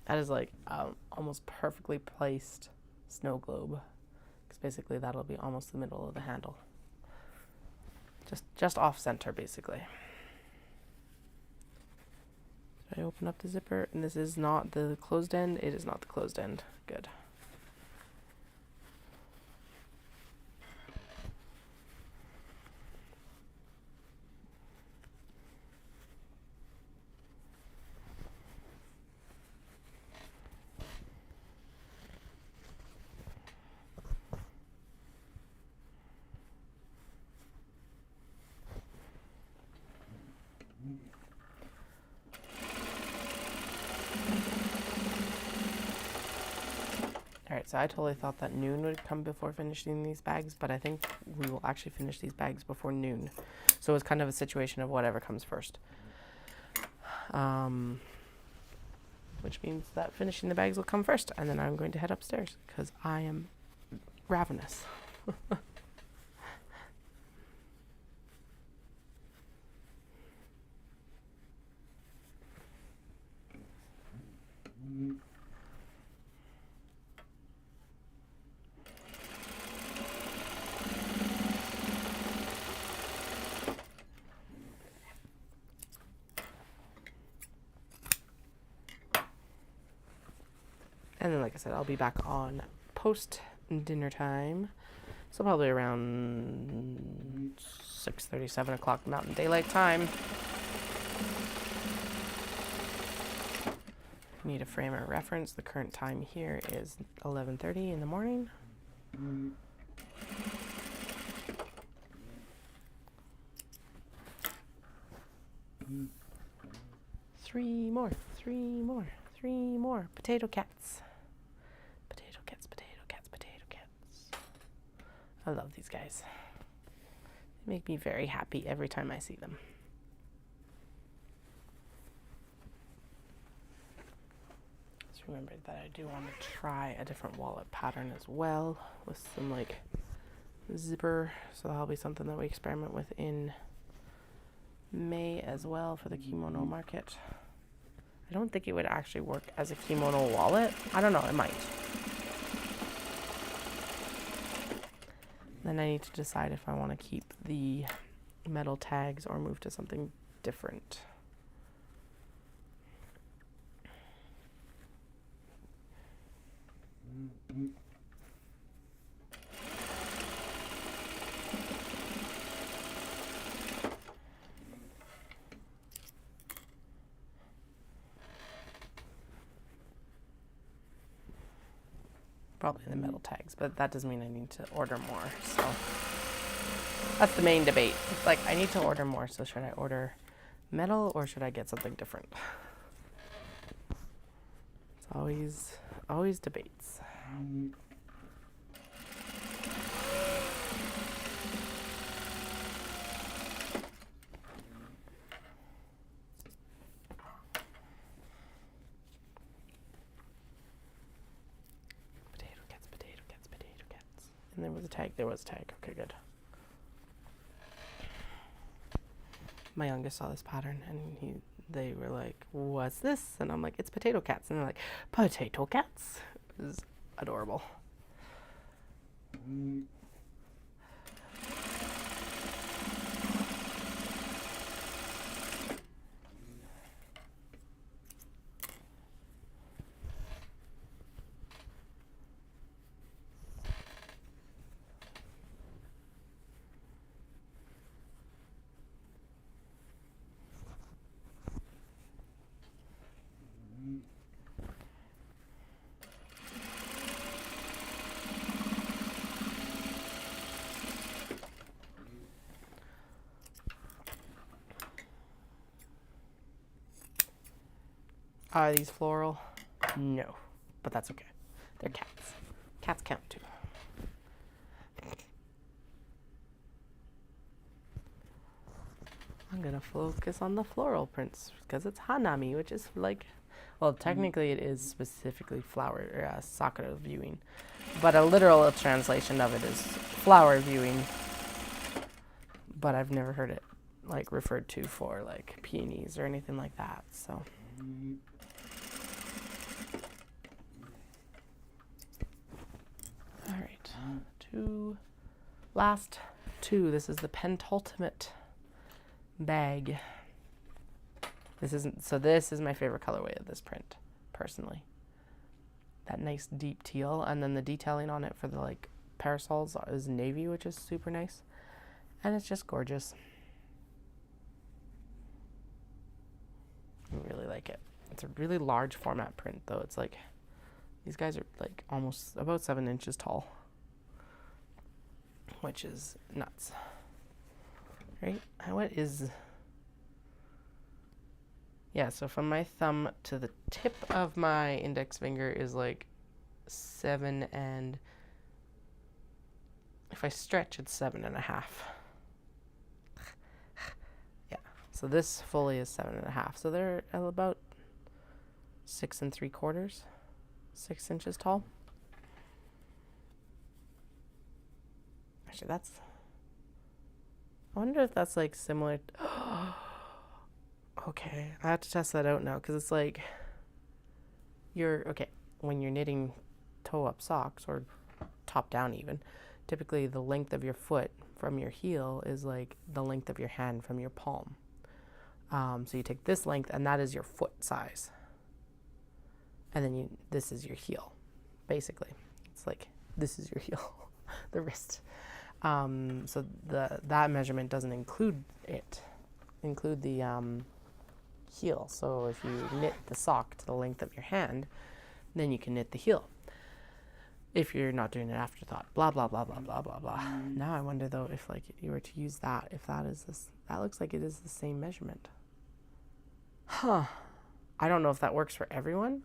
That is like almost perfectly placed snow globe, because basically that'll be almost the middle of the handle, just off center basically. I open up the zipper, and this is not the closed end. It is not the closed end. Good. Alright, so I totally thought that noon would come before finishing these bags, but I think we will actually finish these bags before noon. So it's kind of a situation of whatever comes first. Which means that finishing the bags will come first, and then I'm going to head upstairs, because I am ravenous. And then, like I said, I'll be back on post dinner time. So probably around 6:30, 7 o'clock Mountain Daylight Time. Need a frame of reference. The current time here is 11:30 in the morning. Three more. Potato cats. I love these guys. They make me very happy every time I see them. Just remembered that I do want to try a different wallet pattern as well, with some like zipper. So that'll be something that we experiment with in May as well for the kimono market. I don't think it would actually work as a kimono wallet. I don't know, it might. Then I need to decide if I want to keep the metal tags or move to something different. Probably the metal tags, but that doesn't mean I need to order more. So that's the main debate. It's like I need to order more, so should I order metal or should I get something different? It's always debates. And there was a tag. Okay, good. My youngest saw this pattern and they were like, "What's this?" And I'm like, "It's potato cats." And they're like, "Potato cats?" It was adorable. Are these floral? No, but that's okay. They're cats. Cats count too. I'm gonna focus on the floral prints because it's Hanami, which is like Well, technically it is specifically flower sakura viewing, but a literal translation of it is flower viewing. But I've never heard it like referred to for like peonies or anything like that. So. All right, last two. This is the pentultimate bag. This is my favorite colorway of this print, personally. That nice deep teal, and then the detailing on it for the like parasols is navy, which is super nice, and it's just gorgeous. I really like it. It's a really large format print, though. It's like these guys are like almost about 7 inches tall, which is nuts, right? What is? Yeah, so from my thumb to the tip of my index finger is like 7, and if I stretch, it's 7.5. Yeah, so this fully is 7.5. So they're about 6 3/4, 6 inches tall. Actually, I wonder if that's like similar. Okay, I have to test that out now, because it's like when you're knitting toe-up socks or top-down even, typically the length of your foot from your heel is like the length of your hand from your palm. So you take this length, and that is your foot size, and then this is your heel, basically. It's like this is your heel, the wrist. So that measurement doesn't include the heel. So if you knit the sock to the length of your hand, then you can knit the heel. If you're not doing an afterthought, blah blah blah blah blah blah blah. Now I wonder though, if like you were to use that, if that looks like it is the same measurement. Huh. I don't know if that works for everyone,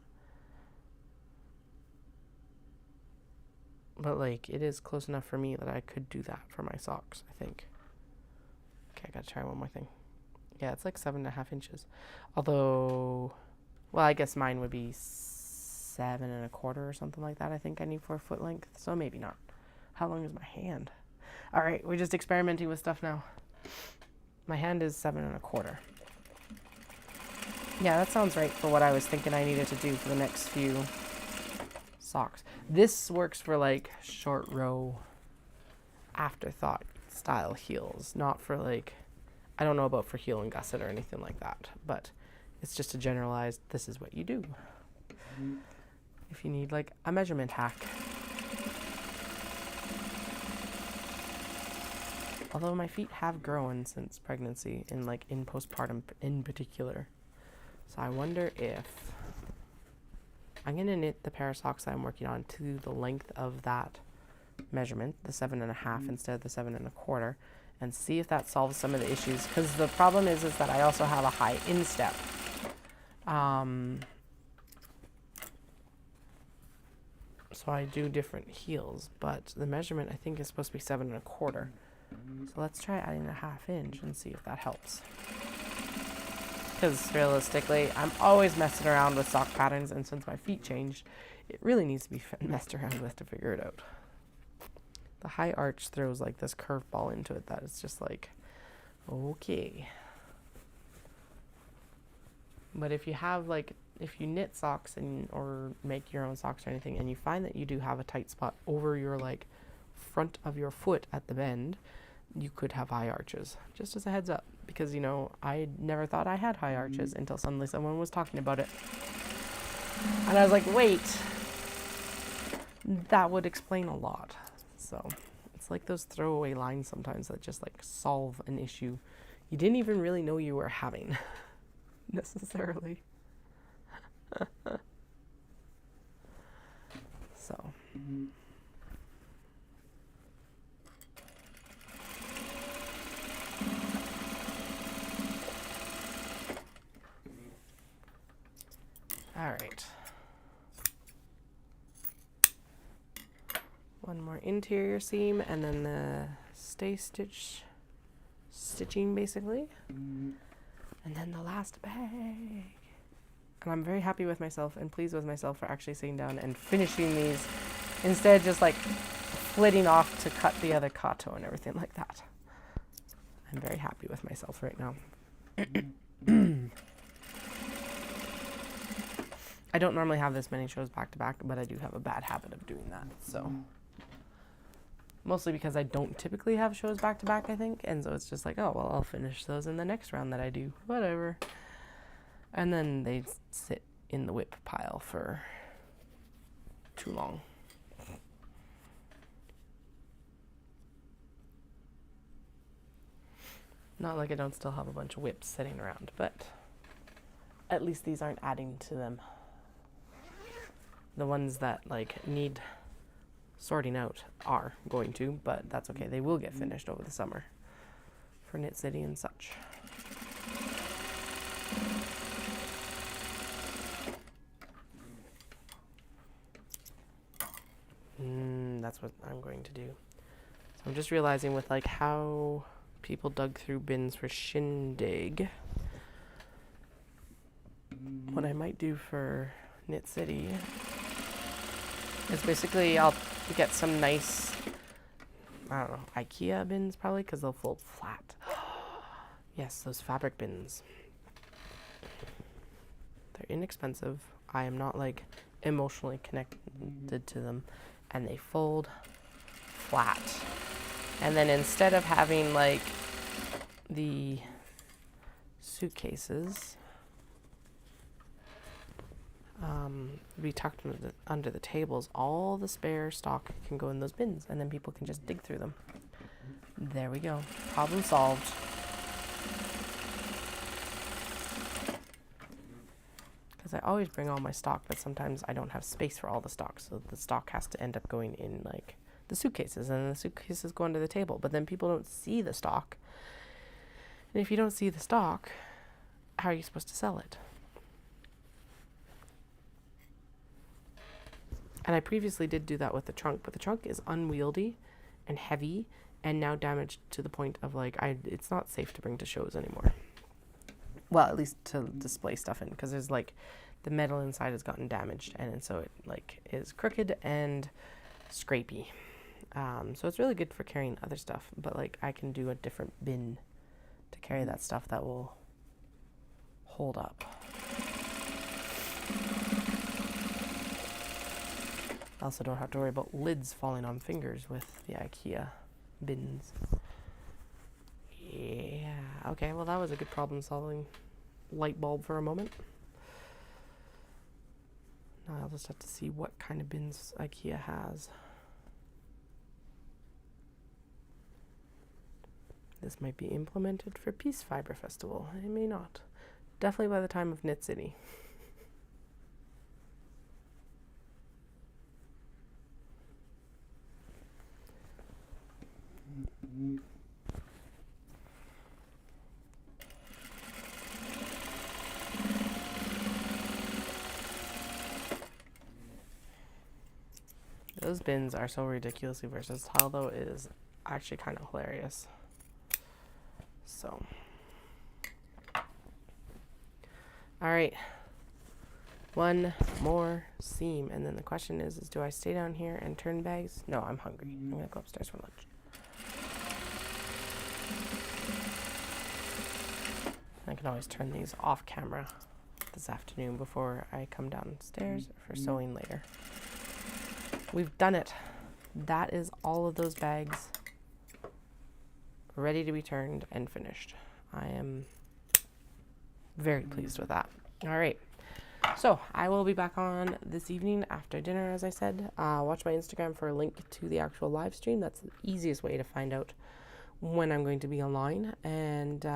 but like it is close enough for me that I could do that for my socks, I think. Okay, I gotta try one more thing. Yeah, it's like 7.5 inches. Although, well, I guess mine would be 7 1/4 or something like that. I think I need for a foot length, so maybe not. How long is my hand? All right, we're just experimenting with stuff now. My hand is 7 1/4. Yeah, that sounds right for what I was thinking I needed to do for the next few socks. This works for like short row afterthought style heels, not for like, I don't know about for heel and gusset or anything like that, but it's just a generalized, this is what you do. If you need like a measurement hack. Although my feet have grown since pregnancy, in postpartum in particular. So I wonder if I'm gonna knit the pair of socks that I'm working on to the length of that measurement, the 7.5 instead of the 7 1/4. And see if that solves some of the issues, because the problem is that I also have a high instep. So I do different heels, but the measurement I think is supposed to be 7 1/4. So let's try adding a 1/2 inch and see if that helps. Because realistically, I'm always messing around with sock patterns, and since my feet changed, it really needs to be messed around with to figure it out. The high arch throws like this curveball into it that it's just like, okay. But if you have if you knit socks or make your own socks or anything, and you find that you do have a tight spot over your like front of your foot at the bend, you could have high arches. Just as a heads up, because I never thought I had high arches until suddenly someone was talking about it. And I was like, wait, that would explain a lot. So it's like those throwaway lines sometimes that just like solve an issue you didn't even really know you were having necessarily. So all right. One more interior seam, and then the stitching basically. And then the last bag. And I'm very happy with myself and pleased with myself for actually sitting down and finishing these instead of just like flitting off to cut the other kato and everything like that. I'm very happy with myself right now. I don't normally have this many shows back to back, but I do have a bad habit of doing that. So mostly because I don't typically have shows back to back, I think. And so it's just like, oh, well, I'll finish those in the next round that I do. Whatever. And then they sit in the whip pile for too long. Not like I don't still have a bunch of whips sitting around, but at least these aren't adding to them. The ones that like need sorting out are going to, but that's okay. They will get finished over the summer for Knit City and such. That's what I'm going to do. So I'm just realizing with like how people dug through bins for Shindig, what I might do for Knit City is basically I'll get some nice, I don't know, IKEA bins probably, because they'll fold flat. Yes, those fabric bins. They're inexpensive. I am not like emotionally connected to them, and they fold flat. And then instead of having like the suitcases be tucked under the tables, all the spare stock can go in those bins, and then people can just dig through them. There we go. Problem solved. Because I always bring all my stock, but sometimes I don't have space for all the stock, so the stock has to end up going in like the suitcases, and the suitcases go under the table, but then people don't see the stock. And if you don't see the stock, how are you supposed to sell it? And I previously did do that with the trunk, but the trunk is unwieldy and heavy and now damaged to the point of like, it's not safe to bring to shows anymore. Well, at least to display stuff in, because there's like the metal inside has gotten damaged, and so it like is crooked and scrapey. So it's really good for carrying other stuff, but like I can do a different bin to carry that stuff that will hold up. I also don't have to worry about lids falling on fingers with the IKEA bins. Yeah, okay, well that was a good problem solving light bulb for a moment. Now I'll just have to see what kind of bins IKEA has. This might be implemented for Peace Fibre Festival. It may not. Definitely by the time of Knit City. Those bins are so ridiculously versatile, though. It is actually kind of hilarious. So, all right, one more seam, and then the question is do I stay down here and turn bags? No, I'm hungry. I'm gonna go upstairs for lunch. I can always turn these off camera this afternoon before I come downstairs for sewing later. We've done it. That is all of those bags ready to be turned and finished. I am very pleased with that. All right. So I will be back on this evening after dinner, as I said. Watch my Instagram for a link to the actual live stream. That's the easiest way to find out when I'm going to be online, and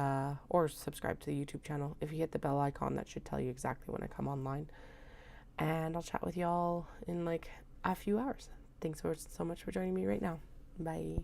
or subscribe to the YouTube channel. If you hit the bell icon, that should tell you exactly when I come online. And I'll chat with y'all in like a few hours. Thanks so much for joining me right now. Bye.